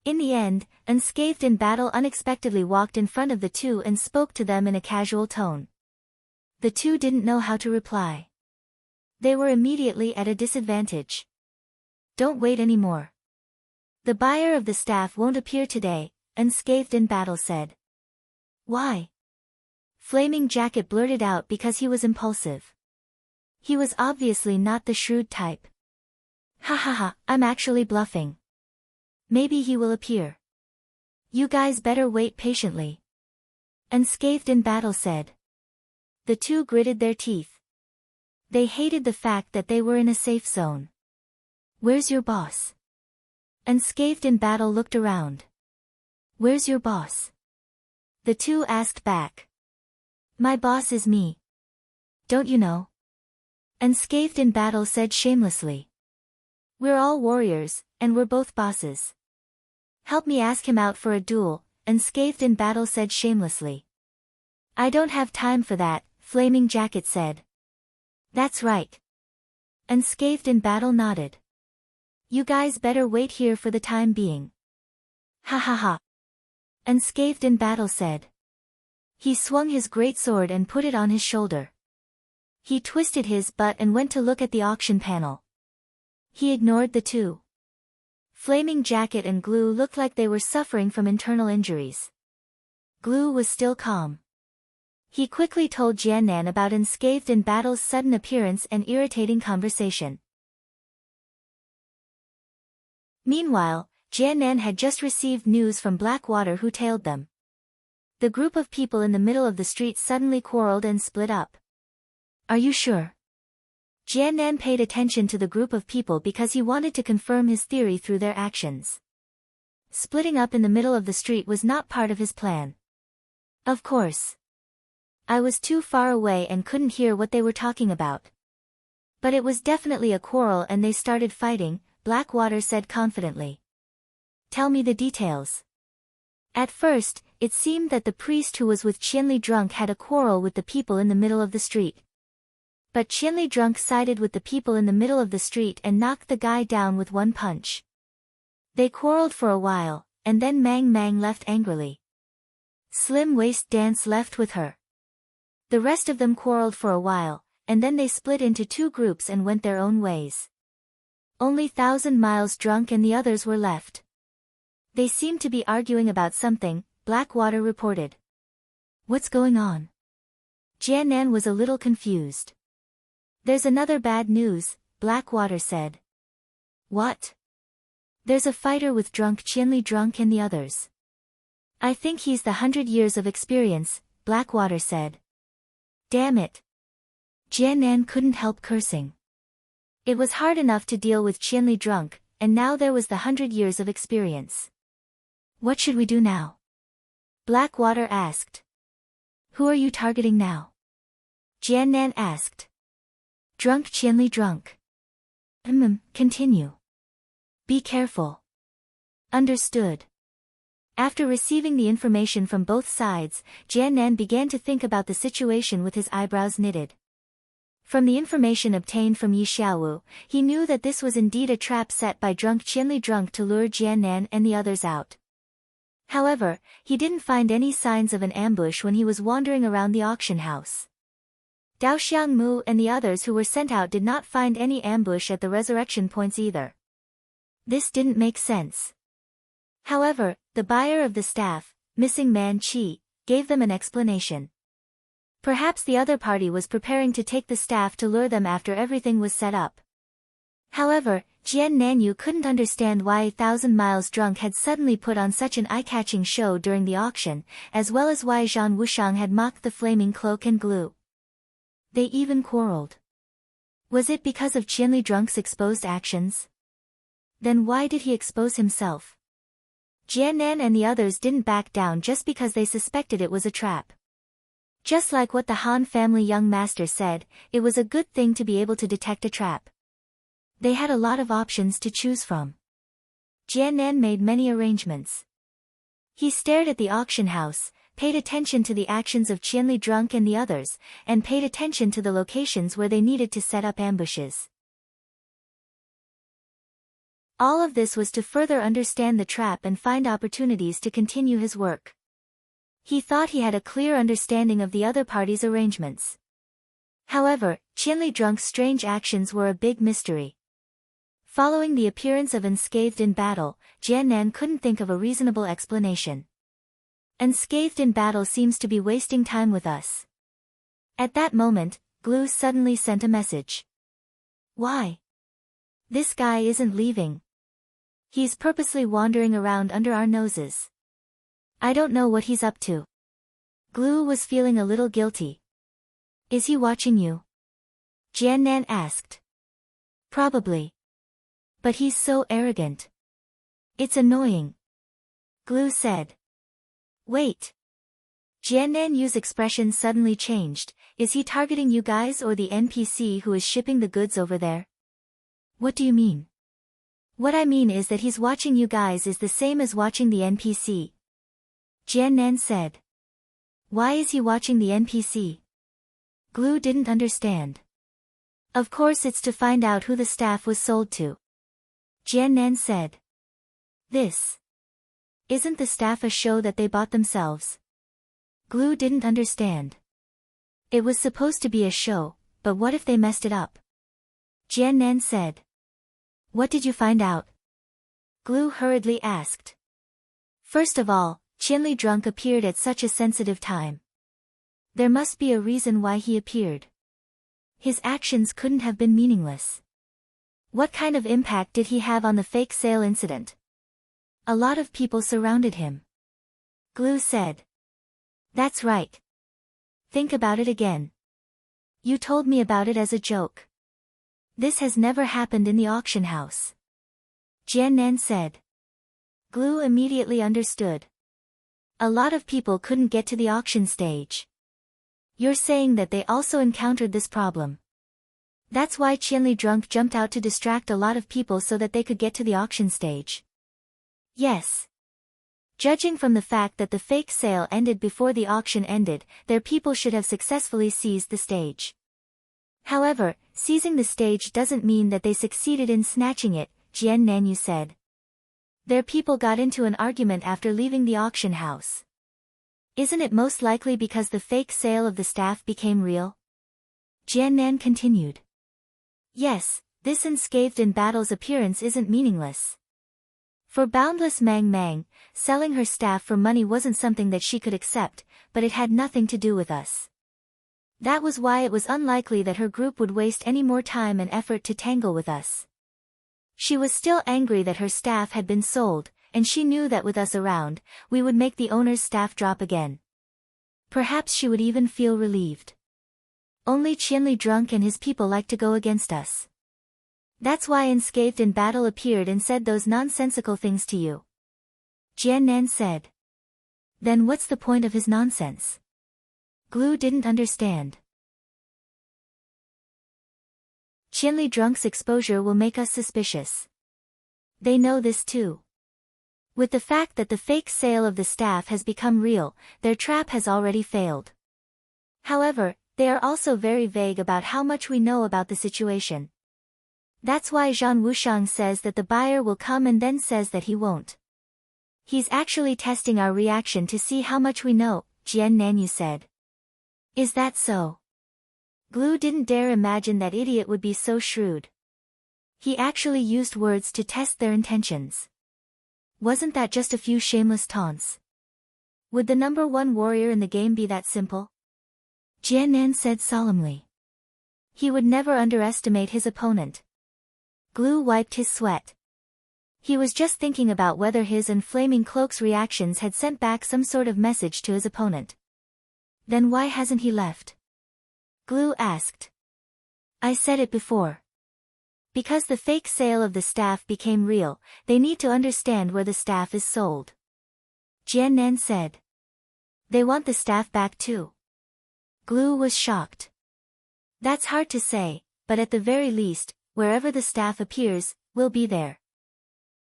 In the end, Unscathed in Battle unexpectedly walked in front of the two and spoke to them in a casual tone. The two didn't know how to reply. They were immediately at a disadvantage. Don't wait anymore. The buyer of the staff won't appear today, Unscathed in Battle said. Why? Flaming Jacket blurted out because he was impulsive. He was obviously not the shrewd type. Ha ha ha, I'm actually bluffing. Maybe he will appear. You guys better wait patiently. Unscathed in Battle said. The two gritted their teeth. They hated the fact that they were in a safe zone. Where's your boss? Unscathed in Battle looked around. Where's your boss? The two asked back. My boss is me. Don't you know? Unscathed in Battle said shamelessly. We're all warriors, and we're both bosses. Help me ask him out for a duel, Unscathed in Battle said shamelessly. I don't have time for that, Flaming Jacket said. That's right. Unscathed in Battle nodded. You guys better wait here for the time being. Ha ha ha. Unscathed in Battle said. He swung his great sword and put it on his shoulder. He twisted his butt and went to look at the auction panel. He ignored the two. Flaming Jacket and Glue looked like they were suffering from internal injuries. Glue was still calm. He quickly told Jiannan about Unscathed in Battle's sudden appearance and irritating conversation. Meanwhile, Jiannan had just received news from Blackwater who tailed them. The group of people in the middle of the street suddenly quarreled and split up. Are you sure? Jiannan paid attention to the group of people because he wanted to confirm his theory through their actions. Splitting up in the middle of the street was not part of his plan. Of course. I was too far away and couldn't hear what they were talking about. But it was definitely a quarrel and they started fighting, Blackwater said confidently. Tell me the details. At first, it seemed that the priest who was with Qianli Drunk had a quarrel with the people in the middle of the street. But Qianli Drunk sided with the people in the middle of the street and knocked the guy down with one punch. They quarreled for a while, and then Mang Mang left angrily. Slim Waist Dance left with her. The rest of them quarreled for a while, and then they split into two groups and went their own ways. Only 1,000 Miles Drunk and the others were left. They seemed to be arguing about something, Blackwater reported. What's going on? Jiannan was a little confused. There's another bad news, Blackwater said. What? There's a fighter with Drunk Qianli Drunk and the others. I think he's the 100 years of experience, Blackwater said. Damn it. Jiannan couldn't help cursing. It was hard enough to deal with Qianli Drunk, and now there was the 100 years of experience. What should we do now? Blackwater asked. Who are you targeting now? Jiannan asked. Drunk Qianli drunk. Continue. Be careful. Understood. After receiving the information from both sides, Jiannan began to think about the situation with his eyebrows knitted. From the information obtained from Yi Xiaowu, he knew that this was indeed a trap set by drunk Qianli drunk to lure Jiannan and the others out. However, he didn't find any signs of an ambush when he was wandering around the auction house. Dao Xiangmu and the others who were sent out did not find any ambush at the resurrection points either. This didn't make sense. However, the buyer of the staff, Missing Man Qi, gave them an explanation. Perhaps the other party was preparing to take the staff to lure them after everything was set up. However, Jian Nanyu couldn't understand why 1,000 Miles Drunk had suddenly put on such an eye-catching show during the auction, as well as why Zhang Wushang had mocked the flaming cloak and glue. They even quarreled. Was it because of Qianli Drunk's exposed actions? Then why did he expose himself? Jiannan and the others didn't back down just because they suspected it was a trap. Just like what the Han family young master said, it was a good thing to be able to detect a trap. They had a lot of options to choose from. Jiannan made many arrangements. He stared at the auction house, paid attention to the actions of Qianli Drunk and the others, and paid attention to the locations where they needed to set up ambushes. All of this was to further understand the trap and find opportunities to continue his work. He thought he had a clear understanding of the other party's arrangements. However, Qianli Drunk's strange actions were a big mystery. Following the appearance of Unscathed in battle, Jiannan couldn't think of a reasonable explanation. Unscathed in battle seems to be wasting time with us. At that moment, Glue suddenly sent a message. Why? This guy isn't leaving. He's purposely wandering around under our noses. I don't know what he's up to. Glue was feeling a little guilty. Is he watching you? Jiannan asked. Probably. But he's so arrogant. It's annoying. Glue said. Wait. Jiannanyu's expression suddenly changed. Is he targeting you guys or the NPC who is shipping the goods over there? What do you mean? What I mean is that he's watching you guys is the same as watching the NPC. Jiannan said. Why is he watching the NPC? Glue didn't understand. Of course it's to find out who the staff was sold to. Jiannan said. Isn't the staff a show that they bought themselves? Glue didn't understand. It was supposed to be a show, but what if they messed it up? Jiannan said. What did you find out? Glue hurriedly asked. First of all, Qianli Drunk appeared at such a sensitive time. There must be a reason why he appeared. His actions couldn't have been meaningless. What kind of impact did he have on the fake sale incident? A lot of people surrounded him. Glue said. That's right. Think about it again. You told me about it as a joke. This has never happened in the auction house. Jiannan said. Glue immediately understood. A lot of people couldn't get to the auction stage. You're saying that they also encountered this problem. That's why Qianli Drunk jumped out to distract a lot of people so that they could get to the auction stage. Yes. Judging from the fact that the fake sale ended before the auction ended, their people should have successfully seized the stage. However, seizing the stage doesn't mean that they succeeded in snatching it, Jiannanyu said. Their people got into an argument after leaving the auction house. Isn't it most likely because the fake sale of the staff became real? Jiannan continued. Yes, this Unscathed in battle's appearance isn't meaningless. For Boundless Mang Mang, selling her staff for money wasn't something that she could accept, but it had nothing to do with us. That was why it was unlikely that her group would waste any more time and effort to tangle with us. She was still angry that her staff had been sold, and she knew that with us around, we would make the owner's staff drop again. Perhaps she would even feel relieved. Only Qianli Drunk and his people like to go against us. That's why Unscathed in battle appeared and said those nonsensical things to you. Jiannan said. Then what's the point of his nonsense? Glue didn't understand. Qianli drunk's exposure will make us suspicious. They know this too. With the fact that the fake sale of the staff has become real, their trap has already failed. However, they are also very vague about how much we know about the situation. That's why Zhang Wushang says that the buyer will come and then says that he won't. He's actually testing our reaction to see how much we know, Jian Nanyu said. Is that so? Glue didn't dare imagine that idiot would be so shrewd. He actually used words to test their intentions. Wasn't that just a few shameless taunts? Would the number one warrior in the game be that simple? Jiannan said solemnly. He would never underestimate his opponent. Glue wiped his sweat. He was just thinking about whether his and Flaming Cloak's reactions had sent back some sort of message to his opponent. Then why hasn't he left? Glue asked. I said it before. Because the fake sale of the staff became real, they need to understand where the staff is sold. Jiannan said. They want the staff back too. Glue was shocked. That's hard to say, but at the very least, wherever the staff appears, we'll be there.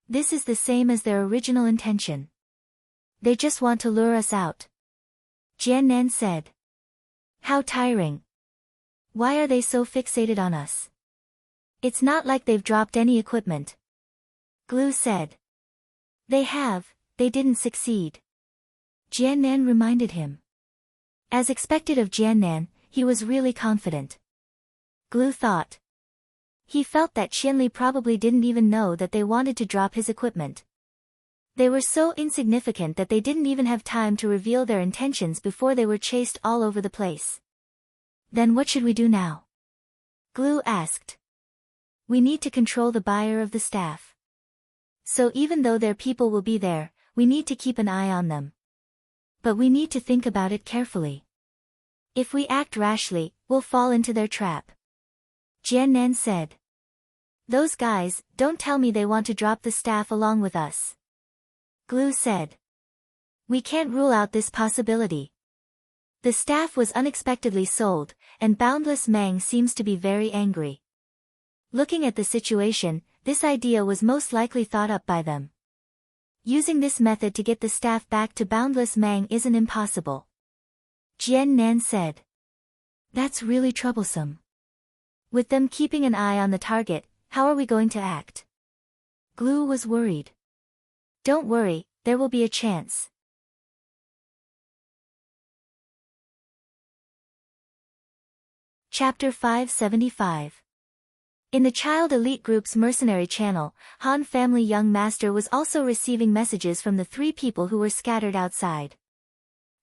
This is the same as their original intention. They just want to lure us out. Jiannan said. How tiring. Why are they so fixated on us? It's not like they've dropped any equipment. Glue said. They didn't succeed. Jiannan reminded him. As expected of Jiannan, he was really confident. Glue thought. He felt that Qianli probably didn't even know that they wanted to drop his equipment. They were so insignificant that they didn't even have time to reveal their intentions before they were chased all over the place. Then what should we do now? Glue asked. We need to control the buyer of the staff. So even though their people will be there, we need to keep an eye on them. But we need to think about it carefully. If we act rashly, we'll fall into their trap. Jiannan said. Those guys, don't tell me they want to drop the staff along with us. Glue said. We can't rule out this possibility. The staff was unexpectedly sold, and Boundless Mang seems to be very angry. Looking at the situation, this idea was most likely thought up by them. Using this method to get the staff back to Boundless Mang isn't impossible. Jiannan said. That's really troublesome. With them keeping an eye on the target, how are we going to act? Glue was worried. Don't worry, there will be a chance. Chapter 575. In the Child Elite Group's mercenary channel, Han Family Young Master was also receiving messages from the three people who were scattered outside.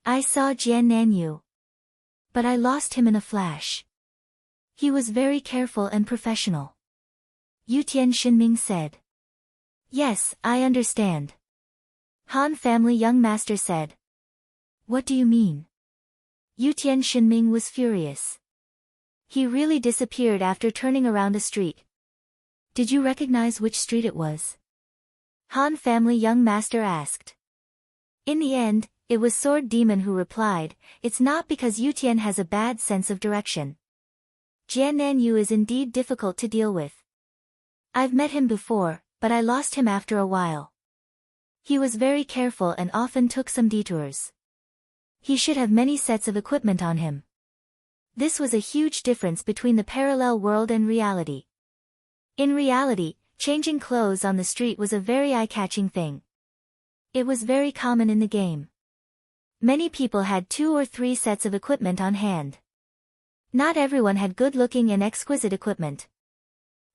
I saw Jian Nanyu. But I lost him in a flash. He was very careful and professional. Yutian Xinming said. Yes, I understand. Han Family Young Master said. What do you mean? Yutian Xinming was furious. He really disappeared after turning around a street. Did you recognize which street it was? Han Family Young Master asked. In the end, it was Sword Demon who replied, it's not because Yutian has a bad sense of direction. Jian Nanyu is indeed difficult to deal with. I've met him before, but I lost him after a while. He was very careful and often took some detours. He should have many sets of equipment on him. This was a huge difference between the parallel world and reality. In reality, changing clothes on the street was a very eye-catching thing. It was very common in the game. Many people had 2 or 3 sets of equipment on hand. Not everyone had good-looking and exquisite equipment.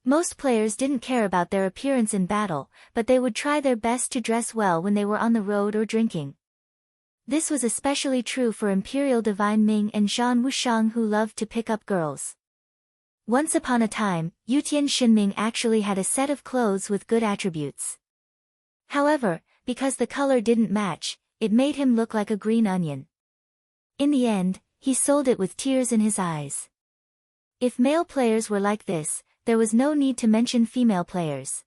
Most players didn't care about their appearance in battle, but they would try their best to dress well when they were on the road or drinking. This was especially true for Imperial Divine Ming and Zhan Wushang, who loved to pick up girls. Once upon a time, Yutian Xinming actually had a set of clothes with good attributes. However, because the color didn't match, it made him look like a green onion. In the end, he sold it with tears in his eyes. If male players were like this, there was no need to mention female players.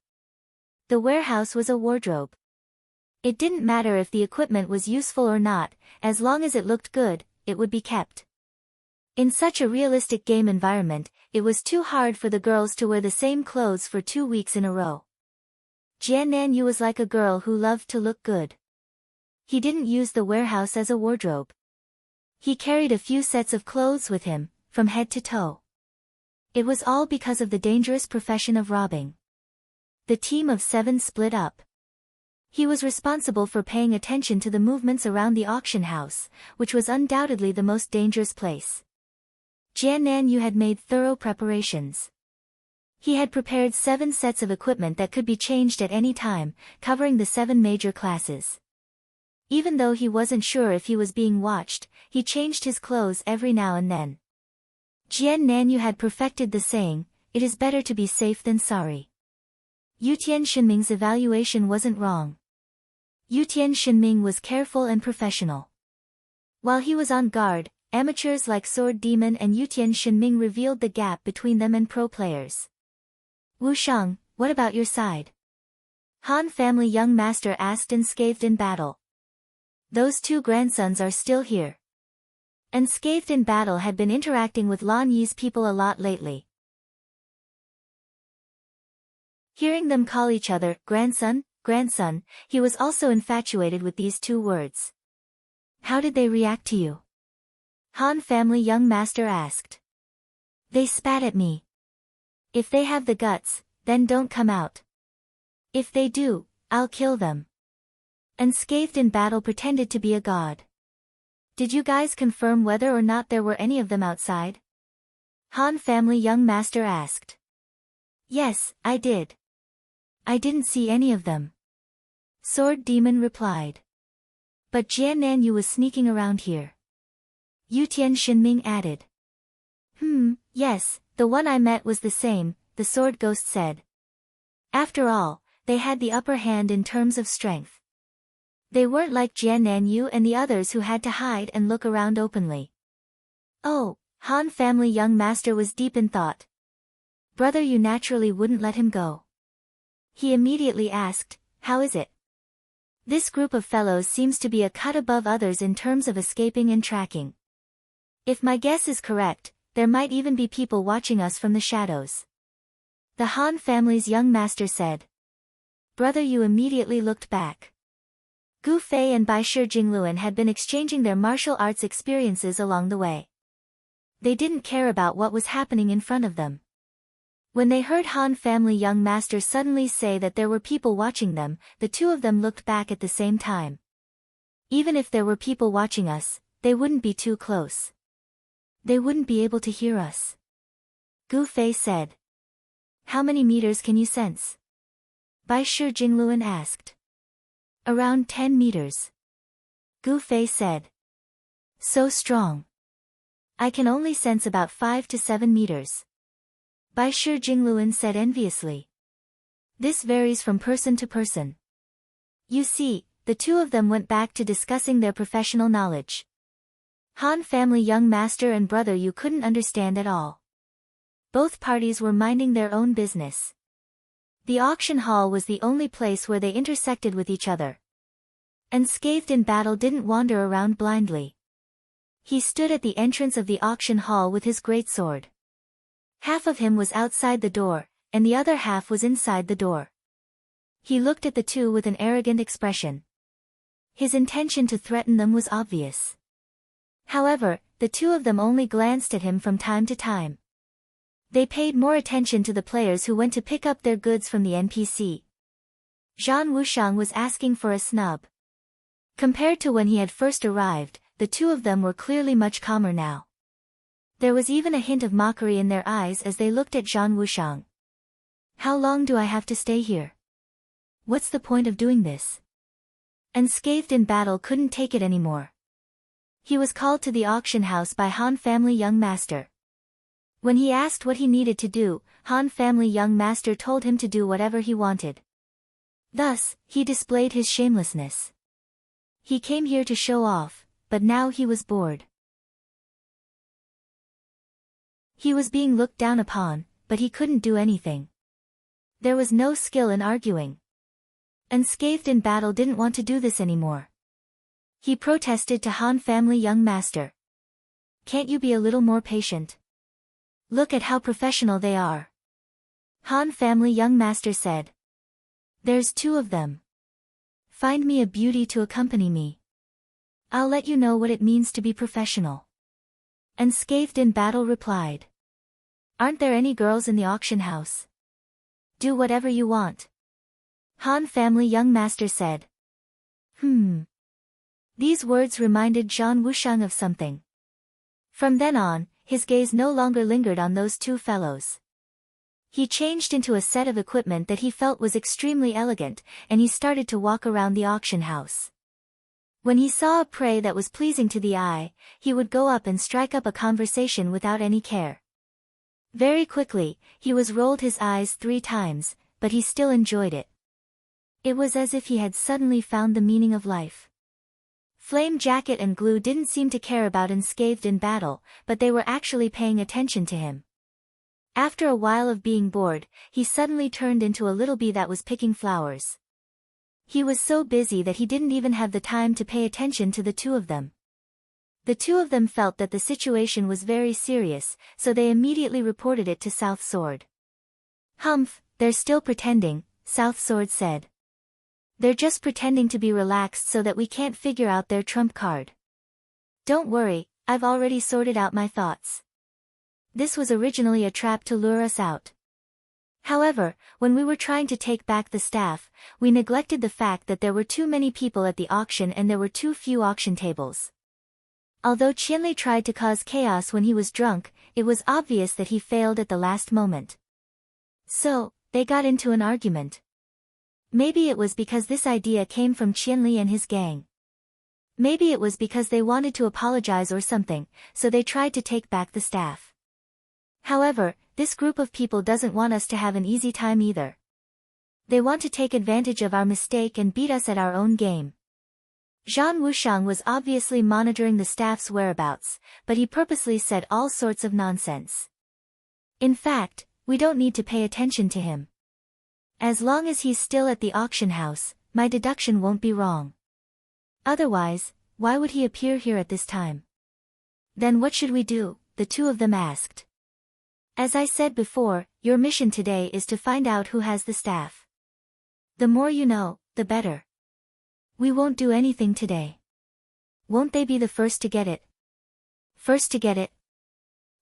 The warehouse was a wardrobe. It didn't matter if the equipment was useful or not, as long as it looked good, it would be kept. In such a realistic game environment, it was too hard for the girls to wear the same clothes for 2 weeks in a row. Jian Nanyu was like a girl who loved to look good. He didn't use the warehouse as a wardrobe. He carried a few sets of clothes with him, from head to toe. It was all because of the dangerous profession of robbing. The team of 7 split up. He was responsible for paying attention to the movements around the auction house, which was undoubtedly the most dangerous place. Jian Nanyu had made thorough preparations. He had prepared 7 sets of equipment that could be changed at any time, covering the 7 major classes. Even though he wasn't sure if he was being watched, he changed his clothes every now and then. Jian Nanyu had perfected the saying, "It is better to be safe than sorry." Yutian Shinming's evaluation wasn't wrong. Yutian Shinming was careful and professional. While he was on guard, amateurs like Sword Demon and Yutian Shinming revealed the gap between them and pro players. "Wu Shang, what about your side?" Han family young master asked Unscathed in Battle. "Those 2 grandsons are still here." Unscathed in Battle had been interacting with Lan Yi's people a lot lately. Hearing them call each other, grandson, grandson, he was also infatuated with these 2 words. "How did they react to you?" Han family young master asked. "They spat at me. If they have the guts, then don't come out. If they do, I'll kill them." Unscathed in Battle pretended to be a god. "Did you guys confirm whether or not there were any of them outside?" Han family young master asked. "Yes, I did. I didn't see any of them." Sword Demon replied. "But Jian Nanyu was sneaking around here." Yutian Shinming added. Yes, the one I met was the same," the Sword Ghost said. After all, they had the upper hand in terms of strength. They weren't like Jian Nanyu and the others who had to hide and look around openly. Oh, Han family young master was deep in thought. Brother, you naturally wouldn't let him go. He immediately asked, "How is it? This group of fellows seems to be a cut above others in terms of escaping and tracking. If my guess is correct, there might even be people watching us from the shadows." The Han family's young master said. Brother Yu immediately looked back. Gu Fei and Bai Shi Jingluan had been exchanging their martial arts experiences along the way. They didn't care about what was happening in front of them. When they heard Han family young master suddenly say that there were people watching them, the 2 of them looked back at the same time. Even if there were people watching us, they wouldn't be too close. They wouldn't be able to hear us. Gu Fei said. "How many meters can you sense?" Bai Shi Jingluan asked. "Around 10 meters. Gu Fei said. "So strong. I can only sense about 5 to 7 meters. Bai Shi Jingluan said enviously. "This varies from person to person." You see, the 2 of them went back to discussing their professional knowledge. Han family young master and brother Yu couldn't understand at all. Both parties were minding their own business. The auction hall was the only place where they intersected with each other. Unscathed in Battle didn't wander around blindly. He stood at the entrance of the auction hall with his greatsword. Half of him was outside the door, and the other half was inside the door. He looked at the 2 with an arrogant expression. His intention to threaten them was obvious. However, the 2 of them only glanced at him from time to time. They paid more attention to the players who went to pick up their goods from the NPC. Zhan Wushang was asking for a snub. Compared to when he had first arrived, the 2 of them were clearly much calmer now. There was even a hint of mockery in their eyes as they looked at Zhan Wushang. "How long do I have to stay here? What's the point of doing this?" Unscathed in Battle couldn't take it anymore. He was called to the auction house by Han family young master. When he asked what he needed to do, Han family young master told him to do whatever he wanted. Thus, he displayed his shamelessness. He came here to show off, but now he was bored. He was being looked down upon, but he couldn't do anything. There was no skill in arguing. Unscathed in battle didn't want to do this anymore. He protested to Han family young master. Can't you be a little more patient? Look at how professional they are. Han family young master said. There's 2 of them. Find me a beauty to accompany me. I'll let you know what it means to be professional. Unscathed in battle replied. Aren't there any girls in the auction house? Do whatever you want. Han family young master said. These words reminded Zhang Wushang of something. From then on, his gaze no longer lingered on those 2 fellows. He changed into a set of equipment that he felt was extremely elegant, and he started to walk around the auction house. When he saw a prey that was pleasing to the eye, he would go up and strike up a conversation without any care. Very quickly, he was rolled his eyes 3 times, but he still enjoyed it. It was as if he had suddenly found the meaning of life. Flame Jacket and Glue didn't seem to care about Unscathed in battle, but they were actually paying attention to him. After a while of being bored, he suddenly turned into a little bee that was picking flowers. He was so busy that he didn't even have the time to pay attention to the 2 of them. The 2 of them felt that the situation was very serious, so they immediately reported it to South Sword. Humph, they're still pretending, South Sword said. They're just pretending to be relaxed so that we can't figure out their trump card. Don't worry, I've already sorted out my thoughts. This was originally a trap to lure us out. However, when we were trying to take back the staff, we neglected the fact that there were too many people at the auction and there were too few auction tables. Although Qianli tried to cause chaos when he was drunk, it was obvious that he failed at the last moment. So, they got into an argument. Maybe it was because this idea came from Qianli and his gang. Maybe it was because they wanted to apologize or something, so they tried to take back the staff. However, this group of people doesn't want us to have an easy time either. They want to take advantage of our mistake and beat us at our own game. Zhang Wushang was obviously monitoring the staff's whereabouts, but he purposely said all sorts of nonsense. In fact, we don't need to pay attention to him. As long as he's still at the auction house, my deduction won't be wrong. Otherwise, why would he appear here at this time? Then what should we do? The 2 of them asked. As I said before, your mission today is to find out who has the staff. The more you know, the better. We won't do anything today. Won't they be the first to get it? First to get it?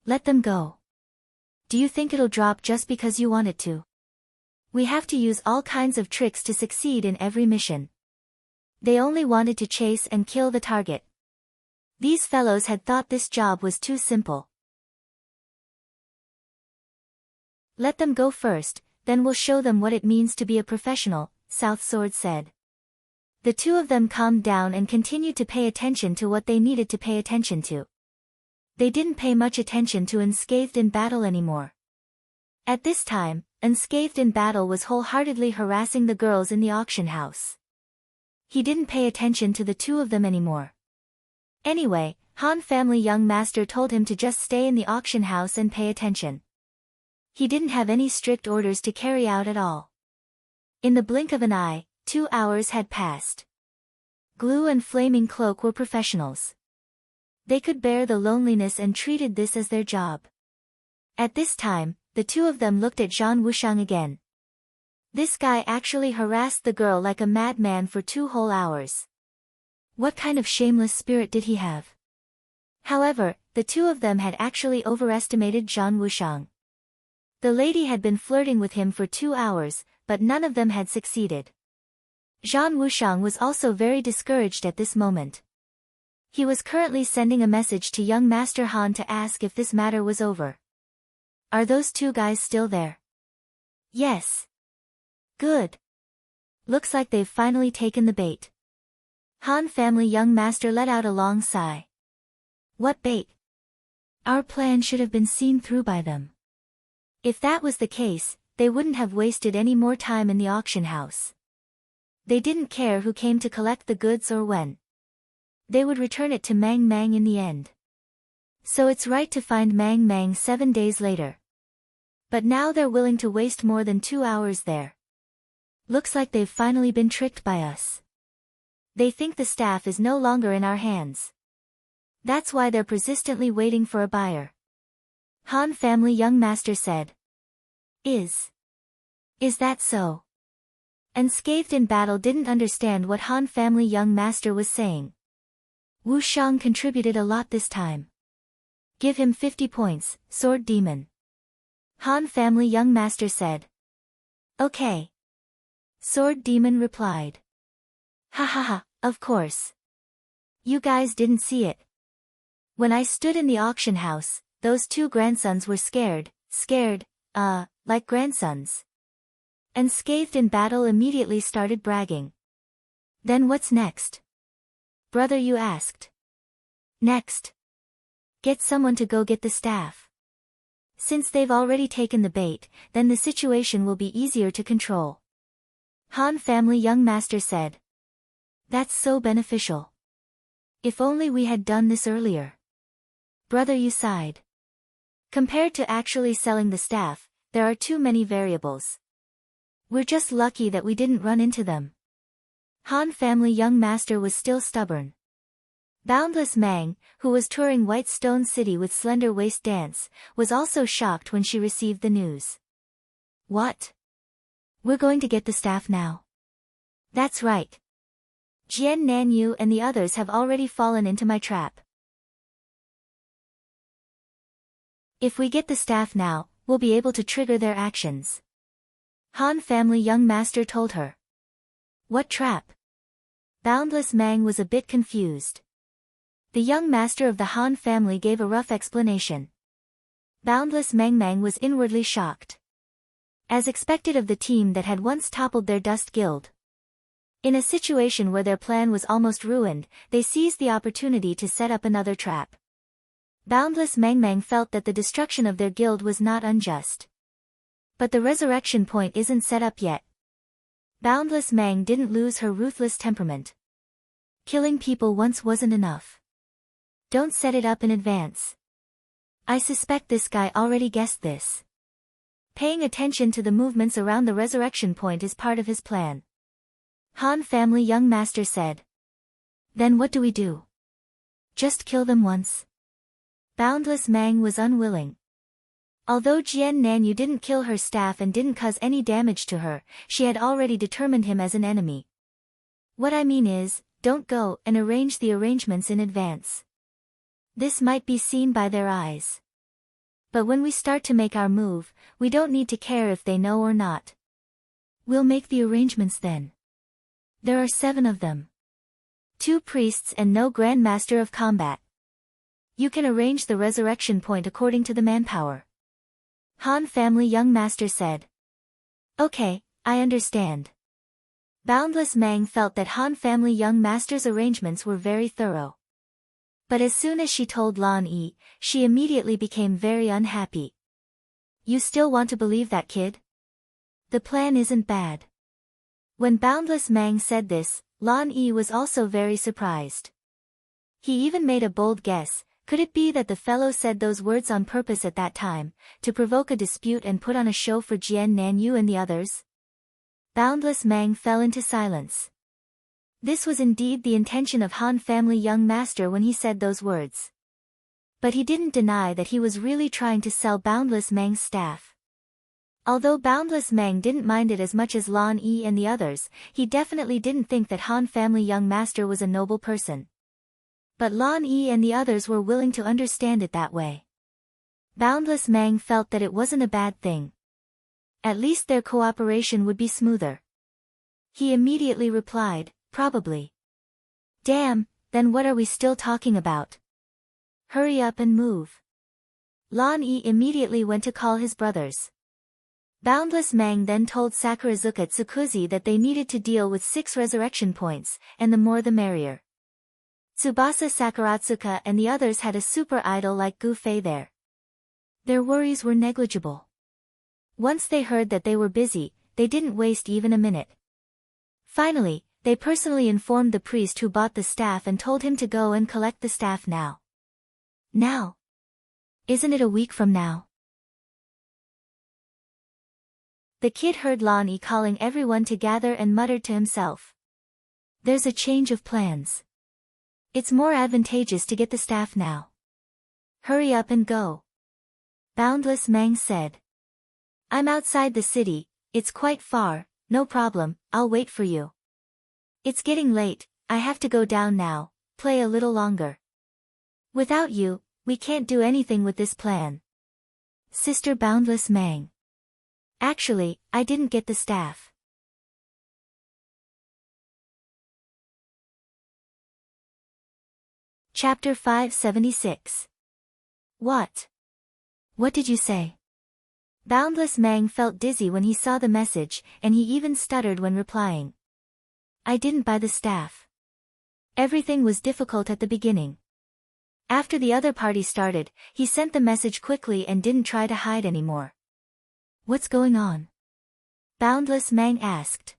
Let them go. Do you think it'll drop just because you want it to? We have to use all kinds of tricks to succeed in every mission. They only wanted to chase and kill the target. These fellows had thought this job was too simple. Let them go first, then we'll show them what it means to be a professional, South Sword said. The 2 of them calmed down and continued to pay attention to what they needed to pay attention to. They didn't pay much attention to Unscathed in battle anymore. At this time, Unscathed in battle was wholeheartedly harassing the girls in the auction house. He didn't pay attention to the 2 of them anymore. Anyway, Han family young master told him to just stay in the auction house and pay attention. He didn't have any strict orders to carry out at all. In the blink of an eye, 2 hours had passed. Glue and Flaming Cloak were professionals. They could bear the loneliness and treated this as their job. At this time, the 2 of them looked at Zhang Wushang again. This guy actually harassed the girl like a madman for 2 whole hours. What kind of shameless spirit did he have? However, the 2 of them had actually overestimated Zhang Wushang. The lady had been flirting with him for 2 hours, but none of them had succeeded. Zhang Wushang was also very discouraged at this moment. He was currently sending a message to young Master Han to ask if this matter was over. Are those 2 guys still there? Yes. Good. Looks like they've finally taken the bait. Han family young master let out a long sigh. What bait? Our plan should have been seen through by them. If that was the case, they wouldn't have wasted any more time in the auction house. They didn't care who came to collect the goods or when. They would return it to Mang Mang in the end. So it's right to find Mang Mang 7 days later. But now they're willing to waste more than 2 hours there. Looks like they've finally been tricked by us. They think the staff is no longer in our hands. That's why they're persistently waiting for a buyer. Han family young master said. Is that so? Unscathed in battle didn't understand what Han family young master was saying. Wu Shang contributed a lot this time. Give him 50 points, sword demon. Han family young master said. Okay. Sword demon replied. Ha ha ha, of course. You guys didn't see it. When I stood in the auction house, those two grandsons were scared, like grandsons. Unscathed in battle immediately started bragging. Then what's next? Brother, you asked. Next. Get someone to go get the staff. Since they've already taken the bait, then the situation will be easier to control. Han family young master said. That's so beneficial. If only we had done this earlier. Brother, you sighed. Compared to actually selling the staff, there are too many variables. We're just lucky that we didn't run into them. Han family young master was still stubborn. Boundless Mang, who was touring White Stone City with Slender Waist Dance, was also shocked when she received the news. What? We're going to get the staff now? That's right. Jian Nanyu and the others have already fallen into my trap. If we get the staff now, we'll be able to trigger their actions. Han family young master told her. What trap? Boundless Mang was a bit confused. The young master of the Han family gave a rough explanation. Boundless Mang was inwardly shocked. As expected of the team that had once toppled their dust guild. In a situation where their plan was almost ruined, they seized the opportunity to set up another trap. Boundless Mang felt that the destruction of their guild was not unjust. But the resurrection point isn't set up yet. Boundless Mang didn't lose her ruthless temperament. Killing people once wasn't enough. Don't set it up in advance. I suspect this guy already guessed this. Paying attention to the movements around the resurrection point is part of his plan. Han family young master said. Then what do we do? Just kill them once? Boundless Mang was unwilling. Although Jian Nanyu didn't kill her staff and didn't cause any damage to her, she had already determined him as an enemy. What I mean is, don't go and arrange the arrangements in advance. This might be seen by their eyes. But when we start to make our move, we don't need to care if they know or not. We'll make the arrangements then. There are 7 of them. 2 priests and no grandmaster of combat. You can arrange the resurrection point according to the manpower. Han family young master said. Okay, I understand. Boundless Mang felt that Han family young master's arrangements were very thorough. But as soon as she told Lan Yi, she immediately became very unhappy. You still want to believe that, kid? The plan isn't bad. When Boundless Mang said this, Lan Yi was also very surprised. He even made a bold guess. Could it be that the fellow said those words on purpose at that time, to provoke a dispute and put on a show for Jian Nanyu and the others? Boundless Mang fell into silence. This was indeed the intention of Han family young master when he said those words. But he didn't deny that he was really trying to sell Boundless Mang's staff. Although Boundless Mang didn't mind it as much as Lan Yi and the others, he definitely didn't think that Han family young master was a noble person. But Lan Yi and the others were willing to understand it that way. Boundless Mang felt that it wasn't a bad thing. At least their cooperation would be smoother. He immediately replied, probably. Damn, then what are we still talking about? Hurry up and move. Lan Yi immediately went to call his brothers. Boundless Mang then told Sakurazuka Tsukuzi that they needed to deal with 6 resurrection points, and the more the merrier. Tsubasa Sakuratsuka and the others had a super idol like Gu Fei there. Their worries were negligible. Once they heard that they were busy, they didn't waste even a minute. Finally, they personally informed the priest who bought the staff and told him to go and collect the staff now. Now? Isn't it a week from now? The kid heard Lan Yi calling everyone to gather and muttered to himself. There's a change of plans. It's more advantageous to get the staff now. Hurry up and go. Boundless Mang said. I'm outside the city, it's quite far, no problem, I'll wait for you. It's getting late, I have to go down now, play a little longer. Without you, we can't do anything with this plan. Sister Boundless Mang. Actually, I didn't get the staff. Chapter 576. What? What did you say? Boundless Mang felt dizzy when he saw the message, and he even stuttered when replying. I didn't buy the staff. Everything was difficult at the beginning. After the other party started, he sent the message quickly and didn't try to hide anymore. What's going on? Boundless Mang asked.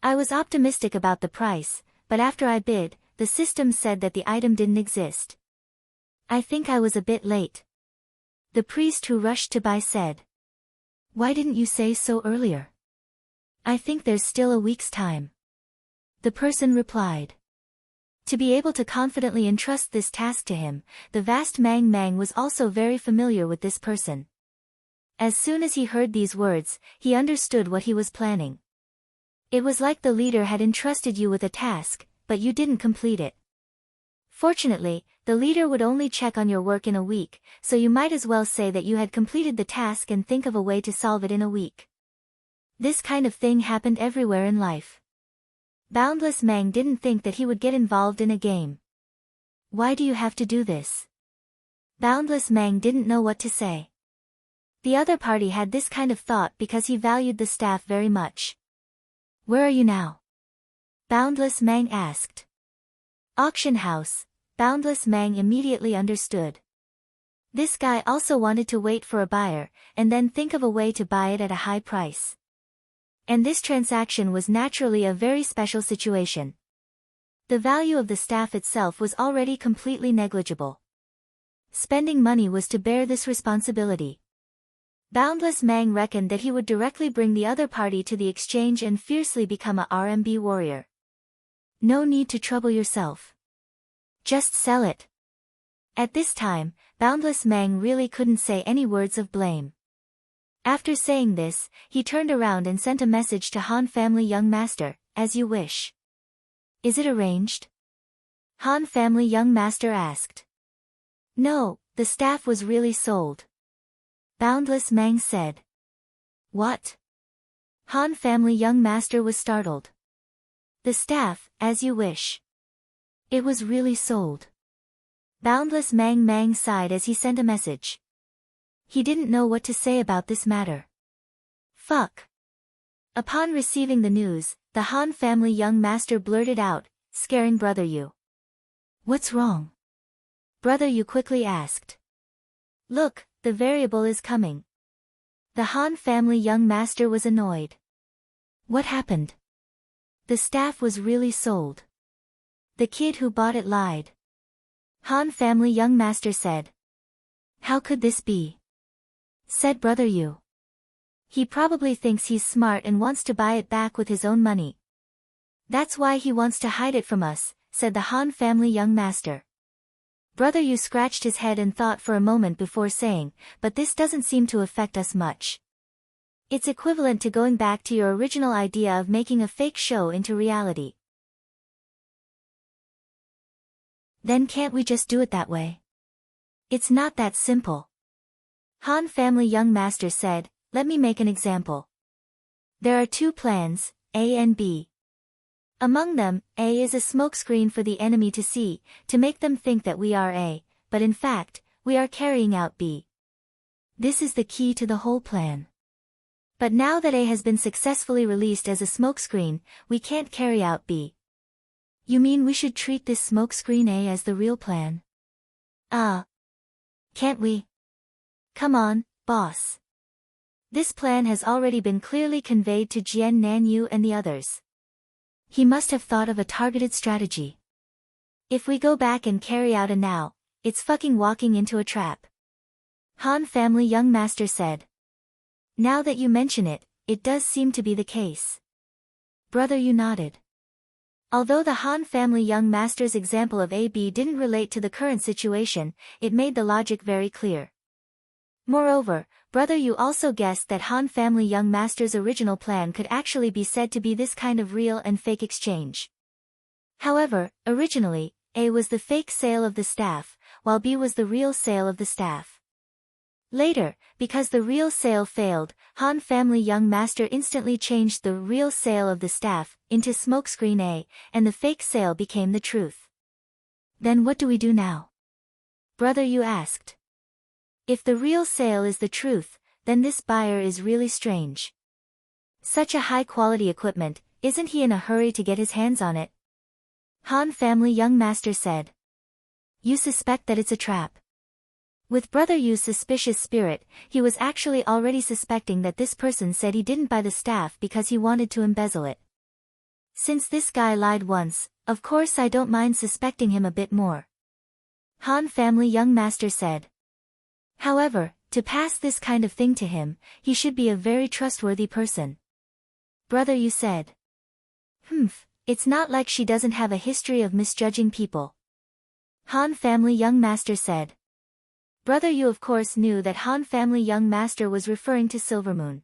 I was optimistic about the price, but after I bid, the system said that the item didn't exist. I think I was a bit late. The priest who rushed to buy said. Why didn't you say so earlier? I think there's still a week's time. The person replied. To be able to confidently entrust this task to him, the vast Mang Mang was also very familiar with this person. As soon as he heard these words, he understood what he was planning. It was like the leader had entrusted you with a task, but you didn't complete it. Fortunately, the leader would only check on your work in a week, so you might as well say that you had completed the task and think of a way to solve it in a week. This kind of thing happened everywhere in life. Boundless Mang didn't think that he would get involved in a game. Why do you have to do this? Boundless Mang didn't know what to say. The other party had this kind of thought because he valued the staff very much. Where are you now? Boundless Mang asked. Auction house. Boundless Mang immediately understood. This guy also wanted to wait for a buyer, and then think of a way to buy it at a high price. And this transaction was naturally a very special situation. The value of the staff itself was already completely negligible. Spending money was to bear this responsibility. Boundless Mang reckoned that he would directly bring the other party to the exchange and fiercely become a RMB warrior. No need to trouble yourself. Just sell it. At this time, Boundless Mang really couldn't say any words of blame. After saying this, he turned around and sent a message to Han family young master, as you wish. Is it arranged? Han family young master asked. No, the staff was really sold. Boundless Mang said. What? Han family young master was startled. The staff, as you wish. It was really sold. Boundless Mang Mang sighed as he sent a message. He didn't know what to say about this matter. Fuck. Upon receiving the news, the Han family young master blurted out, scaring Brother Yu. What's wrong? Brother Yu quickly asked. Look, the variable is coming. The Han family young master was annoyed. What happened? The staff was really sold. The kid who bought it lied. Han family young master said. How could this be? Said Brother Yu. He probably thinks he's smart and wants to buy it back with his own money. That's why he wants to hide it from us, said the Han family young master. Brother Yu scratched his head and thought for a moment before saying, but this doesn't seem to affect us much. It's equivalent to going back to your original idea of making a fake show into reality. Then can't we just do it that way? It's not that simple. Han family young master said, let me make an example. There are two plans, A and B. Among them, A is a smokescreen for the enemy to see, to make them think that we are A, but in fact, we are carrying out B. This is the key to the whole plan. But now that A has been successfully released as a smokescreen, we can't carry out B. You mean we should treat this smokescreen A as the real plan? Can't we? Come on, boss. This plan has already been clearly conveyed to Jian Nanyu and the others. He must have thought of a targeted strategy. If we go back and carry out a now, it's fucking walking into a trap. Han family young master said. Now that you mention it, it does seem to be the case. Brother Yu nodded. Although the Han family young master's example of AB didn't relate to the current situation, it made the logic very clear. Moreover, Brother Yu also guessed that Han family young master's original plan could actually be said to be this kind of real and fake exchange. However, originally, A was the fake sale of the staff, while B was the real sale of the staff. Later, because the real sale failed, Han family young master instantly changed the real sale of the staff into smokescreen A, and the fake sale became the truth. Then what do we do now? Brother Yu asked. If the real sale is the truth, then this buyer is really strange. Such a high-quality equipment, isn't he in a hurry to get his hands on it? Han family young master said. You suspect that it's a trap. With Brother Yu's suspicious spirit, he was actually already suspecting that this person said he didn't buy the staff because he wanted to embezzle it. Since this guy lied once, of course I don't mind suspecting him a bit more. Han family young master said. However, to pass this kind of thing to him, he should be a very trustworthy person. Brother Yu said. It's not like she doesn't have a history of misjudging people. Han family young master said. Brother Yu of course knew that Han family young master was referring to Silvermoon.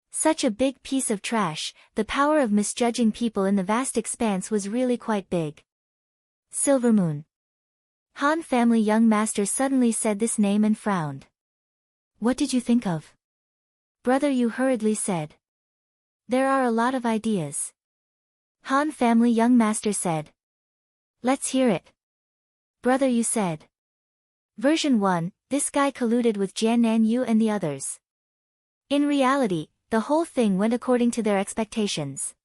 Such a big piece of trash, the power of misjudging people in the vast expanse was really quite big. Silvermoon. Han family young master suddenly said this name and frowned. What did you think of? Brother Yu hurriedly said. There are a lot of ideas. Han family young master said. Let's hear it. Brother Yu said. Version 1, this guy colluded with Jiannan Yu and the others. In reality, the whole thing went according to their expectations.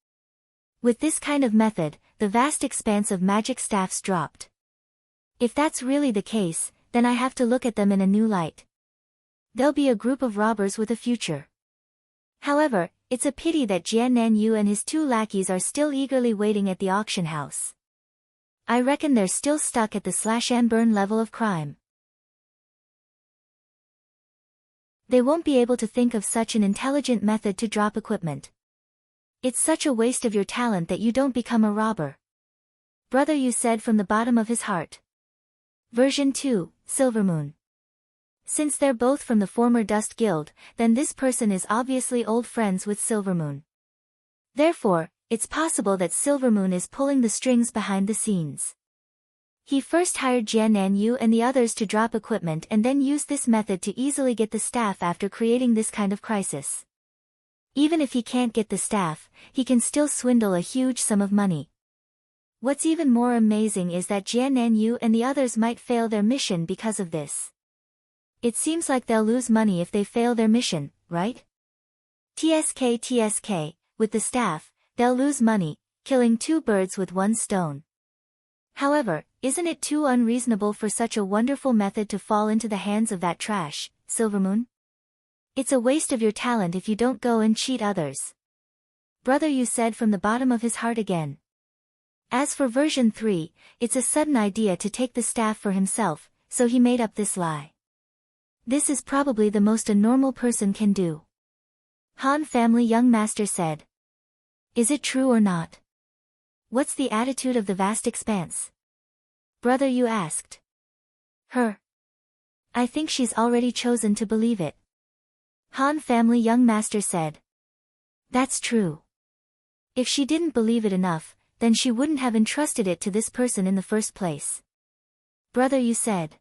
With this kind of method, the vast expanse of magic staffs dropped. If that's really the case, then I have to look at them in a new light. They'll be a group of robbers with a future. However, it's a pity that Jiannan Yu and his two lackeys are still eagerly waiting at the auction house. I reckon they're still stuck at the slash-and-burn level of crime. They won't be able to think of such an intelligent method to drop equipment. It's such a waste of your talent that you don't become a robber. Brother Yu said from the bottom of his heart. Version 2, Silvermoon. Since they're both from the former Dust Guild, then this person is obviously old friends with Silvermoon. Therefore, it's possible that Silvermoon is pulling the strings behind the scenes. He first hired Jiannan Yu and the others to drop equipment and then used this method to easily get the staff after creating this kind of crisis. Even if he can't get the staff, he can still swindle a huge sum of money. What's even more amazing is that Jiannan Yu and the others might fail their mission because of this. It seems like they'll lose money if they fail their mission, right? TSK, with the staff, they'll lose money, killing two birds with one stone. However, isn't it too unreasonable for such a wonderful method to fall into the hands of that trash, Silvermoon? It's a waste of your talent if you don't go and cheat others. Brother Yu said from the bottom of his heart again. As for version 3, it's a sudden idea to take the staff for himself, so he made up this lie. This is probably the most a normal person can do. Han family young master said. Is it true or not? What's the attitude of the vast expanse? Brother Yu asked. Her. I think she's already chosen to believe it. Han family young master said. That's true. If she didn't believe it enough, then she wouldn't have entrusted it to this person in the first place. Brother Yu said.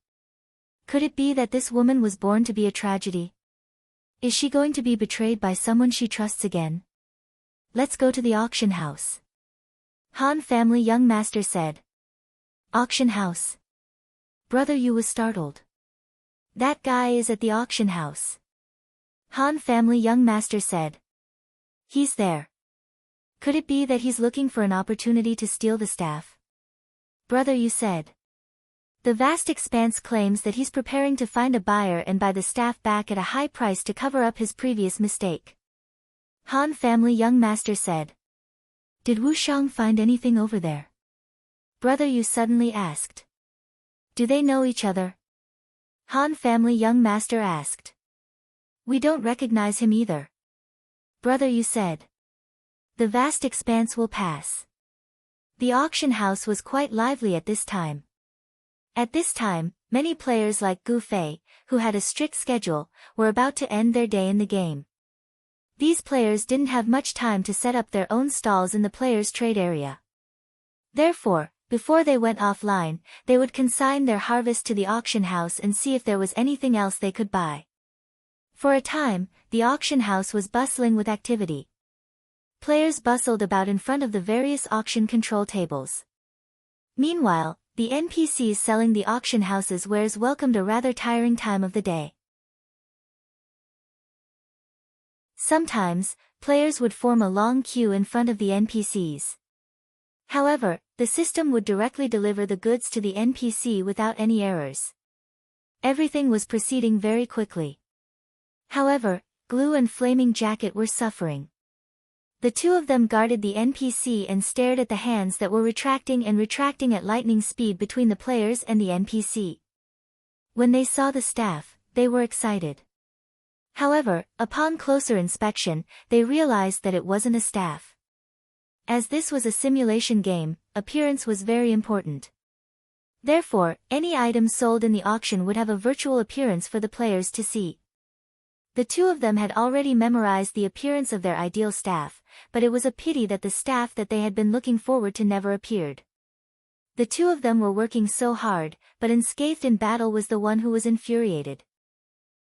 Could it be that this woman was born to be a tragedy? Is she going to be betrayed by someone she trusts again? Let's go to the auction house. Han family young master said. Auction house. Brother Yu was startled. That guy is at the auction house. Han family young master said. He's there. Could it be that he's looking for an opportunity to steal the staff? Brother Yu said. The vast expanse claims that he's preparing to find a buyer and buy the staff back at a high price to cover up his previous mistake. Han family young master said. Did Wu Shang find anything over there? Brother Yu suddenly asked. Do they know each other? Han family young master asked. We don't recognize him either. Brother Yu said. The vast expanse will pass. The auction house was quite lively at this time. At this time, many players like Gu Fei, who had a strict schedule, were about to end their day in the game. These players didn't have much time to set up their own stalls in the players' trade area. Therefore, before they went offline, they would consign their harvest to the auction house and see if there was anything else they could buy. For a time, the auction house was bustling with activity. Players bustled about in front of the various auction control tables. Meanwhile, the NPCs selling the auction house's wares welcomed a rather tiring time of the day. Sometimes, players would form a long queue in front of the NPCs. However, the system would directly deliver the goods to the NPC without any errors. Everything was proceeding very quickly. However, Glue and Flaming Jacket were suffering. The two of them guarded the NPC and stared at the hands that were retracting at lightning speed between the players and the NPC. When they saw the staff, they were excited. However, upon closer inspection, they realized that it wasn't a staff. As this was a simulation game, appearance was very important. Therefore, any item sold in the auction would have a virtual appearance for the players to see. The two of them had already memorized the appearance of their ideal staff, but it was a pity that the staff that they had been looking forward to never appeared. The two of them were working so hard, but Unscathed in battle was the one who was infuriated.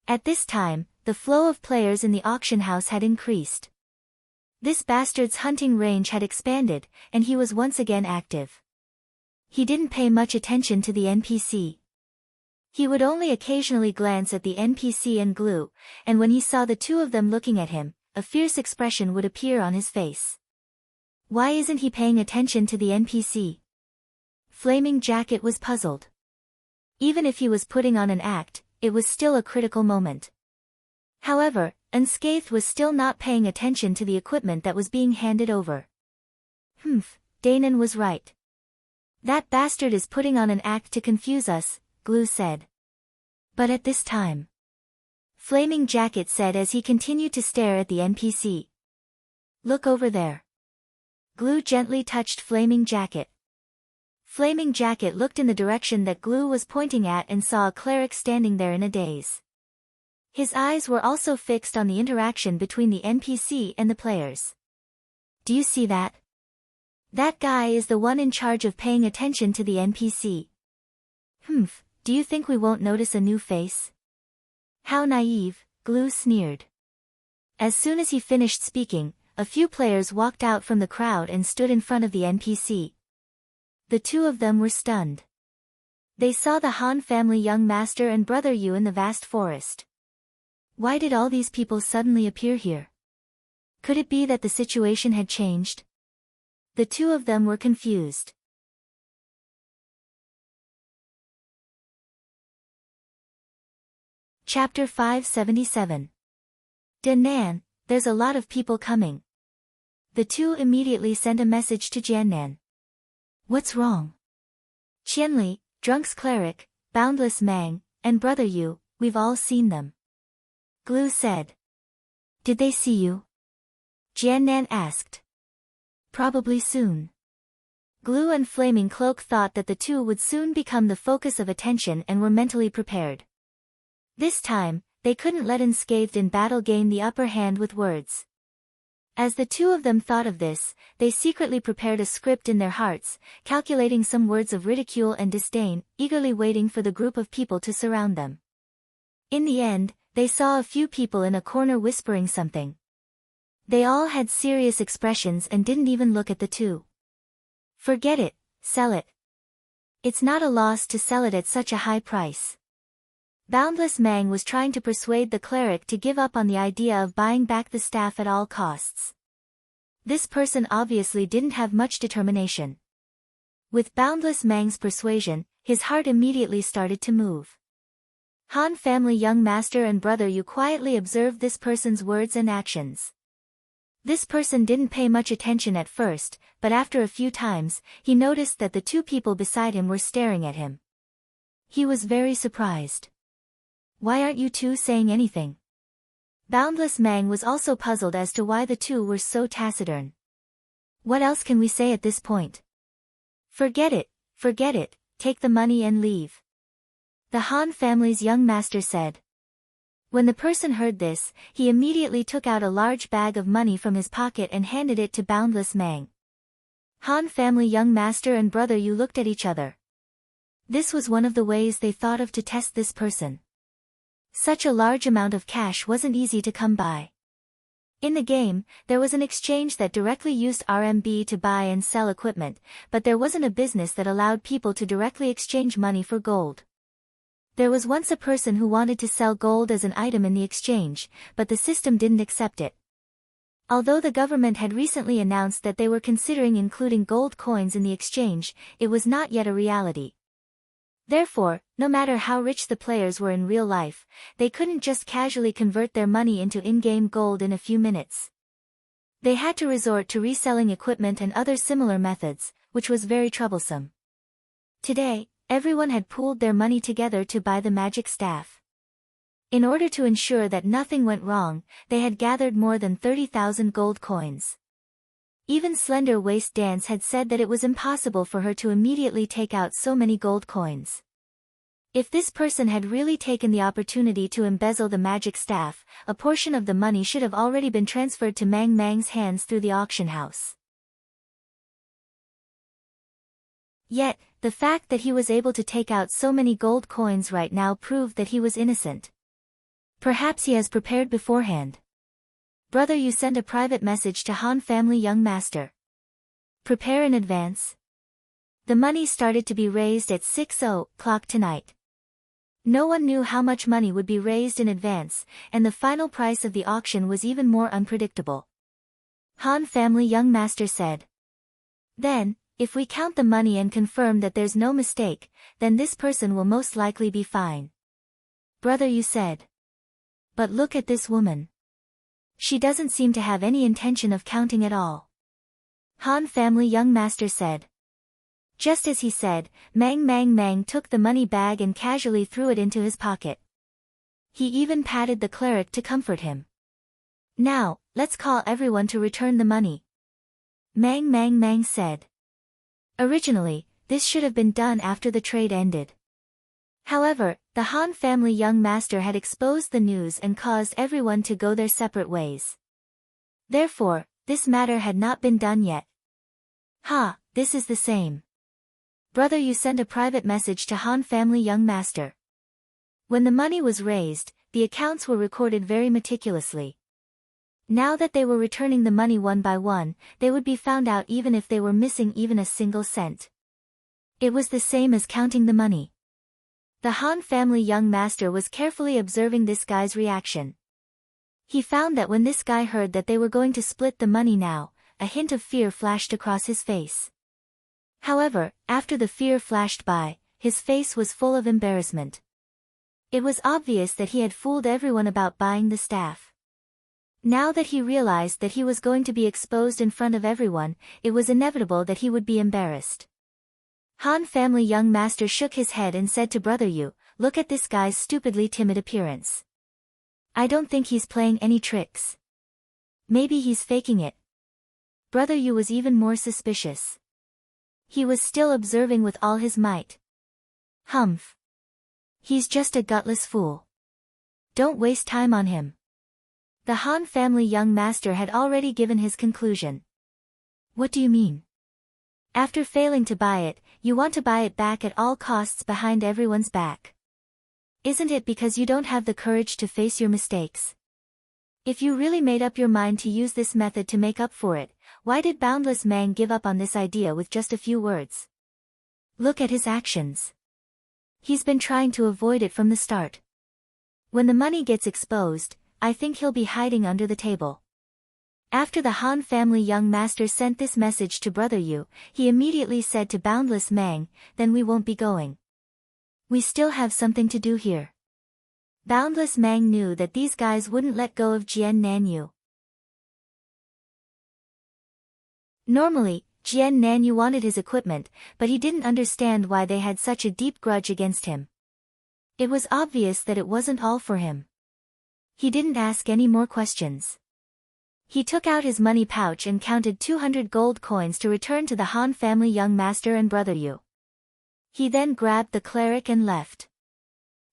At this time, the flow of players in the auction house had increased. This bastard's hunting range had expanded, and he was once again active. He didn't pay much attention to the NPC. He would only occasionally glance at the NPC and Glue, and when he saw the two of them looking at him, a fierce expression would appear on his face. Why isn't he paying attention to the NPC? Flaming Jacket was puzzled. Even if he was putting on an act, it was still a critical moment. However, Unscathed was still not paying attention to the equipment that was being handed over. Danon was right. That bastard is putting on an act to confuse us, Glue said. But at this time, Flaming Jacket said as he continued to stare at the NPC. Look over there. Glue gently touched Flaming Jacket. Flaming Jacket looked in the direction that Glue was pointing at and saw a cleric standing there in a daze. His eyes were also fixed on the interaction between the NPC and the players. Do you see that? That guy is the one in charge of paying attention to the NPC. Do you think we won't notice a new face? How naive, Glue sneered. As soon as he finished speaking, a few players walked out from the crowd and stood in front of the NPC. The two of them were stunned. They saw the Han family young master and Brother Yu in the vast forest. Why did all these people suddenly appear here? Could it be that the situation had changed? The two of them were confused. Chapter 577. Danan, there's a lot of people coming. The two immediately sent a message to Jiannan. What's wrong? Qianli, Drunk's cleric, Boundless Mang, and Brother Yu, we've all seen them. Glue said. Did they see you? Jiannan asked. Probably soon. Glue and Flaming Cloak thought that the two would soon become the focus of attention and were mentally prepared. This time, they couldn't let Unscathed in battle gain the upper hand with words. As the two of them thought of this, they secretly prepared a script in their hearts, calculating some words of ridicule and disdain, eagerly waiting for the group of people to surround them. In the end, they saw a few people in a corner whispering something. They all had serious expressions and didn't even look at the two. Forget it, sell it. It's not a loss to sell it at such a high price. Boundless Mang was trying to persuade the cleric to give up on the idea of buying back the staff at all costs. This person obviously didn't have much determination. With Boundless Mang's persuasion, his heart immediately started to move. Han family young master and Brother Yu quietly observed this person's words and actions. This person didn't pay much attention at first, but after a few times, he noticed that the two people beside him were staring at him. He was very surprised. Why aren't you two saying anything? Boundless Mang was also puzzled as to why the two were so taciturn. What else can we say at this point? Forget it, take the money and leave. The Han family's young master said. When the person heard this, he immediately took out a large bag of money from his pocket and handed it to Boundless Mang. Han family young master and brother Yu looked at each other. This was one of the ways they thought of to test this person. Such a large amount of cash wasn't easy to come by. In the game, there was an exchange that directly used RMB to buy and sell equipment, but there wasn't a business that allowed people to directly exchange money for gold. There was once a person who wanted to sell gold as an item in the exchange, but the system didn't accept it. Although the government had recently announced that they were considering including gold coins in the exchange, it was not yet a reality. Therefore, no matter how rich the players were in real life, they couldn't just casually convert their money into in-game gold in a few minutes. They had to resort to reselling equipment and other similar methods, which was very troublesome. Today, everyone had pooled their money together to buy the magic staff. In order to ensure that nothing went wrong, they had gathered more than 30,000 gold coins. Even Slender Waist Dance had said that it was impossible for her to immediately take out so many gold coins. If this person had really taken the opportunity to embezzle the magic staff, a portion of the money should have already been transferred to Mang Mang's hands through the auction house. Yet, the fact that he was able to take out so many gold coins right now proved that he was innocent. Perhaps he has prepared beforehand. Brother Yu sent a private message to Han family young master. Prepare in advance. The money started to be raised at 6 o'clock tonight. No one knew how much money would be raised in advance, and the final price of the auction was even more unpredictable. Han family young master said. Then, if we count the money and confirm that there's no mistake, then this person will most likely be fine. Brother Yu said. But look at this woman. She doesn't seem to have any intention of counting at all. Han family young master said. Just as he said, Mang took the money bag and casually threw it into his pocket. He even patted the cleric to comfort him. Now, let's call everyone to return the money. Mang said. Originally, this should have been done after the trade ended. However, the Han family young master had exposed the news and caused everyone to go their separate ways. Therefore, this matter had not been done yet. This is the same. Brother Yu sent a private message to Han family young master. When the money was raised, the accounts were recorded very meticulously. Now that they were returning the money one by one, they would be found out even if they were missing even a single cent. It was the same as counting the money. The Han family young master was carefully observing this guy's reaction. He found that when this guy heard that they were going to split the money now, a hint of fear flashed across his face. However, after the fear flashed by, his face was full of embarrassment. It was obvious that he had fooled everyone about buying the staff. Now that he realized that he was going to be exposed in front of everyone, it was inevitable that he would be embarrassed. Han family young master shook his head and said to Brother Yu, look at this guy's stupidly timid appearance. I don't think he's playing any tricks. Maybe he's faking it. Brother Yu was even more suspicious. He was still observing with all his might. Humph. He's just a gutless fool. Don't waste time on him. The Han family young master had already given his conclusion. What do you mean? After failing to buy it, you want to buy it back at all costs behind everyone's back. Isn't it because you don't have the courage to face your mistakes? If you really made up your mind to use this method to make up for it, why did Boundless Mang give up on this idea with just a few words? Look at his actions. He's been trying to avoid it from the start. When the money gets exposed, I think he'll be hiding under the table. After the Han family young master sent this message to Brother Yu, he immediately said to Boundless Mang, then we won't be going. We still have something to do here. Boundless Mang knew that these guys wouldn't let go of Jian Nanyu. Normally, Jian Nanyu wanted his equipment, but he didn't understand why they had such a deep grudge against him. It was obvious that it wasn't all for him. He didn't ask any more questions. He took out his money pouch and counted 200 gold coins to return to the Han family young master and brother Yu. He then grabbed the cleric and left.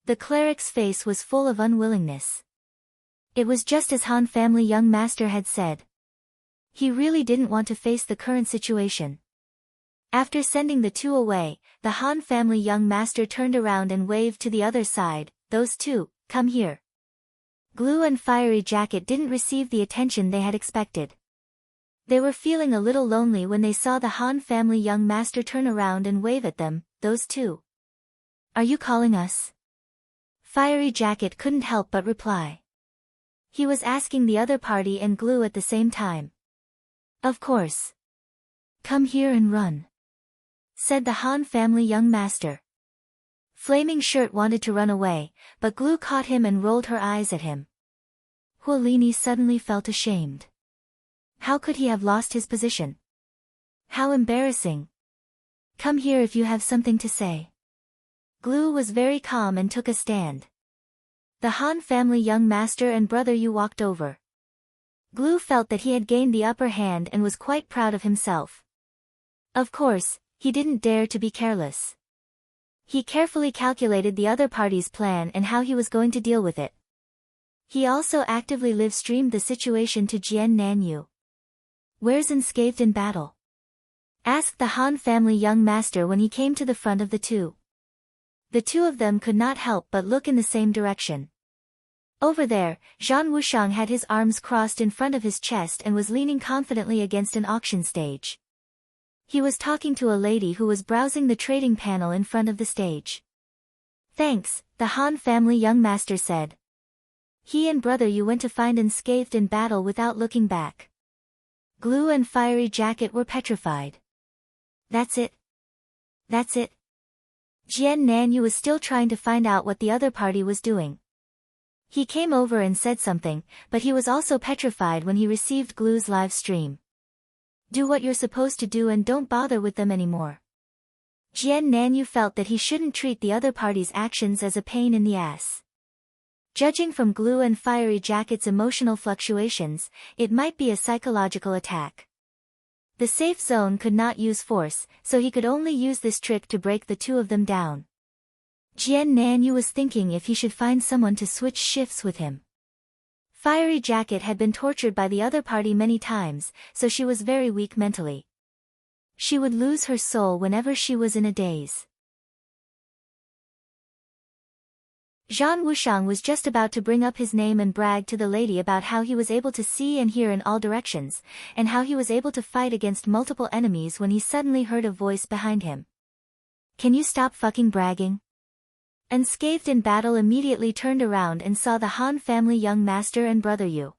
The cleric's face was full of unwillingness. It was just as Han family young master had said. He really didn't want to face the current situation. After sending the two away, the Han family young master turned around and waved to the other side. "Those two, come here." Glue and Fiery Jacket didn't receive the attention they had expected. They were feeling a little lonely when they saw the Han family young master turn around and wave at them. "Those two. Are you calling us?" Fiery Jacket couldn't help but reply. He was asking the other party and Glue at the same time. "Of course. Come here and run," said the Han family young master. Flaming Shirt wanted to run away, but Glue caught him and rolled her eyes at him. Huolini suddenly felt ashamed. How could he have lost his position? How embarrassing. "Come here if you have something to say." Glue was very calm and took a stand. The Han family young master and brother Yu walked over. Glue felt that he had gained the upper hand and was quite proud of himself. Of course, he didn't dare to be careless. He carefully calculated the other party's plan and how he was going to deal with it. He also actively live-streamed the situation to Jian Nanyu. "Where's Unscathed in Battle?" asked the Han family young master when he came to the front of the two. The two of them could not help but look in the same direction. Over there, Zhang Wushang had his arms crossed in front of his chest and was leaning confidently against an auction stage. He was talking to a lady who was browsing the trading panel in front of the stage. "Thanks," the Han family young master said. He and brother Yu went to find Unscathed in Battle without looking back. Glue and Fiery Jacket were petrified. That's it. That's it. Jian Nanyu was still trying to find out what the other party was doing. He came over and said something, but he was also petrified when he received Glue's live stream. "Do what you're supposed to do and don't bother with them anymore." Jian Nanyu felt that he shouldn't treat the other party's actions as a pain in the ass. Judging from Glue and Fiery Jacket's emotional fluctuations, it might be a psychological attack. The safe zone could not use force, so he could only use this trick to break the two of them down. Jian Nanyu was thinking if he should find someone to switch shifts with him. Fiery Jacket had been tortured by the other party many times, so she was very weak mentally. She would lose her soul whenever she was in a daze. Zhang Wushang was just about to bring up his name and brag to the lady about how he was able to see and hear in all directions, and how he was able to fight against multiple enemies when he suddenly heard a voice behind him. "Can you stop fucking bragging?" Unscathed in Battle immediately turned around and saw the Han family young master and brother Yu.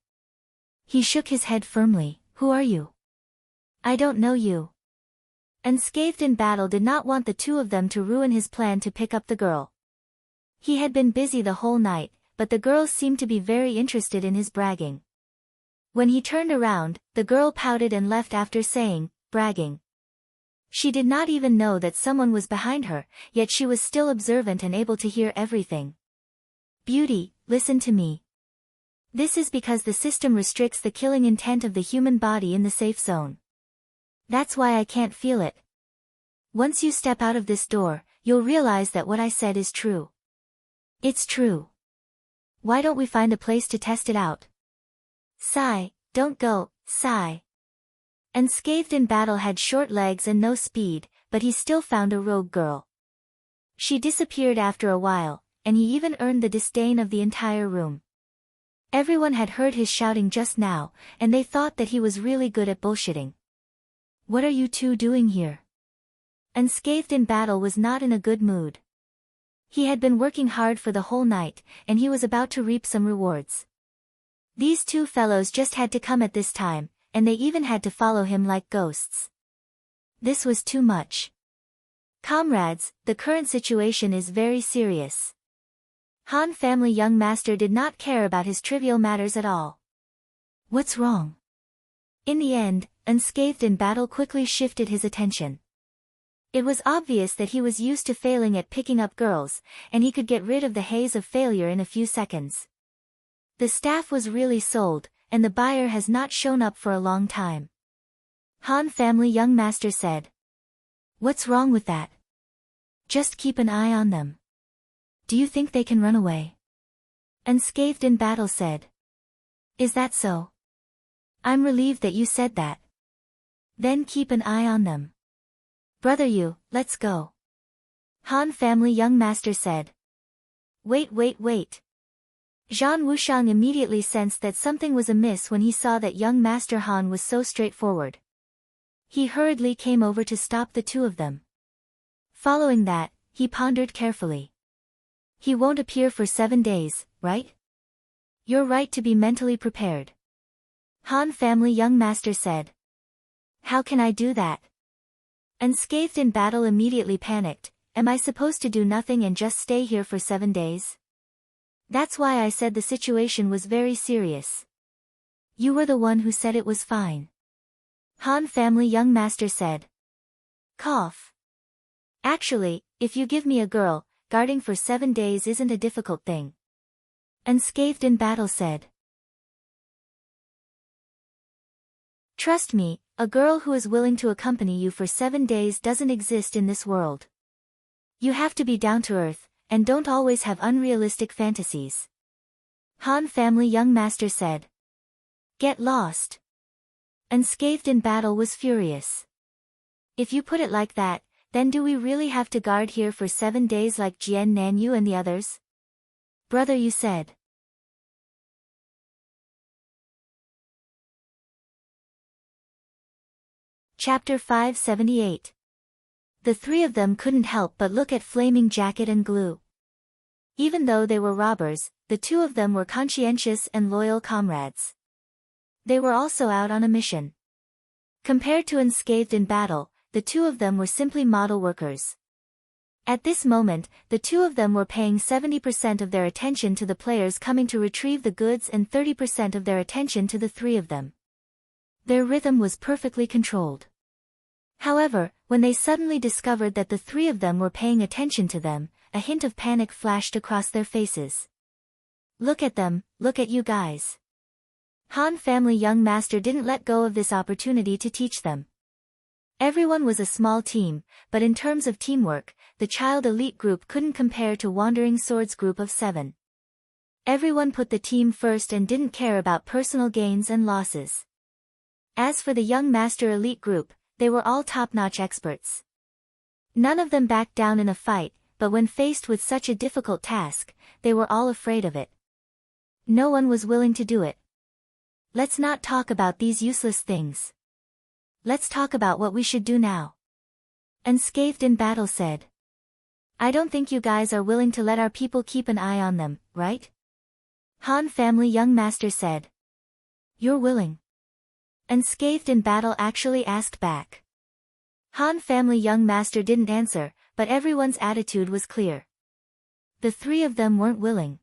He shook his head firmly. "Who are you?" "I don't know you." Unscathed in Battle did not want the two of them to ruin his plan to pick up the girl. He had been busy the whole night, but the girl seemed to be very interested in his bragging. When he turned around, the girl pouted and left after saying, "Bragging." She did not even know that someone was behind her, yet she was still observant and able to hear everything. "Beauty, listen to me. This is because the system restricts the killing intent of the human body in the safe zone. That's why I can't feel it. Once you step out of this door, you'll realize that what I said is true. It's true. Why don't we find a place to test it out?" "Sigh, don't go, sigh." Unscathed in Battle had short legs and no speed, but he still found a rogue girl. She disappeared after a while, and he even earned the disdain of the entire room. Everyone had heard his shouting just now, and they thought that he was really good at bullshitting. "What are you two doing here?" Unscathed in Battle was not in a good mood. He had been working hard for the whole night, and he was about to reap some rewards. These two fellows just had to come at this time, and they even had to follow him like ghosts. This was too much. "Comrades, the current situation is very serious." Han family young master did not care about his trivial matters at all. "What's wrong?" In the end, Unscathed in Battle quickly shifted his attention. It was obvious that he was used to failing at picking up girls, and he could get rid of the haze of failure in a few seconds. The staff was really sold, and the buyer has not shown up for a long time. Han family young master said. What's wrong with that? Just keep an eye on them. Do you think they can run away? Unscathed in battle said. Is that so? I'm relieved that you said that. Then keep an eye on them. Brother Yu, let's go. Han family young master said. Wait. Zhang Wushang immediately sensed that something was amiss when he saw that young Master Han was so straightforward. He hurriedly came over to stop the two of them. Following that, he pondered carefully. He won't appear for 7 days, right? You're right to be mentally prepared. Han family young master said. How can I do that? Unscathed in battle immediately panicked. Am I supposed to do nothing and just stay here for 7 days? That's why I said the situation was very serious. You were the one who said it was fine. Han family young master said. Cough. Actually, if you give me a girl, guarding for 7 days isn't a difficult thing. Unscathed in battle said. Trust me, a girl who is willing to accompany you for 7 days doesn't exist in this world. You have to be down to earth, and don't always have unrealistic fantasies. Han family young master said. Get lost. Unscathed in battle was furious. If you put it like that, then do we really have to guard here for 7 days like Jian Nanyu and the others? Brother, you said. Chapter 578. The three of them couldn't help but look at Flaming Jacket and Glue. Even though they were robbers, the two of them were conscientious and loyal comrades. They were also out on a mission. Compared to Unscathed in battle, the two of them were simply model workers. At this moment, the two of them were paying 70% of their attention to the players coming to retrieve the goods and 30% of their attention to the three of them. Their rhythm was perfectly controlled. However, when they suddenly discovered that the three of them were paying attention to them, a hint of panic flashed across their faces. Look at them, look at you guys. Han family young master didn't let go of this opportunity to teach them. Everyone was a small team, but in terms of teamwork, the child elite group couldn't compare to Wandering Swords group of 7. Everyone put the team first and didn't care about personal gains and losses. As for the young master elite group, they were all top-notch experts. None of them backed down in a fight, but when faced with such a difficult task, they were all afraid of it. No one was willing to do it. Let's not talk about these useless things. Let's talk about what we should do now. Unscathed in battle said. I don't think you guys are willing to let our people keep an eye on them, right? Han family young master said. You're willing. Unscathed in battle actually asked back. Han family young master didn't answer, but everyone's attitude was clear. The three of them weren't willing.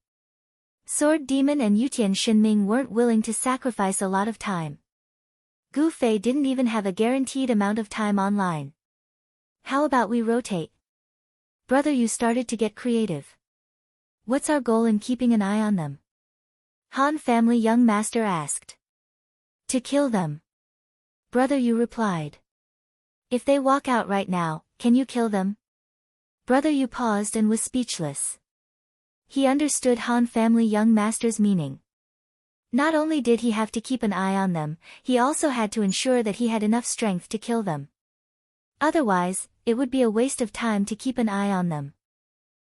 Sword Demon and Yutian Shinming weren't willing to sacrifice a lot of time. Gu Fei didn't even have a guaranteed amount of time online. How about we rotate? Brother, you started to get creative. What's our goal in keeping an eye on them? Han family young master asked. To kill them. Brother, you replied. If they walk out right now, can you kill them? Brother, you paused and was speechless. He understood Han family young master's meaning. Not only did he have to keep an eye on them, he also had to ensure that he had enough strength to kill them. Otherwise, it would be a waste of time to keep an eye on them.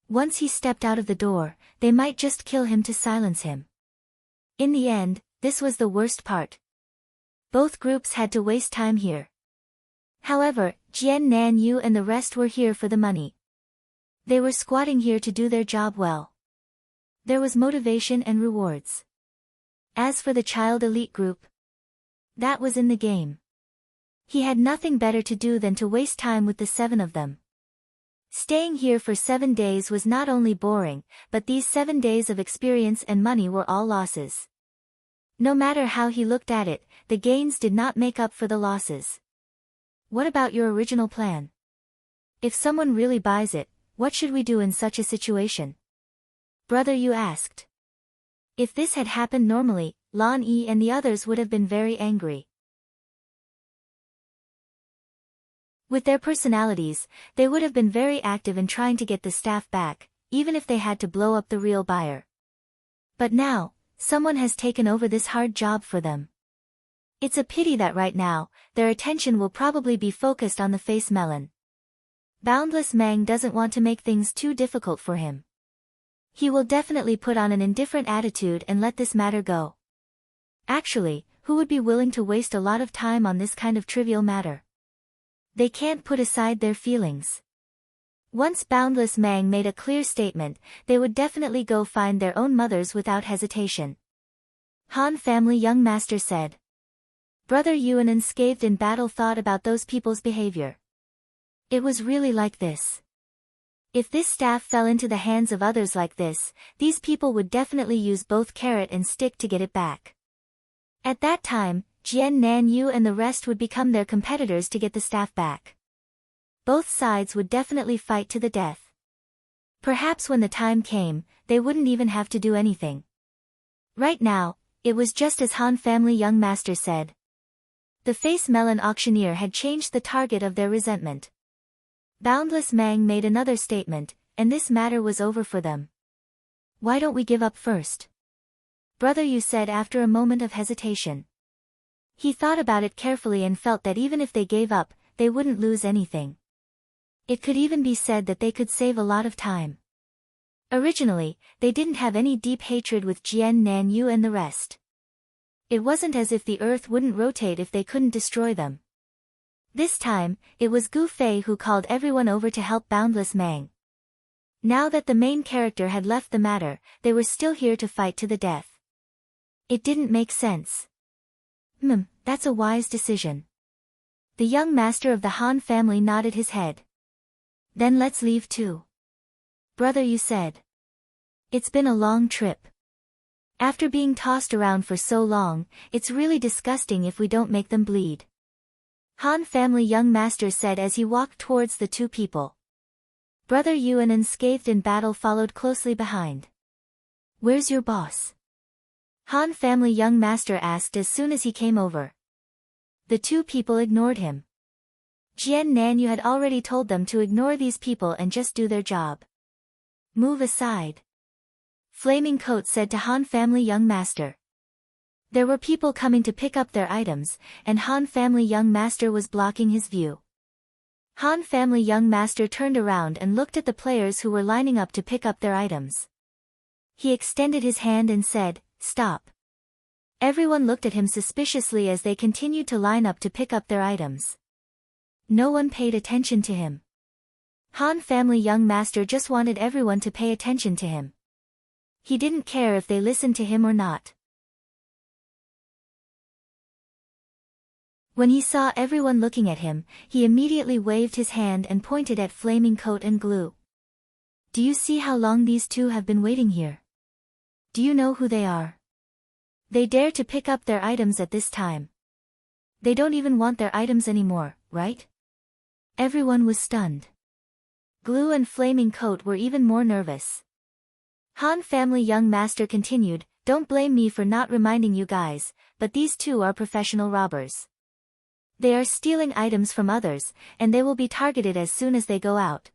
Once he stepped out of the door, they might just kill him to silence him. In the end, this was the worst part. Both groups had to waste time here. However, Jian Nanyu and the rest were here for the money. They were squatting here to do their job well. There was motivation and rewards. As for the child elite group, that was in the game. He had nothing better to do than to waste time with the 7 of them. Staying here for 7 days was not only boring, but these 7 days of experience and money were all losses. No matter how he looked at it, the gains did not make up for the losses. What about your original plan? If someone really buys it, what should we do in such a situation? Brother, you asked. If this had happened normally, Lan Yi and the others would have been very angry. With their personalities, they would have been very active in trying to get the staff back, even if they had to blow up the real buyer. But now, someone has taken over this hard job for them. It's a pity that right now, their attention will probably be focused on the face melon. Boundless Mang doesn't want to make things too difficult for him. He will definitely put on an indifferent attitude and let this matter go. Actually, who would be willing to waste a lot of time on this kind of trivial matter? They can't put aside their feelings. Once Boundless Mang made a clear statement, they would definitely go find their own mothers without hesitation. Han family young master said. Brother Yuan, unscathed in battle, thought about those people's behavior. It was really like this. If this staff fell into the hands of others like this, these people would definitely use both carrot and stick to get it back. At that time, Jian Nanyu and the rest would become their competitors to get the staff back. Both sides would definitely fight to the death. Perhaps when the time came, they wouldn't even have to do anything. Right now, it was just as Han family young master said. The face melon auctioneer had changed the target of their resentment. Boundless Mang made another statement, and this matter was over for them. Why don't we give up first? Brother Yu said after a moment of hesitation. He thought about it carefully and felt that even if they gave up, they wouldn't lose anything. It could even be said that they could save a lot of time. Originally, they didn't have any deep hatred with Jian Nanyu and the rest. It wasn't as if the earth wouldn't rotate if they couldn't destroy them. This time, it was Gu Fei who called everyone over to help Boundless Mang. Now that the main character had left the matter, they were still here to fight to the death. It didn't make sense. That's a wise decision. The young master of the Han family nodded his head. Then let's leave too. Brother Yu said. It's been a long trip. After being tossed around for so long, it's really disgusting if we don't make them bleed. Han family young master said as he walked towards the two people. Brother Yuan, unscathed in battle, followed closely behind. Where's your boss? Han family young master asked as soon as he came over. The two people ignored him. Jian Nanyu had already told them to ignore these people and just do their job. Move aside. Flaming Coat said to Han family young master. There were people coming to pick up their items, and Han family young master was blocking his view. Han family young master turned around and looked at the players who were lining up to pick up their items. He extended his hand and said, "Stop." Everyone looked at him suspiciously as they continued to line up to pick up their items. No one paid attention to him. Han family young master just wanted everyone to pay attention to him. He didn't care if they listened to him or not. When he saw everyone looking at him, he immediately waved his hand and pointed at Flaming Coat and Glue. Do you see how long these two have been waiting here? Do you know who they are? They dare to pick up their items at this time. They don't even want their items anymore, right? Everyone was stunned. Glue and Flaming Coat were even more nervous. Han family young master continued, "Don't blame me for not reminding you guys, but these two are professional robbers. They are stealing items from others, and they will be targeted as soon as they go out.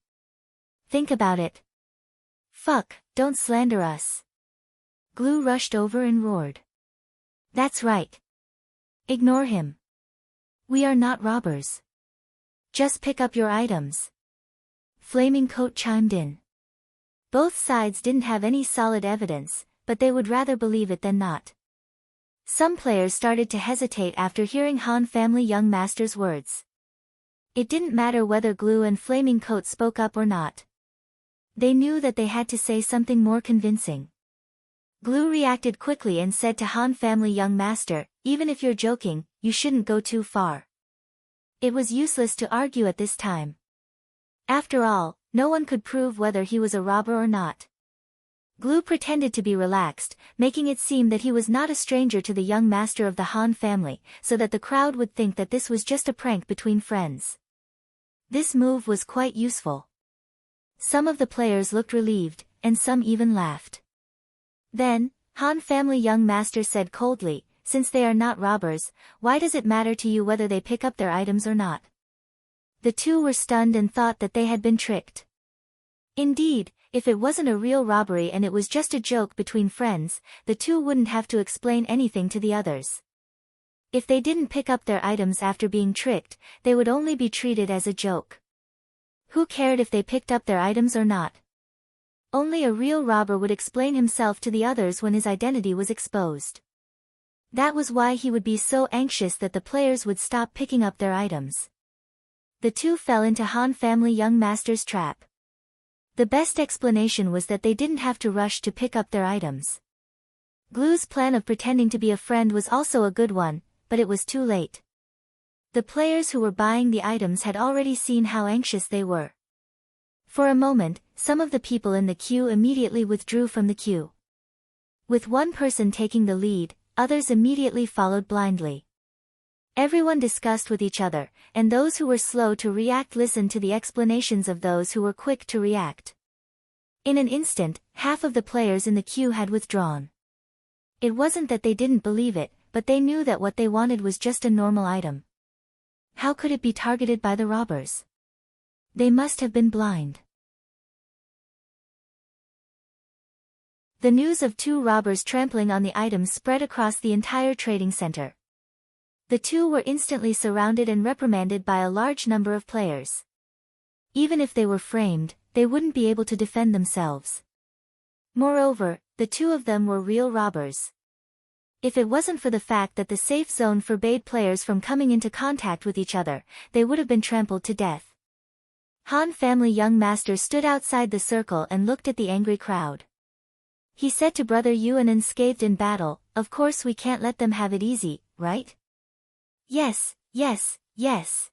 Think about it." "Fuck, don't slander us." Glue rushed over and roared. "That's right. Ignore him. We are not robbers. Just pick up your items." Flaming Coat chimed in. Both sides didn't have any solid evidence, but they would rather believe it than not. Some players started to hesitate after hearing Han family young master's words. It didn't matter whether Glue and Flaming Coat spoke up or not. They knew that they had to say something more convincing. Glue reacted quickly and said to Han family young master, "Even if you're joking, you shouldn't go too far." It was useless to argue at this time. After all, no one could prove whether he was a robber or not. Glue pretended to be relaxed, making it seem that he was not a stranger to the young master of the Han family, so that the crowd would think that this was just a prank between friends. This move was quite useful. Some of the players looked relieved, and some even laughed. Then, Han family young master said coldly, since they are not robbers, why does it matter to you whether they pick up their items or not? The two were stunned and thought that they had been tricked. Indeed, if it wasn't a real robbery and it was just a joke between friends, the two wouldn't have to explain anything to the others. If they didn't pick up their items after being tricked, they would only be treated as a joke. Who cared if they picked up their items or not? Only a real robber would explain himself to the others when his identity was exposed. That was why he would be so anxious that the players would stop picking up their items. The two fell into Han family young master's trap. The best explanation was that they didn't have to rush to pick up their items. Glue's plan of pretending to be a friend was also a good one, but it was too late. The players who were buying the items had already seen how anxious they were. For a moment, some of the people in the queue immediately withdrew from the queue. With one person taking the lead, others immediately followed blindly. Everyone discussed with each other, and those who were slow to react listened to the explanations of those who were quick to react. In an instant, half of the players in the queue had withdrawn. It wasn't that they didn't believe it, but they knew that what they wanted was just a normal item. How could it be targeted by the robbers? They must have been blind. The news of two robbers trampling on the items spread across the entire trading center. The two were instantly surrounded and reprimanded by a large number of players. Even if they were framed, they wouldn't be able to defend themselves. Moreover, the two of them were real robbers. If it wasn't for the fact that the safe zone forbade players from coming into contact with each other, they would have been trampled to death. Han family young master stood outside the circle and looked at the angry crowd. He said to brother Yuan unscathed in battle, of course we can't let them have it easy, right? Yes, yes, yes.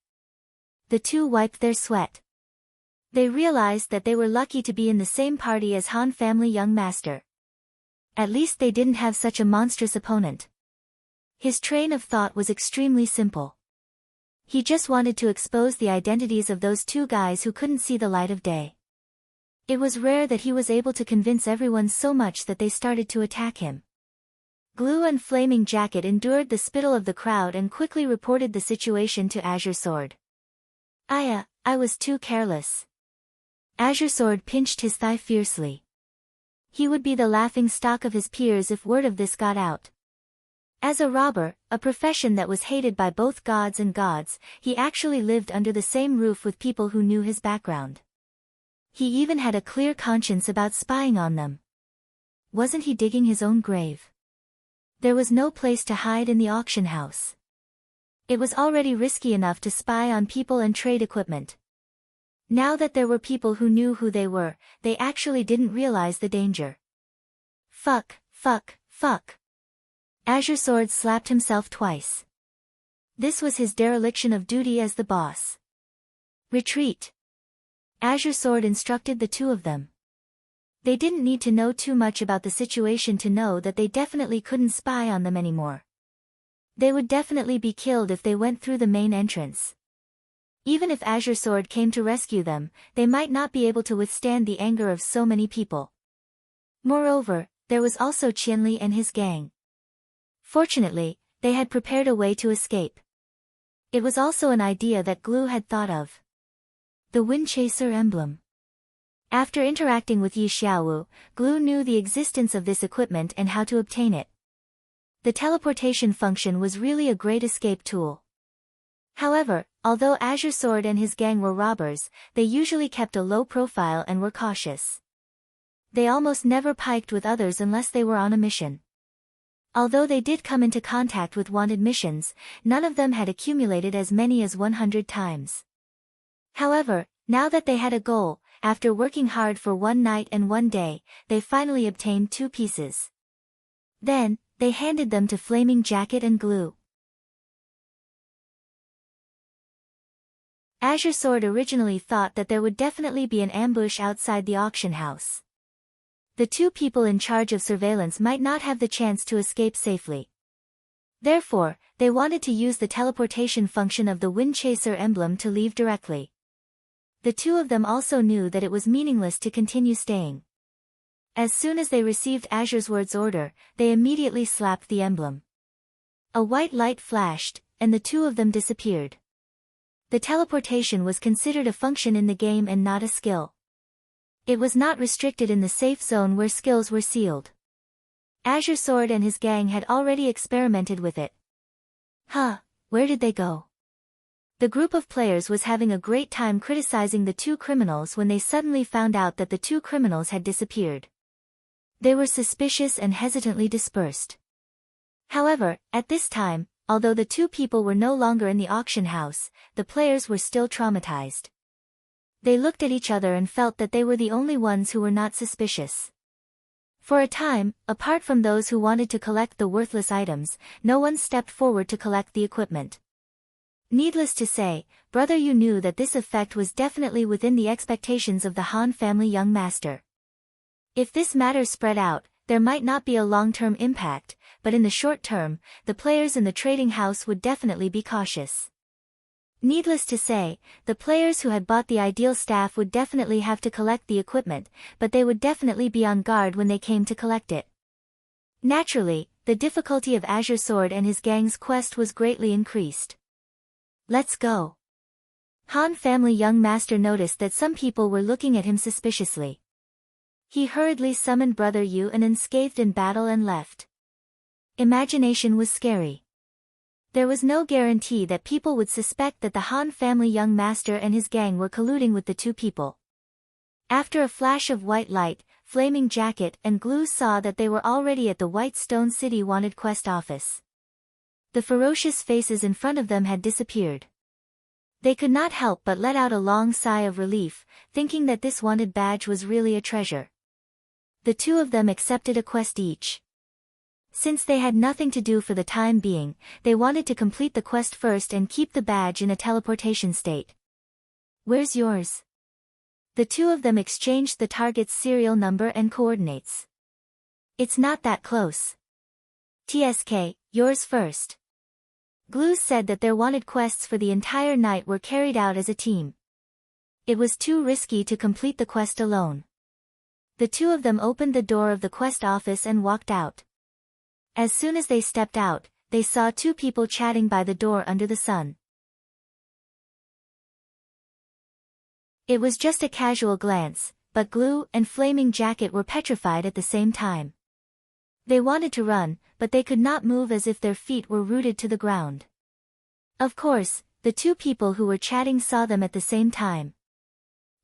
The two wiped their sweat. They realized that they were lucky to be in the same party as Han family young master. At least they didn't have such a monstrous opponent. His train of thought was extremely simple. He just wanted to expose the identities of those two guys who couldn't see the light of day. It was rare that he was able to convince everyone so much that they started to attack him. Glue and Flaming Jacket endured the spittle of the crowd and quickly reported the situation to Azure Sword. I was too careless. Azure Sword pinched his thigh fiercely. He would be the laughing stock of his peers if word of this got out. As a robber, a profession that was hated by both gods and gods, he actually lived under the same roof with people who knew his background. He even had a clear conscience about spying on them. Wasn't he digging his own grave? There was no place to hide in the auction house. It was already risky enough to spy on people and trade equipment. Now that there were people who knew who they were, they actually didn't realize the danger. Fuck. Azure Sword slapped himself twice. This was his dereliction of duty as the boss. Retreat. Azure Sword instructed the two of them. They didn't need to know too much about the situation to know that they definitely couldn't spy on them anymore. They would definitely be killed if they went through the main entrance. Even if Azure Sword came to rescue them, they might not be able to withstand the anger of so many people. Moreover, there was also Qianli and his gang. Fortunately, they had prepared a way to escape. It was also an idea that Glue had thought of. The Windchaser emblem. After interacting with Yi Xiaowu, Glue knew the existence of this equipment and how to obtain it. The teleportation function was really a great escape tool. However, although Azure Sword and his gang were robbers, they usually kept a low profile and were cautious. They almost never piked with others unless they were on a mission. Although they did come into contact with wanted missions, none of them had accumulated as many as 100 times. However, now that they had a goal, after working hard for one night and one day, they finally obtained 2 pieces. Then, they handed them to Flaming Jacket and Glue. Azure Sword originally thought that there would definitely be an ambush outside the auction house. The 2 people in charge of surveillance might not have the chance to escape safely. Therefore, they wanted to use the teleportation function of the Windchaser emblem to leave directly. The 2 of them also knew that it was meaningless to continue staying. As soon as they received Azuresword's order, they immediately slapped the emblem. A white light flashed, and the two of them disappeared. The teleportation was considered a function in the game and not a skill. It was not restricted in the safe zone where skills were sealed. Azuresword and his gang had already experimented with it. Where did they go? The group of players was having a great time criticizing the two criminals when they suddenly found out that the two criminals had disappeared. They were suspicious and hesitantly dispersed. However, at this time, although the two people were no longer in the auction house, the players were still traumatized. They looked at each other and felt that they were the only ones who were not suspicious. For a time, apart from those who wanted to collect the worthless items, no one stepped forward to collect the equipment. Needless to say, brother, you knew that this effect was definitely within the expectations of the Han family young master. If this matter spread out, there might not be a long-term impact, but in the short term, the players in the trading house would definitely be cautious. Needless to say, the players who had bought the ideal staff would definitely have to collect the equipment, but they would definitely be on guard when they came to collect it. Naturally, the difficulty of Azuresword and his gang's quest was greatly increased. Let's go. Han family young master noticed that some people were looking at him suspiciously. He hurriedly summoned Brother Yu and unscathed in battle and left. Imagination was scary. There was no guarantee that people would suspect that the Han family young master and his gang were colluding with the two people. After a flash of white light, Flaming Jacket and Glue saw that they were already at the White Stone City Wanted Quest office. The ferocious faces in front of them had disappeared. They could not help but let out a long sigh of relief, thinking that this wanted badge was really a treasure. The two of them accepted a quest each. Since they had nothing to do for the time being, they wanted to complete the quest first and keep the badge in a teleportation state. Where's yours? The two of them exchanged the target's serial number and coordinates. It's not that close. TSK, yours first. Glue said that their wanted quests for the entire night were carried out as a team. It was too risky to complete the quest alone. The two of them opened the door of the quest office and walked out. As soon as they stepped out, they saw two people chatting by the door under the sun. It was just a casual glance, but Glue and Flaming Jacket were petrified at the same time. They wanted to run, but they could not move as if their feet were rooted to the ground. Of course, the two people who were chatting saw them at the same time.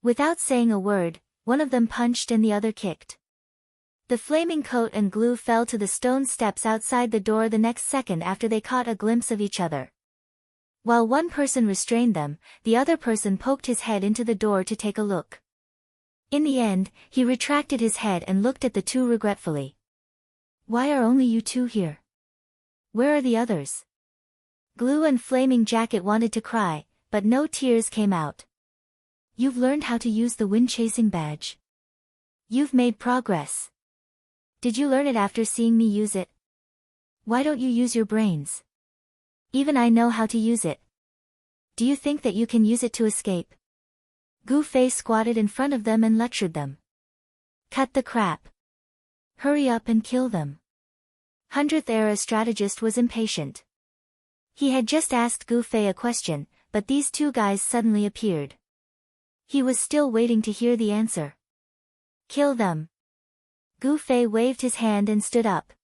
Without saying a word, one of them punched and the other kicked. The flaming coat and Glue fell to the stone steps outside the door the next second after they caught a glimpse of each other. While one person restrained them, the other person poked his head into the door to take a look. In the end, he retracted his head and looked at the two regretfully. Why are only you two here? Where are the others? Glue and Flaming Jacket wanted to cry, but no tears came out. You've learned how to use the wind-chasing badge. You've made progress. Did you learn it after seeing me use it? Why don't you use your brains? Even I know how to use it. Do you think that you can use it to escape? Gu-Fei squatted in front of them and lectured them. Cut the crap. Hurry up and kill them. 100th Era strategist was impatient. He had just asked Gu-Fei a question, but these two guys suddenly appeared. He was still waiting to hear the answer. Kill them. Gu-Fei waved his hand and stood up.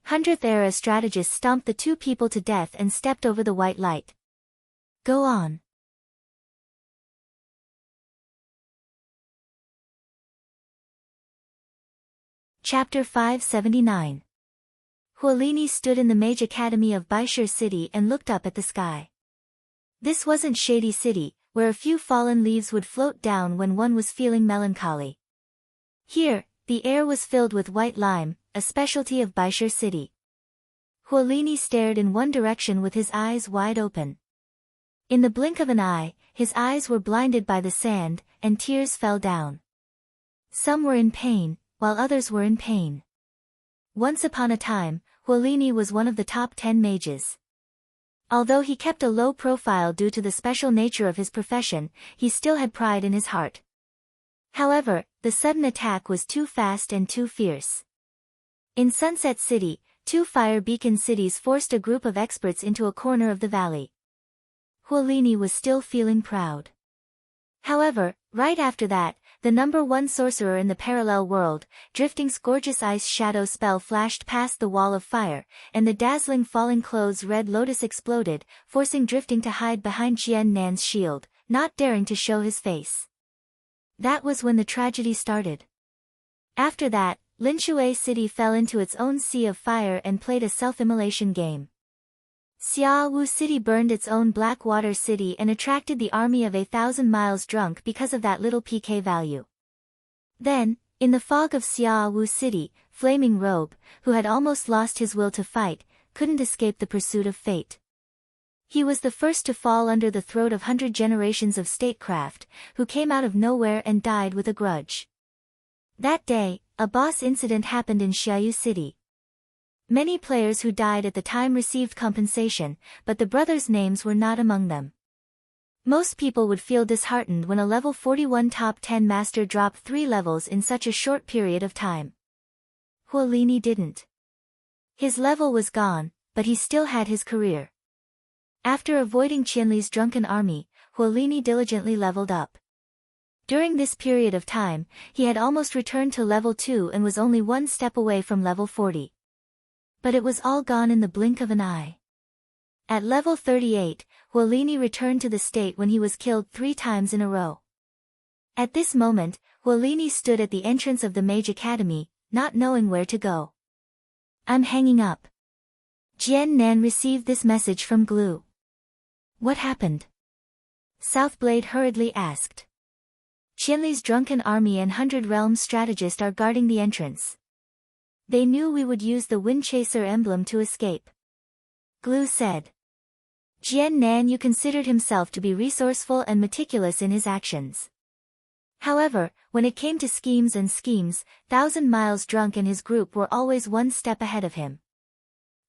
100th Era strategist stomped the two people to death and stepped over the white light. Go on. Chapter 579. Huolini stood in the Mage Academy of Baishur City and looked up at the sky. This wasn't Shady City, where a few fallen leaves would float down when one was feeling melancholy. Here, the air was filled with white lime, a specialty of Baishur City. Huolini stared in one direction with his eyes wide open. In the blink of an eye, his eyes were blinded by the sand, and tears fell down. Some were in pain, while others were in pain. Once upon a time, Huolini was one of the top 10 mages. Although he kept a low profile due to the special nature of his profession, he still had pride in his heart. However, the sudden attack was too fast and too fierce. In Sunset City, 2 fire beacon cities forced a group of experts into a corner of the valley. Huolini was still feeling proud. However, right after that, the #1 sorcerer in the parallel world, Drifting's gorgeous ice shadow spell flashed past the wall of fire, and the dazzling falling clothes red lotus exploded, forcing Drifting to hide behind Jian Nan's shield, not daring to show his face. That was when the tragedy started. After that, Linshui City fell into its own sea of fire and played a self-immolation game. Xiaowu City burned its own Blackwater City and attracted the army of 1,000 miles drunk because of that little PK value. Then, in the fog of Xiaowu City, Flaming Robe, who had almost lost his will to fight, couldn't escape the pursuit of fate. He was the first to fall under the throat of 100 generations of statecraft, who came out of nowhere and died with a grudge. That day, a boss incident happened in Xiaoyu City. Many players who died at the time received compensation, but the brothers' names were not among them. Most people would feel disheartened when a level 41 top 10 master dropped 3 levels in such a short period of time. Huolini didn't. His level was gone, but he still had his career. After avoiding Qianli's drunken army, Huolini diligently leveled up. During this period of time, he had almost returned to level 2 and was only 1 step away from level 40. But it was all gone in the blink of an eye. At level 38, Huolini returned to the state when he was killed 3 times in a row. At this moment, Huolini stood at the entrance of the Mage Academy, not knowing where to go. "I'm hanging up." Jian Nan received this message from Glue. "What happened?" Southblade hurriedly asked. "Qianli's drunken army and 100 Realms strategist are guarding the entrance. They knew we would use the Windchaser emblem to escape," Glue said. Jian Nan considered himself to be resourceful and meticulous in his actions. However, when it came to schemes, 1,000 Miles Drunk and his group were always 1 step ahead of him.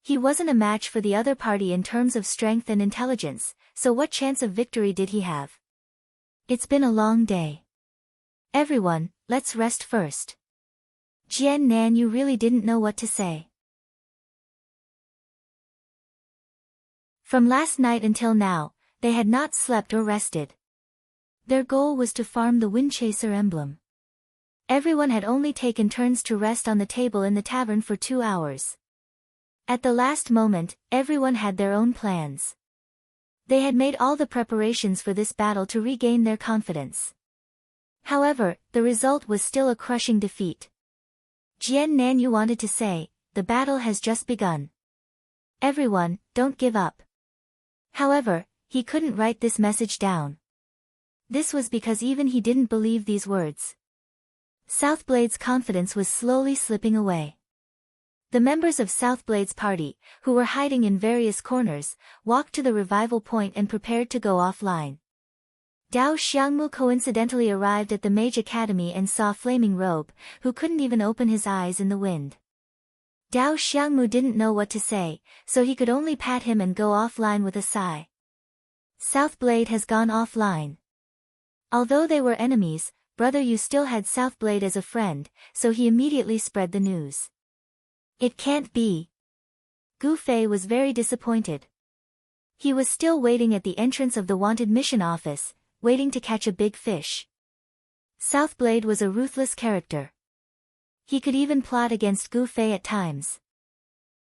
He wasn't a match for the other party in terms of strength and intelligence, so what chance of victory did he have? "It's been a long day. Everyone, let's rest first." Jian Nan really didn't know what to say. From last night until now, they had not slept or rested. Their goal was to farm the Windchaser emblem. Everyone had only taken turns to rest on the table in the tavern for 2 hours. At the last moment, everyone had their own plans. They had made all the preparations for this battle to regain their confidence. However, the result was still a crushing defeat. Jian Nan wanted to say, "The battle has just begun. Everyone, don't give up." However, he couldn't write this message down. This was because even he didn't believe these words. Southblade's confidence was slowly slipping away. The members of Southblade's party, who were hiding in various corners, walked to the revival point and prepared to go offline. Dao Xiangmu coincidentally arrived at the Mage Academy and saw Flaming Robe, who couldn't even open his eyes in the wind. Dao Xiangmu didn't know what to say, so he could only pat him and go offline with a sigh. Southblade has gone offline. Although they were enemies, Brother Yu still had Southblade as a friend, so he immediately spread the news. "It can't be." Gu Fei was very disappointed. He was still waiting at the entrance of the wanted mission office, waiting to catch a big fish. Southblade was a ruthless character. He could even plot against Gu Fei at times.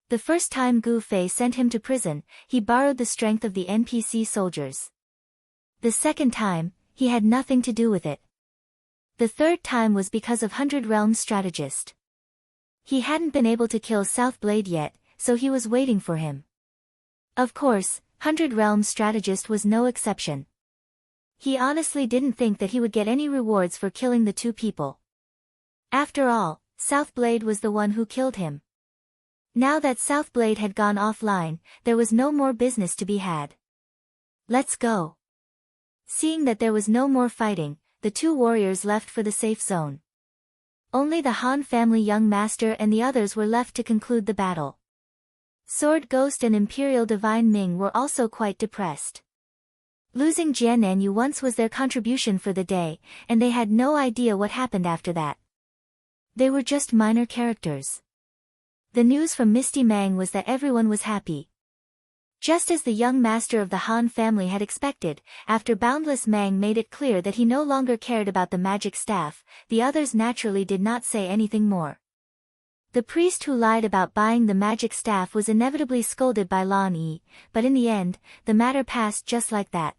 The first time Gu Fei sent him to prison, he borrowed the strength of the NPC soldiers. The second time, he had nothing to do with it. The third time was because of 100 Realms strategist. He hadn't been able to kill Southblade yet, so he was waiting for him. Of course, 100 Realms strategist was no exception. He honestly didn't think that he would get any rewards for killing the 2 people. After all, Southblade was the one who killed him. Now that Southblade had gone offline, there was no more business to be had. "Let's go." Seeing that there was no more fighting, the 2 warriors left for the safe zone. Only the Han family young master and the others were left to conclude the battle. Sword Ghost and Imperial Divine Ming were also quite depressed. Losing Jian and Yu once was their contribution for the day, and they had no idea what happened after that. They were just minor characters. The news from Misty Mang was that everyone was happy. Just as the young master of the Han family had expected, after Boundless Mang made it clear that he no longer cared about the magic staff, the others naturally did not say anything more. The priest who lied about buying the magic staff was inevitably scolded by Lan Yi, but in the end, the matter passed just like that.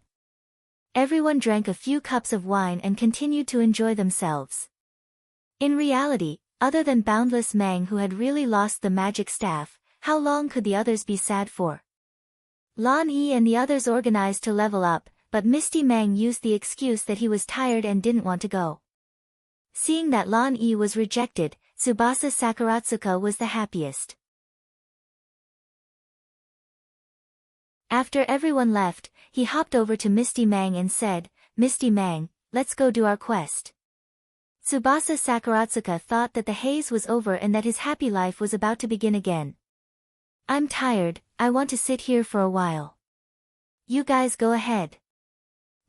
Everyone drank a few cups of wine and continued to enjoy themselves. In reality, other than Boundless Mang who had really lost the magic staff, how long could the others be sad for? Lan Yi and the others organized to level up, but Misty Mang used the excuse that he was tired and didn't want to go. Seeing that Lan Yi was rejected, Tsubasa Sakaratsuka was the happiest. After everyone left, he hopped over to Misty Mang and said, "Misty Mang, let's go do our quest." Tsubasa Sakaratsuka thought that the haze was over and that his happy life was about to begin again. "I'm tired, I want to sit here for a while." "You guys go ahead,"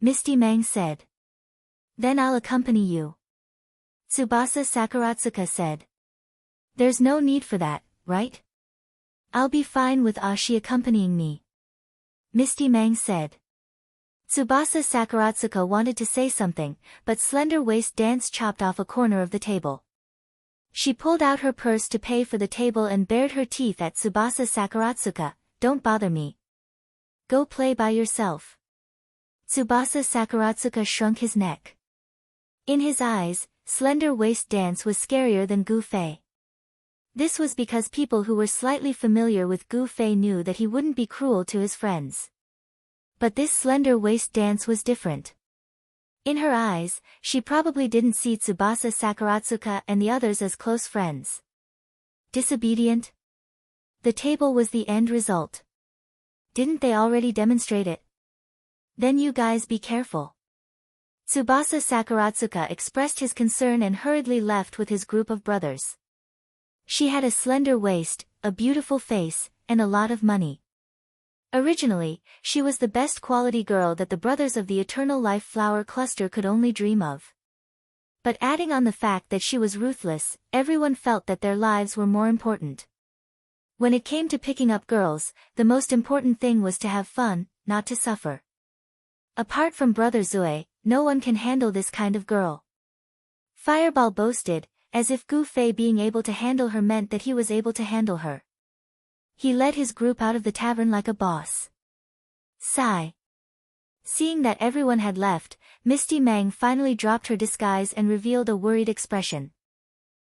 Misty Mang said. "Then I'll accompany you," Tsubasa Sakaratsuka said. "There's no need for that, right? I'll be fine with Ashi accompanying me," Misty Mang said. Tsubasa Sakaratsuka wanted to say something, but Slender Waist Dance chopped off a corner of the table. She pulled out her purse to pay for the table and bared her teeth at Tsubasa Sakaratsuka. "Don't bother me. Go play by yourself." Tsubasa Sakaratsuka shrunk his neck. In his eyes, Slender Waist Dance was scarier than Gu Fei. This was because people who were slightly familiar with Gu Fei knew that he wouldn't be cruel to his friends. But this Slender Waist Dance was different. In her eyes, she probably didn't see Tsubasa Sakaratsuka and the others as close friends. Disobedient? The table was the end result. Didn't they already demonstrate it? Then you guys be careful. Tsubasa Sakaratsuka expressed his concern and hurriedly left with his group of brothers. She had a slender waist, a beautiful face, and a lot of money. Originally, she was the best quality girl that the brothers of the Eternal Life Flower Cluster could only dream of. But adding on the fact that she was ruthless, everyone felt that their lives were more important. When it came to picking up girls, the most important thing was to have fun, not to suffer. Apart from Brother Zue, no one can handle this kind of girl. Fireball boasted, as if Gu Fei being able to handle her meant that he was able to handle her. He led his group out of the tavern like a boss. Sigh. Seeing that everyone had left, Misty Mang finally dropped her disguise and revealed a worried expression.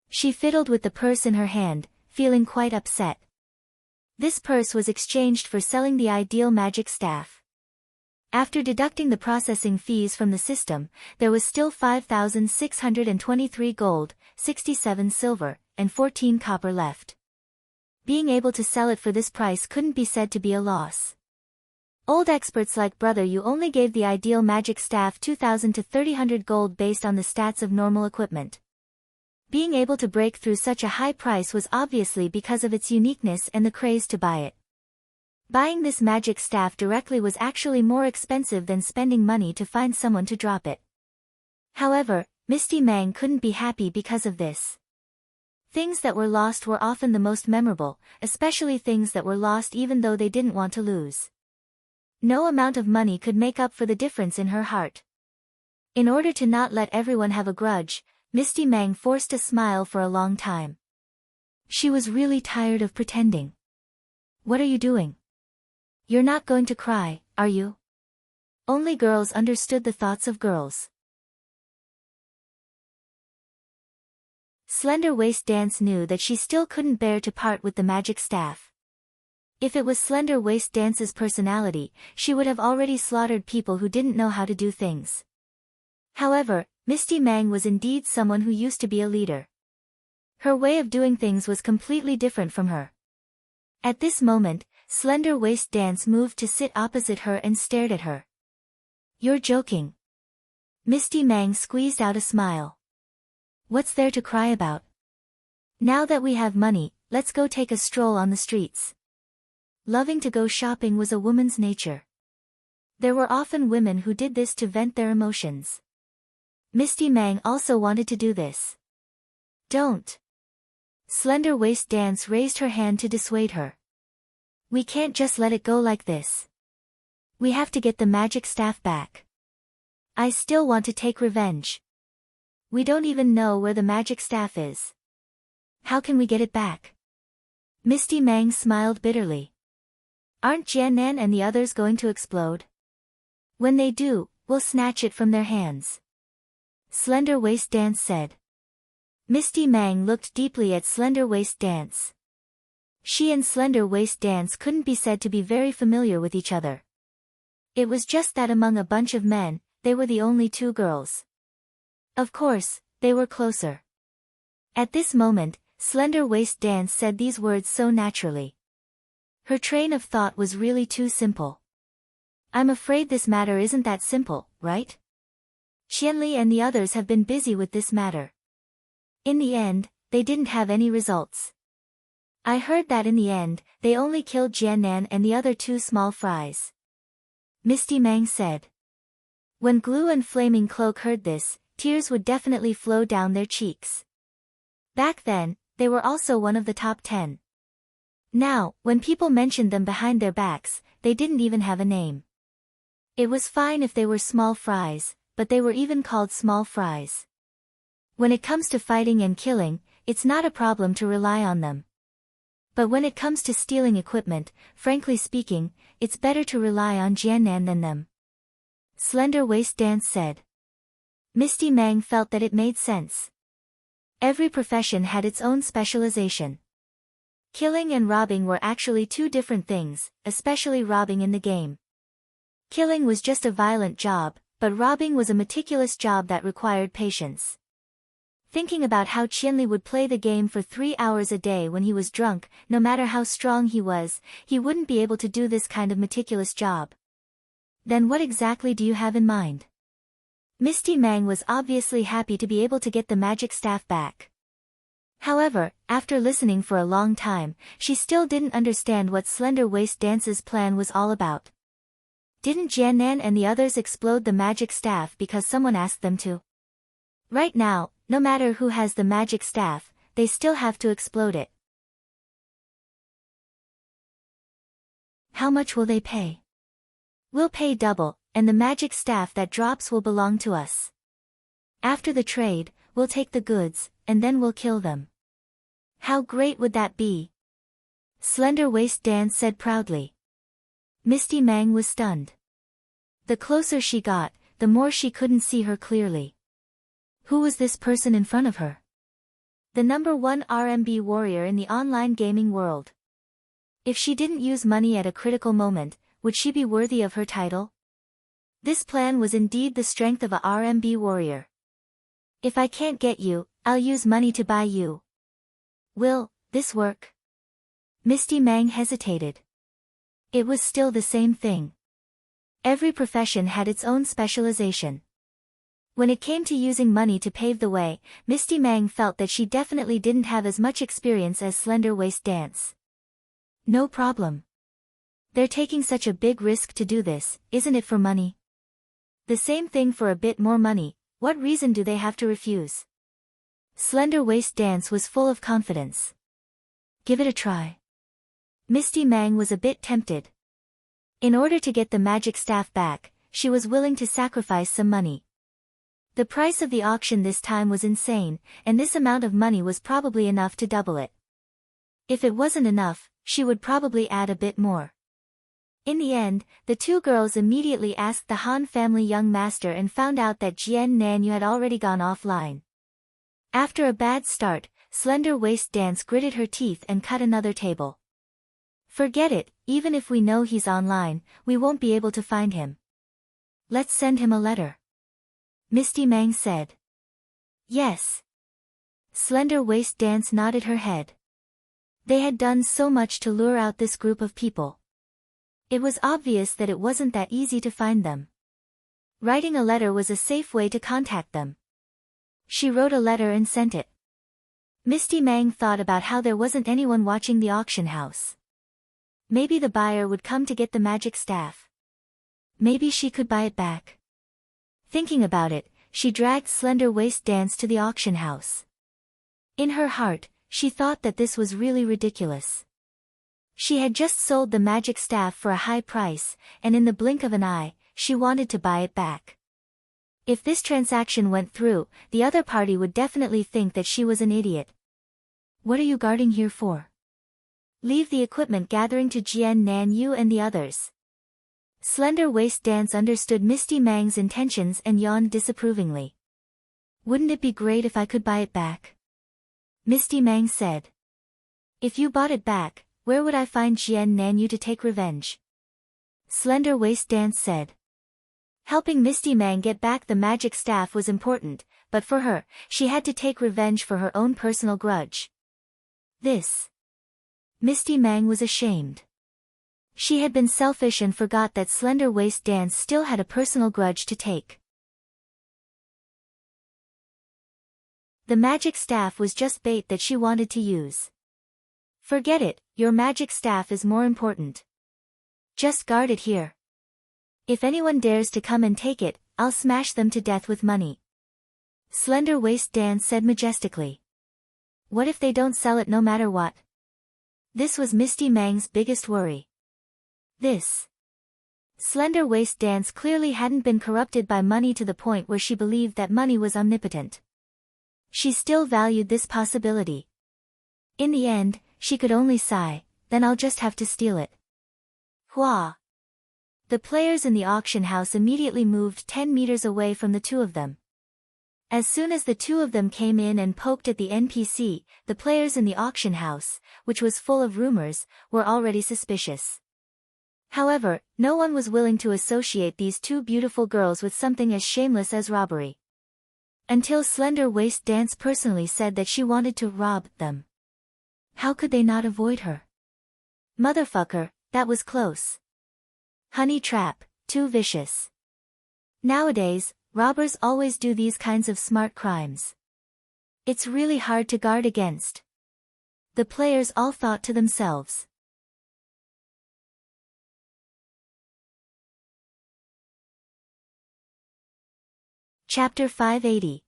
She fiddled with the purse in her hand, feeling quite upset. This purse was exchanged for selling the ideal magic staff. After deducting the processing fees from the system, there was still 5,623 gold, 67 silver, and 14 copper left. Being able to sell it for this price couldn't be said to be a loss. Old experts like Brother Yu only gave the ideal magic staff 2,000 to 300 gold based on the stats of normal equipment. Being able to break through such a high price was obviously because of its uniqueness and the craze to buy it. Buying this magic staff directly was actually more expensive than spending money to find someone to drop it. However, Misty Mang couldn't be happy because of this. Things that were lost were often the most memorable, especially things that were lost even though they didn't want to lose. No amount of money could make up for the difference in her heart. In order to not let everyone have a grudge, Misty Mang forced a smile for a long time. She was really tired of pretending. "What are you doing? You're not going to cry, are you?" Only girls understood the thoughts of girls. Slender Waist Dance knew that she still couldn't bear to part with the magic staff. If it was Slender Waist Dance's personality, she would have already slaughtered people who didn't know how to do things. However, Misty Mang was indeed someone who used to be a leader. Her way of doing things was completely different from her. At this moment, Slender Waist Dance moved to sit opposite her and stared at her. "You're joking." Misty Mang squeezed out a smile. "What's there to cry about? Now that we have money, let's go take a stroll on the streets." Loving to go shopping was a woman's nature. There were often women who did this to vent their emotions. Misty Mang also wanted to do this. Don't. Slender Waist Dance raised her hand to dissuade her. We can't just let it go like this. We have to get the magic staff back. I still want to take revenge. We don't even know where the magic staff is. How can we get it back? Misty Mang smiled bitterly. Aren't Jiannan and the others going to explode? When they do, we'll snatch it from their hands. Slender Waist Dance said. Misty Mang looked deeply at Slender Waist Dance. She and Slender Waist Dance couldn't be said to be very familiar with each other. It was just that among a bunch of men, they were the only two girls. Of course, they were closer. At this moment, Slender Waist Dance said these words so naturally. Her train of thought was really too simple. I'm afraid this matter isn't that simple, right? Qianli and the others have been busy with this matter. In the end, they didn't have any results. I heard that in the end, they only killed Jiannan and the other two small fries. Misty Mang said. When Glue and Flaming Cloak heard this, tears would definitely flow down their cheeks. Back then, they were also one of the top 10. Now, when people mentioned them behind their backs, they didn't even have a name. It was fine if they were small fries, but they were even called small fries. When it comes to fighting and killing, it's not a problem to rely on them. But when it comes to stealing equipment, frankly speaking, it's better to rely on Jiannan than them. Slender Waist Dance said. Misty Mang felt that it made sense. Every profession had its own specialization. Killing and robbing were actually two different things, especially robbing in the game. Killing was just a violent job, but robbing was a meticulous job that required patience. Thinking about how Qianli would play the game for 3 hours a day when he was drunk, no matter how strong he was, he wouldn't be able to do this kind of meticulous job. Then what exactly do you have in mind? Misty Mang was obviously happy to be able to get the magic staff back. However, after listening for a long time, she still didn't understand what Slender Waist Dance's plan was all about. Didn't Jiannan and the others explode the magic staff because someone asked them to? Right now, no matter who has the magic staff, they still have to explode it. How much will they pay? We'll pay double, and the magic staff that drops will belong to us. After the trade, we'll take the goods, and then we'll kill them. How great would that be? Slender Waist Dance said proudly. Misty Mang was stunned. The closer she got, the more she couldn't see her clearly. Who was this person in front of her? The #1 RMB warrior in the online gaming world. If she didn't use money at a critical moment, would she be worthy of her title? This plan was indeed the strength of a RMB warrior. If I can't get you, I'll use money to buy you. Will this work? Misty Mang hesitated. It was still the same thing. Every profession had its own specialization. When it came to using money to pave the way, Misty Mang felt that she definitely didn't have as much experience as Slender Waist Dance. No problem. They're taking such a big risk to do this, isn't it for money? The same thing for a bit more money, what reason do they have to refuse? Slender Waist Dance was full of confidence. Give it a try. Misty Mang was a bit tempted. In order to get the magic staff back, she was willing to sacrifice some money. The price of the auction this time was insane, and this amount of money was probably enough to double it. If it wasn't enough, she would probably add a bit more. In the end, the two girls immediately asked the Han family young master and found out that Jiannan had already gone offline. After a bad start, Slender Waist Dance gritted her teeth and cut another table. Forget it, even if we know he's online, we won't be able to find him. Let's send him a letter. Misty Mang said. Yes. Slender Waist Dance nodded her head. They had done so much to lure out this group of people. It was obvious that it wasn't that easy to find them. Writing a letter was a safe way to contact them. She wrote a letter and sent it. Misty Mang thought about how there wasn't anyone watching the auction house. Maybe the buyer would come to get the magic staff. Maybe she could buy it back. Thinking about it, she dragged Slender Waist Dance to the auction house. In her heart, she thought that this was really ridiculous. She had just sold the magic staff for a high price, and in the blink of an eye, she wanted to buy it back. If this transaction went through, the other party would definitely think that she was an idiot. What are you guarding here for? Leave the equipment gathering to Jian Nan Yu and the others. Slender Waist Dance understood Misty Mang's intentions and yawned disapprovingly. Wouldn't it be great if I could buy it back? Misty Mang said. If you bought it back, where would I find Jian Nan Yu to take revenge? Slender Waist Dance said. Helping Misty Mang get back the magic staff was important, but for her, she had to take revenge for her own personal grudge. Misty Mang was ashamed. She had been selfish and forgot that Slender Waist Dance still had a personal grudge to take. The magic staff was just bait that she wanted to use. Forget it, your magic staff is more important. Just guard it here. If anyone dares to come and take it, I'll smash them to death with money. Slender Waist Dance said majestically. What if they don't sell it no matter what? This was Misty Mang's biggest worry. Slender Waist Dance clearly hadn't been corrupted by money to the point where she believed that money was omnipotent. She still valued this possibility. In the end, she could only sigh, then I'll just have to steal it. Hua! The players in the auction house immediately moved 10 meters away from the two of them. As soon as the two of them came in and poked at the NPC, the players in the auction house, which was full of rumors, were already suspicious. However, no one was willing to associate these two beautiful girls with something as shameless as robbery. Until Slender Waist Dance personally said that she wanted to rob them. How could they not avoid her? Motherfucker, that was close. Honey trap, too vicious. Nowadays, robbers always do these kinds of smart crimes. It's really hard to guard against. The players all thought to themselves. Chapter 580.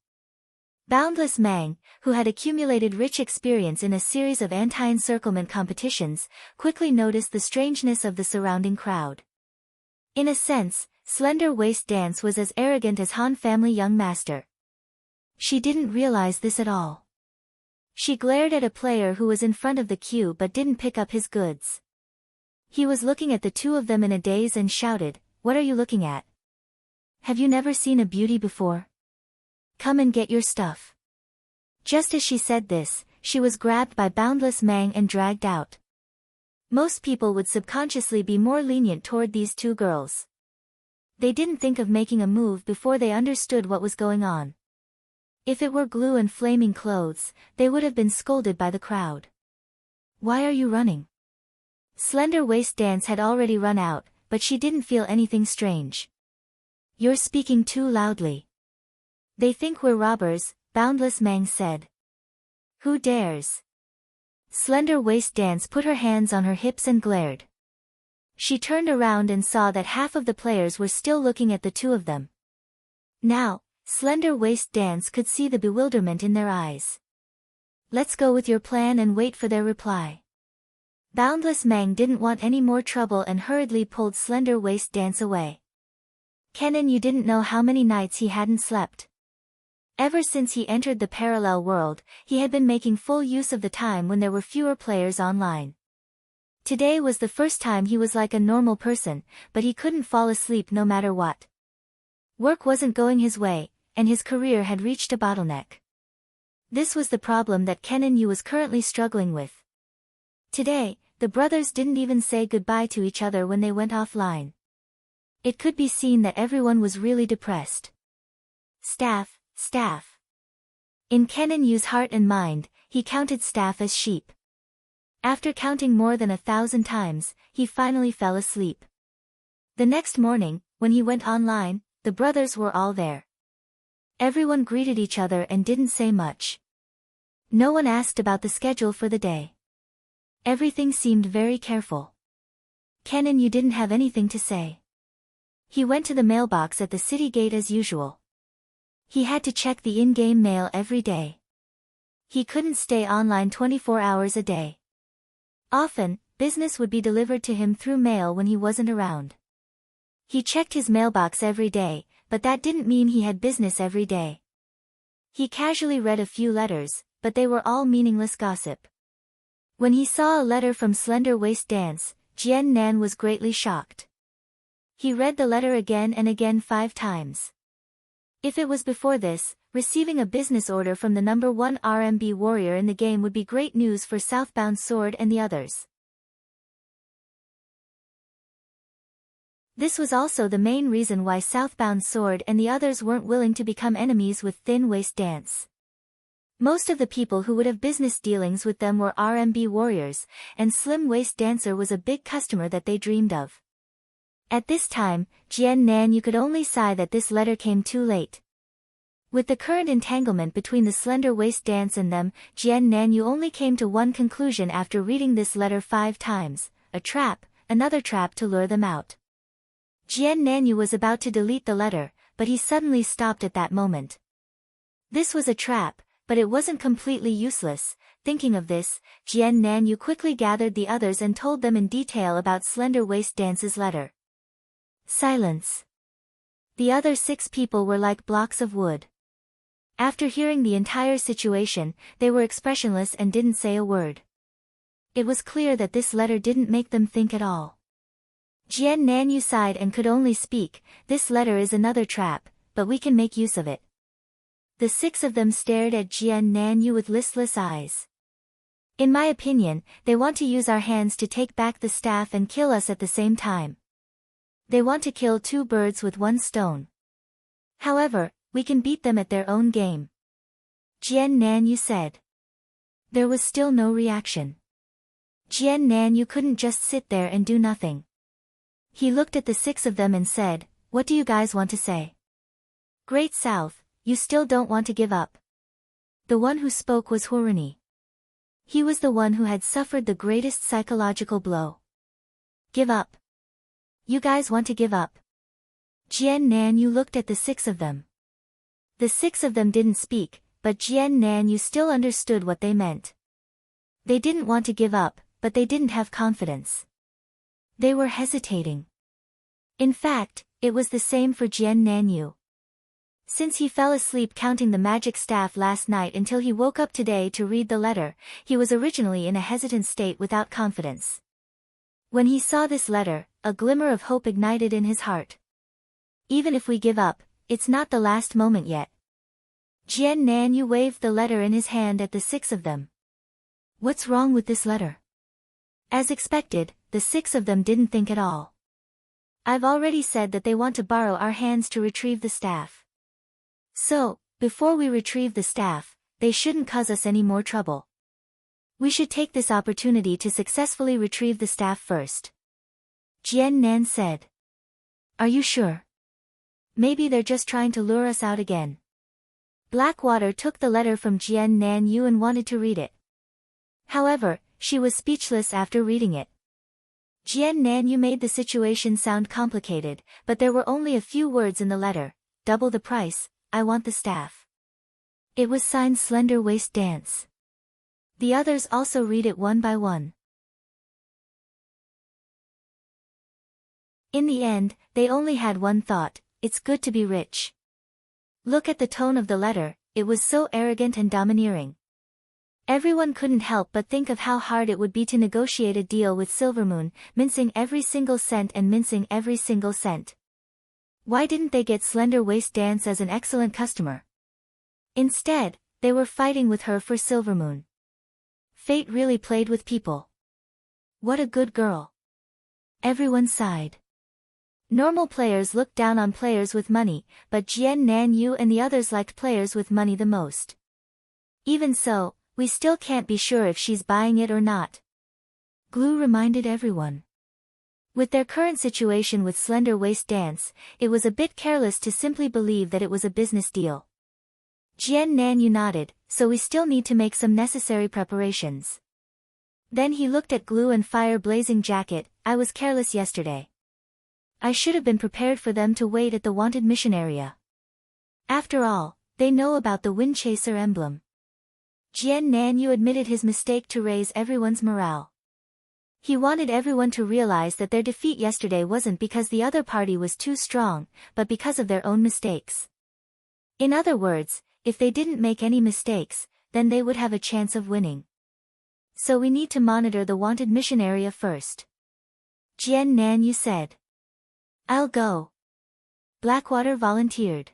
Boundless Mang, who had accumulated rich experience in a series of anti-encirclement competitions, quickly noticed the strangeness of the surrounding crowd. In a sense, Slender Waist Dance was as arrogant as Han family young master. She didn't realize this at all. She glared at a player who was in front of the queue but didn't pick up his goods. He was looking at the two of them in a daze and shouted, "What are you looking at? Have you never seen a beauty before? Come and get your stuff." Just as she said this, she was grabbed by Boundless Mang and dragged out. Most people would subconsciously be more lenient toward these two girls. They didn't think of making a move before they understood what was going on. If it were glue and flaming clothes, they would have been scolded by the crowd. Why are you running? Slender Waist Dance had already run out, but she didn't feel anything strange. You're speaking too loudly. They think we're robbers, Boundless Mang said. Who dares? Slender Waist Dance put her hands on her hips and glared. She turned around and saw that half of the players were still looking at the two of them. Now, Slender Waist Dance could see the bewilderment in their eyes. Let's go with your plan and wait for their reply. Boundless Mang didn't want any more trouble and hurriedly pulled Slender Waist Dance away. Kenan, you didn't know how many nights he hadn't slept. Ever since he entered the parallel world, he had been making full use of the time when there were fewer players online. Today was the first time he was like a normal person, but he couldn't fall asleep no matter what. Work wasn't going his way, and his career had reached a bottleneck. This was the problem that Kenan Yu was currently struggling with. Today, the brothers didn't even say goodbye to each other when they went offline. It could be seen that everyone was really depressed. Staff. In Kenan Yu's heart and mind, he counted staff as sheep. After counting more than 1,000 times, he finally fell asleep. The next morning, when he went online, the brothers were all there. Everyone greeted each other and didn't say much. No one asked about the schedule for the day. Everything seemed very careful. Kenan Yu didn't have anything to say. He went to the mailbox at the city gate as usual. He had to check the in-game mail every day. He couldn't stay online 24 hours a day. Often, business would be delivered to him through mail when he wasn't around. He checked his mailbox every day, but that didn't mean he had business every day. He casually read a few letters, but they were all meaningless gossip. When he saw a letter from Slender Waist Dance, Jian Nan was greatly shocked. He read the letter again and again 5 times. If it was before this, receiving a business order from the number 1 RMB warrior in the game would be great news for Southbound Sword and the others. This was also the main reason why Southbound Sword and the others weren't willing to become enemies with Thin Waist Dance. Most of the people who would have business dealings with them were RMB warriors, and Slim Waist Dancer was a big customer that they dreamed of. At this time, Jian Nan, you could only sigh that this letter came too late. With the current entanglement between the Slender Waist Dance and them, Jian Nan, you only came to one conclusion after reading this letter 5 times, a trap, another trap to lure them out. Jian Nanyu was about to delete the letter, but he suddenly stopped at that moment. This was a trap, but it wasn't completely useless. Thinking of this, Jian Nanyu quickly gathered the others and told them in detail about Slender Waist Dance's letter. Silence. The other 6 people were like blocks of wood. After hearing the entire situation, they were expressionless and didn't say a word. It was clear that this letter didn't make them think at all. Jian Nanyu sighed and could only speak, "This letter is another trap, but we can make use of it." The 6 of them stared at Jian Nanyu with listless eyes. "In my opinion, they want to use our hands to take back the staff and kill us at the same time. They want to kill 2 birds with 1 stone. However, we can beat them at their own game," Jian Nanyu said. There was still no reaction. Jian Nanyu couldn't just sit there and do nothing. He looked at the 6 of them and said, "What do you guys want to say? Great South, you still don't want to give up?" The one who spoke was Huruni. He was the one who had suffered the greatest psychological blow. "Give up? You guys want to give up?" Jian Nanyu looked at the 6 of them. The 6 of them didn't speak, but Jian Nanyu still understood what they meant. They didn't want to give up, but they didn't have confidence. They were hesitating. In fact, it was the same for Jian Nanyu. Since he fell asleep counting the magic staff last night until he woke up today to read the letter, he was originally in a hesitant state without confidence. When he saw this letter, a glimmer of hope ignited in his heart. Even if we give up, it's not the last moment yet. Jian Nanyu waved the letter in his hand at the 6 of them. "What's wrong with this letter?" As expected, the 6 of them didn't think at all. "I've already said that they want to borrow our hands to retrieve the staff. So, before we retrieve the staff, they shouldn't cause us any more trouble. We should take this opportunity to successfully retrieve the staff first," Jian Nan said. "Are you sure? Maybe they're just trying to lure us out again." Blackwater took the letter from Jian Nanyu and wanted to read it. However, she was speechless after reading it. Jian Nanyu made the situation sound complicated, but there were only a few words in the letter. "Double the price, I want the staff." It was signed Slender Waist Dance. The others also read it one by one. In the end, they only had one thought: it's good to be rich. Look at the tone of the letter, it was so arrogant and domineering. Everyone couldn't help but think of how hard it would be to negotiate a deal with Silvermoon, mincing every single cent and mincing every single cent. Why didn't they get Slender Waist Dance as an excellent customer? Instead, they were fighting with her for Silvermoon. Fate really played with people. What a good girl. Everyone sighed. Normal players looked down on players with money, but Jian Nanyu and the others liked players with money the most. Even so, we still can't be sure if she's buying it or not, Glue reminded everyone. With their current situation with Slender Waist Dance, it was a bit careless to simply believe that it was a business deal. Jian Nanyu nodded, "So we still need to make some necessary preparations." Then he looked at Glue and Fire Blazing Jacket. "I was careless yesterday. I should have been prepared for them to wait at the wanted mission area. After all, they know about the Wind Chaser emblem. Jian Nanyu admitted his mistake to raise everyone's morale. He wanted everyone to realize that their defeat yesterday wasn't because the other party was too strong, but because of their own mistakes. In other words, if they didn't make any mistakes, then they would have a chance of winning. So we need to monitor the wanted mission area first. Jian Nanyu said. I'll go. Blackwater volunteered.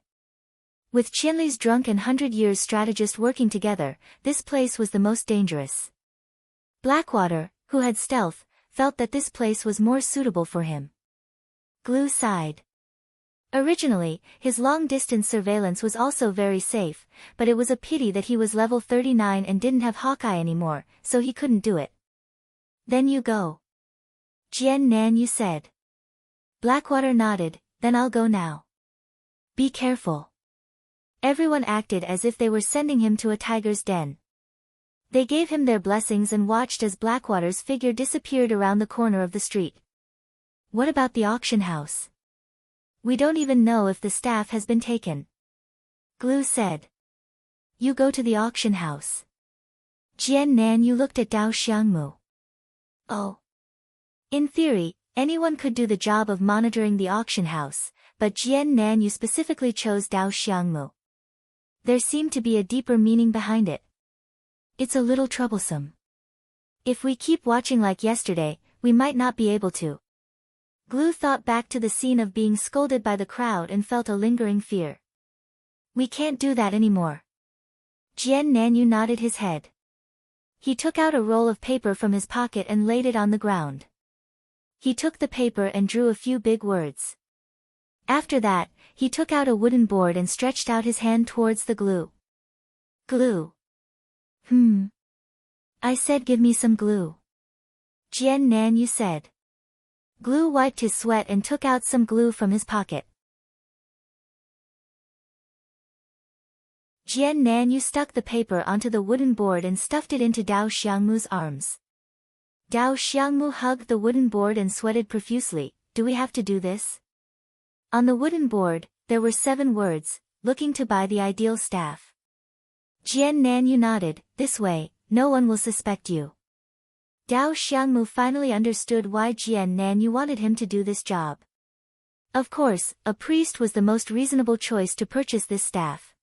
With Qianli's drunk and 100 Years strategist working together, this place was the most dangerous. Blackwater, who had stealth, felt that this place was more suitable for him. Glue sighed. Originally, his long-distance surveillance was also very safe, but it was a pity that he was level 39 and didn't have Hawkeye anymore, so he couldn't do it. Then you go. Jian Nanyu said. Blackwater nodded, then I'll go now. Be careful. Everyone acted as if they were sending him to a tiger's den. They gave him their blessings and watched as Blackwater's figure disappeared around the corner of the street. What about the auction house? We don't even know if the staff has been taken. Glue said. You go to the auction house. Jian Nanyu looked at Dao Xiangmu. Oh. In theory, anyone could do the job of monitoring the auction house, but Jian Nanyu specifically chose Dao Xiangmu. There seemed to be a deeper meaning behind it. It's a little troublesome. If we keep watching like yesterday, we might not be able to. Glue thought back to the scene of being scolded by the crowd and felt a lingering fear. We can't do that anymore. Jian Nanyu nodded his head. He took out a roll of paper from his pocket and laid it on the ground. He took the paper and drew a few big words. After that, he took out a wooden board and stretched out his hand towards the glue. Glue. I said give me some glue. Jian Nanyu said. Glue wiped his sweat and took out some glue from his pocket. Jian Nanyu stuck the paper onto the wooden board and stuffed it into Dao Xiangmu's arms. Dao Xiangmu hugged the wooden board and sweated profusely. Do we have to do this? On the wooden board, there were 7 words, looking to buy the ideal staff. Jian Nanyu nodded, this way, no one will suspect you. Dao Xiangmu finally understood why Jian Nanyu wanted him to do this job. Of course, a priest was the most reasonable choice to purchase this staff.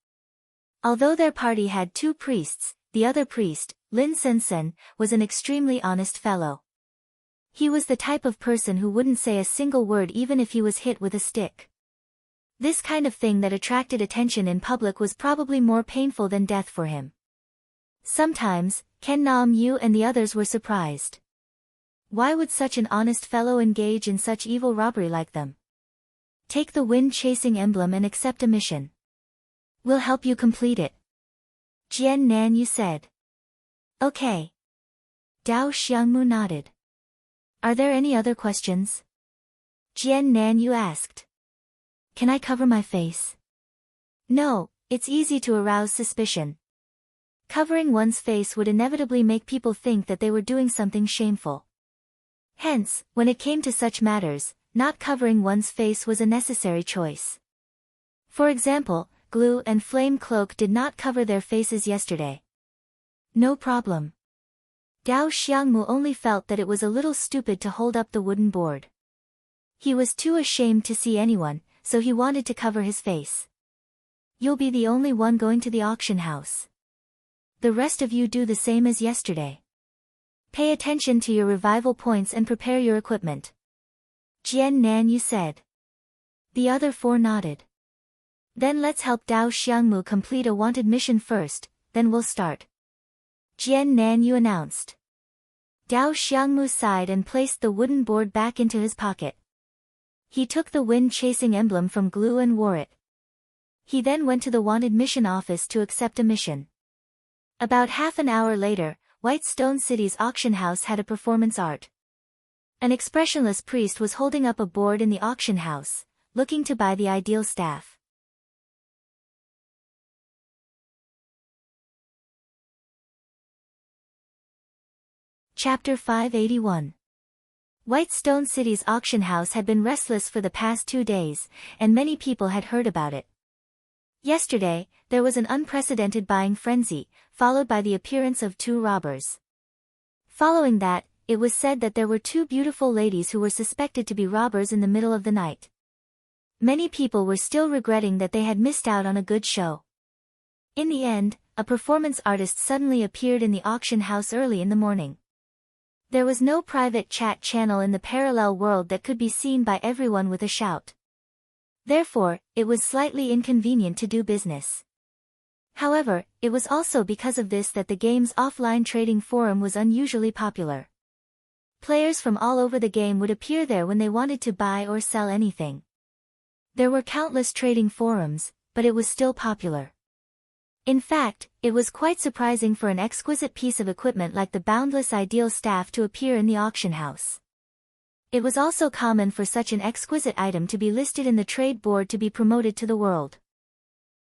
Although their party had 2 priests, the other priest, Lin Sensen, was an extremely honest fellow. He was the type of person who wouldn't say a single word even if he was hit with a stick. This kind of thing that attracted attention in public was probably more painful than death for him. Sometimes, Ken Nam Yu and the others were surprised. Why would such an honest fellow engage in such evil robbery like them? Take the wind-chasing emblem and accept a mission. We'll help you complete it. Jian Nanyu said. Okay. Dao Xiangmu nodded. Are there any other questions? Jian Nanyu asked. Can I cover my face? No, it's easy to arouse suspicion. Covering one's face would inevitably make people think that they were doing something shameful. Hence, when it came to such matters, not covering one's face was a necessary choice. For example, Glue and Flame Cloak did not cover their faces yesterday. No problem. Dao Xiangmu only felt that it was a little stupid to hold up the wooden board. He was too ashamed to see anyone, so he wanted to cover his face. You'll be the only one going to the auction house. The rest of you do the same as yesterday. Pay attention to your revival points and prepare your equipment. Jian Nanyu said. The other 4 nodded. Then let's help Dao Xiangmu complete a wanted mission first, then we'll start. Jian Nanyu announced. Dao Xiangmu sighed and placed the wooden board back into his pocket. He took the wind-chasing emblem from Glue and wore it. He then went to the wanted mission office to accept a mission. About half an hour later, White Stone City's auction house had a performance art. An expressionless priest was holding up a board in the auction house, looking to buy the ideal staff. Chapter 581. Whitestone City's auction house had been restless for the past 2 days, and many people had heard about it. Yesterday, there was an unprecedented buying frenzy, followed by the appearance of 2 robbers. Following that, it was said that there were 2 beautiful ladies who were suspected to be robbers in the middle of the night. Many people were still regretting that they had missed out on a good show. In the end, a performance artist suddenly appeared in the auction house early in the morning. There was no private chat channel in the parallel world that could be seen by everyone with a shout. Therefore, it was slightly inconvenient to do business. However, it was also because of this that the game's offline trading forum was unusually popular. Players from all over the game would appear there when they wanted to buy or sell anything. There were countless trading forums, but it was still popular. In fact, it was quite surprising for an exquisite piece of equipment like the Boundless Ideal Staff to appear in the auction house. It was also common for such an exquisite item to be listed in the trade board to be promoted to the world.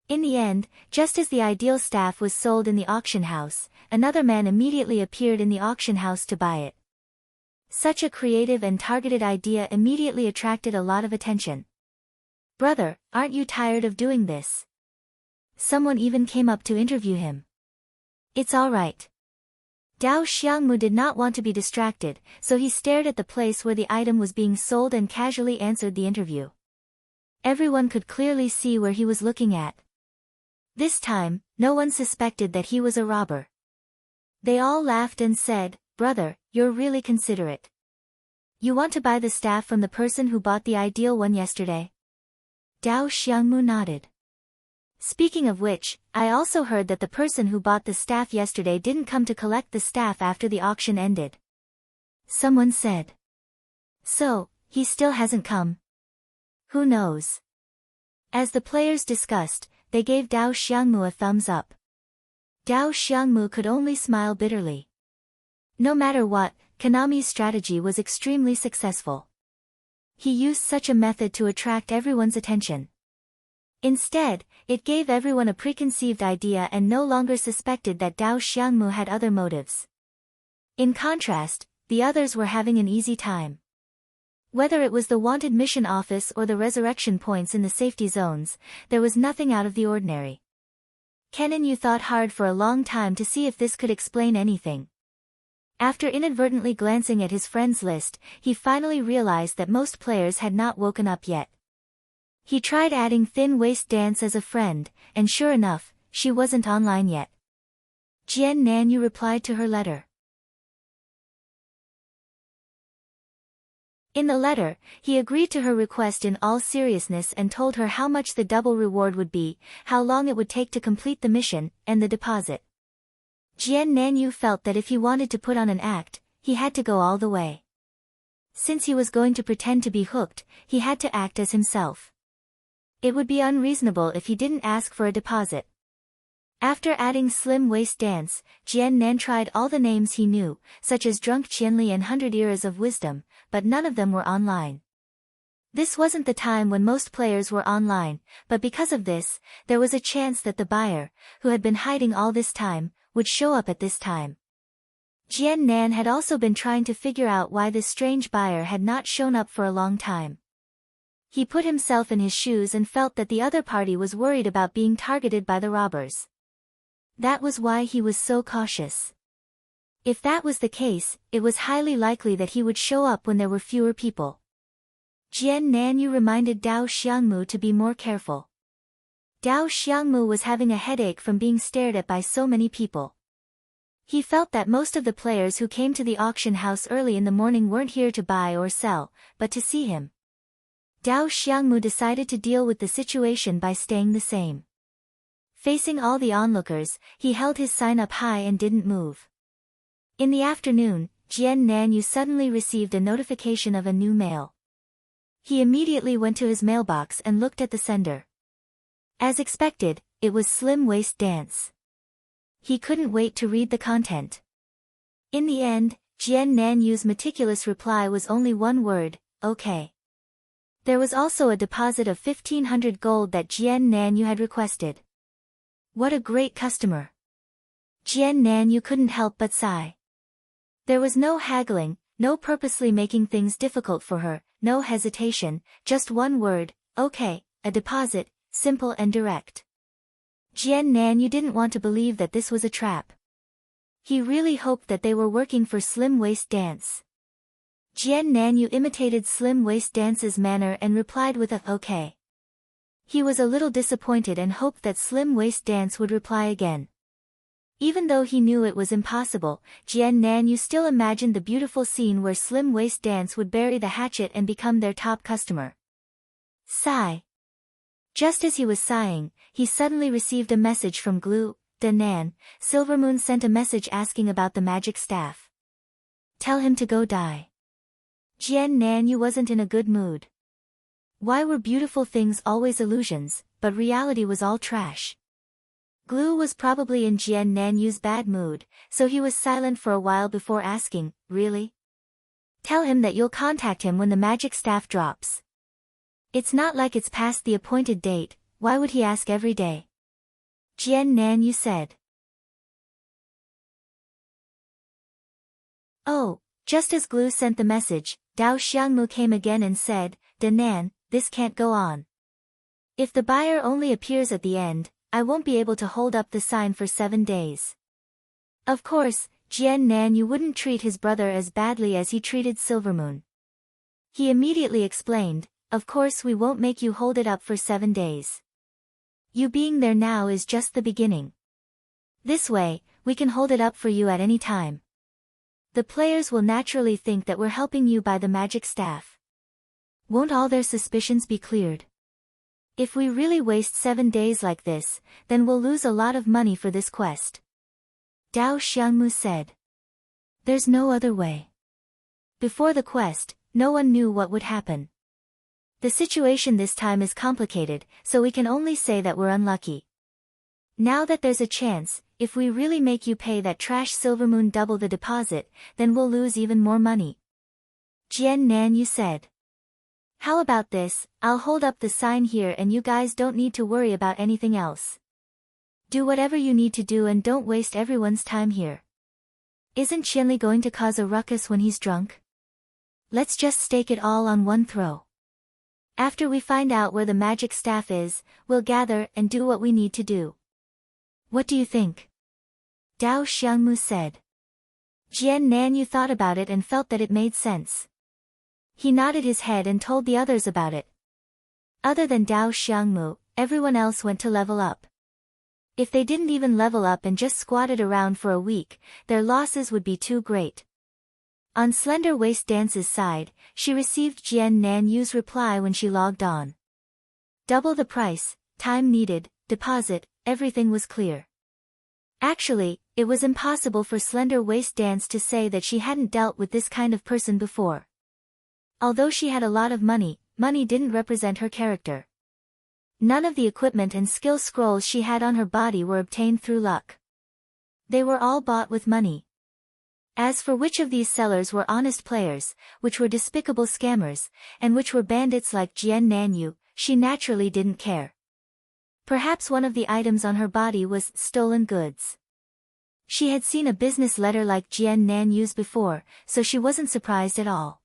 In the end, just as the Ideal Staff was sold in the auction house, another man immediately appeared in the auction house to buy it. Such a creative and targeted idea immediately attracted a lot of attention. "Brother, aren't you tired of doing this?" Someone even came up to interview him. "It's all right." Dao Xiangmu did not want to be distracted, so he stared at the place where the item was being sold and casually answered the interview. Everyone could clearly see where he was looking at. This time, no one suspected that he was a robber. They all laughed and said, "Brother, you're really considerate. You want to buy the staff from the person who bought the ideal one yesterday?" Dao Xiangmu nodded. "Speaking of which, I also heard that the person who bought the staff yesterday didn't come to collect the staff after the auction ended." Someone said. "So, he still hasn't come? Who knows?" As the players discussed, they gave Dao Xiangmu a thumbs up. Dao Xiangmu could only smile bitterly. No matter what, Konami's strategy was extremely successful. He used such a method to attract everyone's attention. Instead, it gave everyone a preconceived idea and no longer suspected that Dao Xiangmu had other motives. In contrast, the others were having an easy time. Whether it was the wanted mission office or the resurrection points in the safety zones, there was nothing out of the ordinary. Kenan thought hard for a long time to see if this could explain anything. After inadvertently glancing at his friends list, he finally realized that most players had not woken up yet. He tried adding Thin Waist Dance as a friend, and sure enough, she wasn't online yet. Jian Nanyu replied to her letter. In the letter, he agreed to her request in all seriousness and told her how much the double reward would be, how long it would take to complete the mission, and the deposit. Jian Nanyu felt that if he wanted to put on an act, he had to go all the way. Since he was going to pretend to be hooked, he had to act as himself. It would be unreasonable if he didn't ask for a deposit. After adding Slim Waist Dance, Jian Nan tried all the names he knew, such as Drunk Qianli and 100 Eras of Wisdom, but none of them were online. This wasn't the time when most players were online, but because of this, there was a chance that the buyer, who had been hiding all this time, would show up at this time. Jian Nan had also been trying to figure out why this strange buyer had not shown up for a long time. He put himself in his shoes and felt that the other party was worried about being targeted by the robbers. That was why he was so cautious. If that was the case, it was highly likely that he would show up when there were fewer people. Jian Nanyu reminded Dao Xiangmu to be more careful. Dao Xiangmu was having a headache from being stared at by so many people. He felt that most of the players who came to the auction house early in the morning weren't here to buy or sell, but to see him. Dao Xiangmu decided to deal with the situation by staying the same. Facing all the onlookers, he held his sign up high and didn't move. In the afternoon, Jian Nanyu suddenly received a notification of a new mail. He immediately went to his mailbox and looked at the sender. As expected, it was Slim Waist Dance. He couldn't wait to read the content. In the end, Jian Nanyu's meticulous reply was only one word, "Okay." There was also a deposit of 1,500 gold that Jian Nanyu had requested. What a great customer! Jian Nanyu couldn't help but sigh. There was no haggling, No purposely making things difficult for her, no hesitation, just one word, okay, a deposit, simple and direct. Jian Nanyu didn't want to believe that this was a trap. He really hoped that they were working for Slim Waist Dance. Jian Nanyu imitated Slim Waist Dance's manner and replied with a okay. He was a little disappointed and hoped that Slim Waist Dance would reply again. Even though he knew it was impossible, Jian Nanyu still imagined the beautiful scene where Slim Waist Dance would bury the hatchet and become their top customer. Sigh. Just as he was sighing, he suddenly received a message from Glu, Danan. Silvermoon sent a message asking about the magic staff. Tell him to go die. Jian Nanyu wasn't in a good mood. Why were beautiful things always illusions, but reality was all trash? Glu was probably in Jian Nanyu's bad mood, so he was silent for a while before asking, really? Tell him that you'll contact him when the magic staff drops. It's not like it's past the appointed date, why would he ask every day? Jian Nanyu said. Oh, just as Glu sent the message, Dao Xiangmu came again and said, Danan, this can't go on. If the buyer only appears at the end, I won't be able to hold up the sign for 7 days. Of course, Jian Nanyu wouldn't treat his brother as badly as he treated Silvermoon. He immediately explained, of course we won't make you hold it up for 7 days. You being there now is just the beginning. This way, we can hold it up for you at any time. The players will naturally think that we're helping you buy the magic staff. Won't all their suspicions be cleared? If we really waste 7 days like this, then we'll lose a lot of money for this quest. Dao Xiangmu said. There's no other way. Before the quest, no one knew what would happen. The situation this time is complicated, so we can only say that we're unlucky. Now that there's a chance, if we really make you pay that trash Silvermoon double the deposit, then we'll lose even more money. Jian Nanyu said. How about this, I'll hold up the sign here and you guys don't need to worry about anything else. Do whatever you need to do and don't waste everyone's time here. Isn't Qianli going to cause a ruckus when he's drunk? Let's just stake it all on one throw. After we find out where the magic staff is, we'll gather and do what we need to do. What do you think? Dao Xiangmu said. Jian Nanyu thought about it and felt that it made sense. He nodded his head and told the others about it. Other than Dao Xiangmu, everyone else went to level up. If they didn't even level up and just squatted around for a week, their losses would be too great. On Slender Waist Dance's side, she received Jian Nanyu's reply when she logged on. Double the price, time needed, deposit, everything was clear. Actually, it was impossible for Slender Waist Dance to say that she hadn't dealt with this kind of person before. Although she had a lot of money, money didn't represent her character. None of the equipment and skill scrolls she had on her body were obtained through luck. They were all bought with money. As for which of these sellers were honest players, which were despicable scammers, and which were bandits like Jian Nanyu, she naturally didn't care. Perhaps one of the items on her body was stolen goods. She had seen a business letter like Jian Nanyu's before, so she wasn't surprised at all.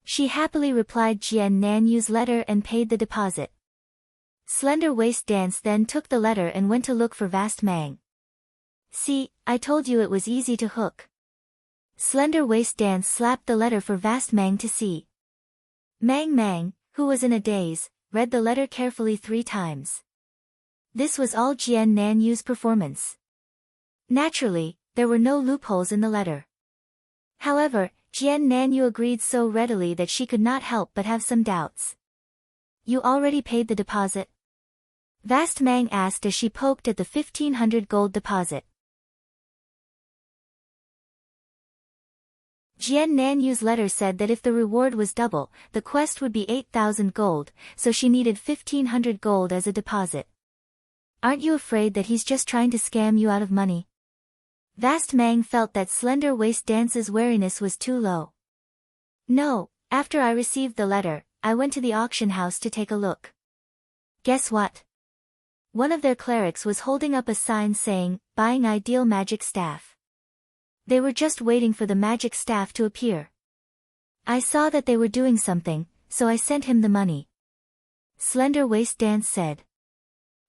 She happily replied Jian Nanyu's letter and paid the deposit. Slender Waist Dance then took the letter and went to look for Vast Mang. See, I told you it was easy to hook. Slender Waist Dance slapped the letter for Vast Mang to see. Mang, who was in a daze, read the letter carefully 3 times. This was all Jian Nanyu's performance. Naturally, there were no loopholes in the letter. However, Jian Nanyu agreed so readily that she could not help but have some doubts. You already paid the deposit? Vast Mang asked as she poked at the 1,500 gold deposit. Jian Nanyu's letter said that if the reward was double, the quest would be 8,000 gold, so she needed 1,500 gold as a deposit. Aren't you afraid that he's just trying to scam you out of money? Vast Mang felt that Slender Waist Dance's wariness was too low. No, after I received the letter, I went to the auction house to take a look. Guess what? One of their clerics was holding up a sign saying, buying ideal magic staff. They were just waiting for the magic staff to appear. I saw that they were doing something, so I sent him the money. Slender Waist Dance said.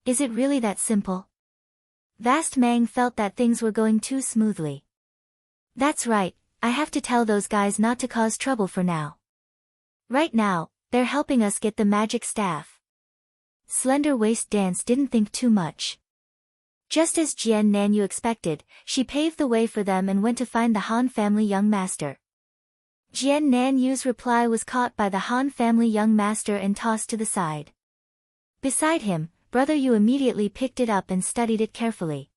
Is it really that simple? Vast Mang felt that things were going too smoothly. That's right, I have to tell those guys not to cause trouble for now. Right now, they're helping us get the magic staff. Slender Waist Dance didn't think too much. Just as Jian Nanyu expected, she paved the way for them and went to find the Han family young master. Jian Nanyu's reply was caught by the Han family young master and tossed to the side. Beside him, Brother Yu immediately picked it up and studied it carefully.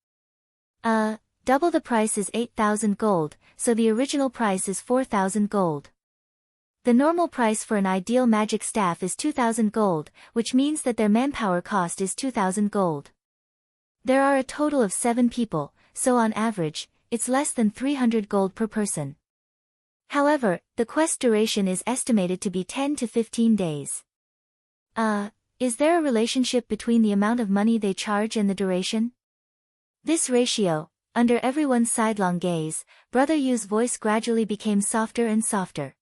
Double the price is 8,000 gold, so the original price is 4,000 gold. The normal price for an ideal magic staff is 2,000 gold, which means that their manpower cost is 2,000 gold. There are a total of 7 people, so on average, it's less than 300 gold per person. However, the quest duration is estimated to be 10 to 15 days. Is there a relationship between the amount of money they charge and the duration? This ratio, under everyone's sidelong gaze, Brother Yu's voice gradually became softer and softer.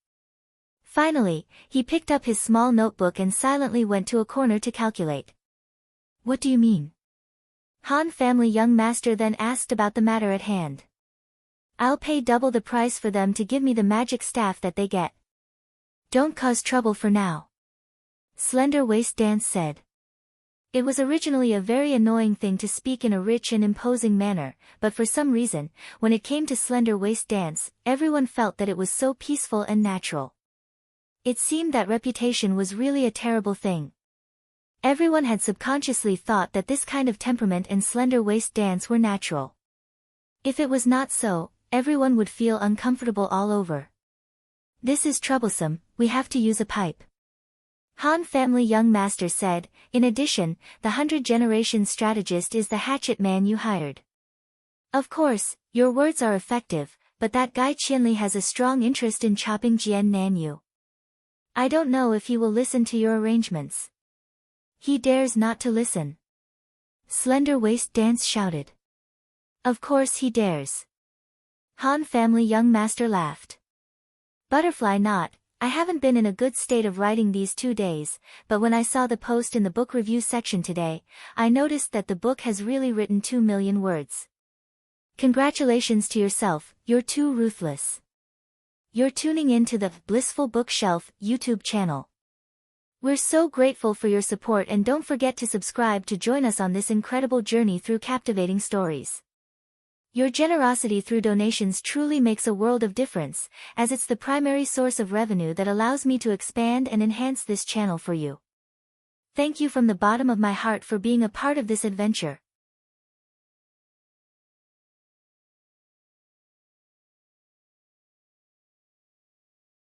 Finally, he picked up his small notebook and silently went to a corner to calculate. What do you mean? Han family young master then asked about the matter at hand. I'll pay double the price for them to give me the magic staff that they get. Don't cause trouble for now. Slender Waist Dance said. It was originally a very annoying thing to speak in a rich and imposing manner, but for some reason, when it came to Slender Waist Dance, everyone felt that it was so peaceful and natural. It seemed that reputation was really a terrible thing. Everyone had subconsciously thought that this kind of temperament and Slender Waist Dance were natural. If it was not so, everyone would feel uncomfortable all over. This is troublesome, we have to use a pipe. Han family young master said. In addition, the 100 generation strategist is the hatchet man you hired. Of course, your words are effective, but that guy Qianli has a strong interest in chopping Jian Nanyu. I don't know if he will listen to your arrangements. He dares not to listen. Slender Waist Dance shouted. Of course he dares. Han family young master laughed. Butterfly Knot, I haven't been in a good state of writing these 2 days, but when I saw the post in the book review section today, I noticed that the book has really written 2 million words. Congratulations to yourself, you're too ruthless. You're tuning in to the Blissful Bookshelf YouTube channel. We're so grateful for your support and don't forget to subscribe to join us on this incredible journey through captivating stories. Your generosity through donations truly makes a world of difference, as it's the primary source of revenue that allows me to expand and enhance this channel for you. Thank you from the bottom of my heart for being a part of this adventure.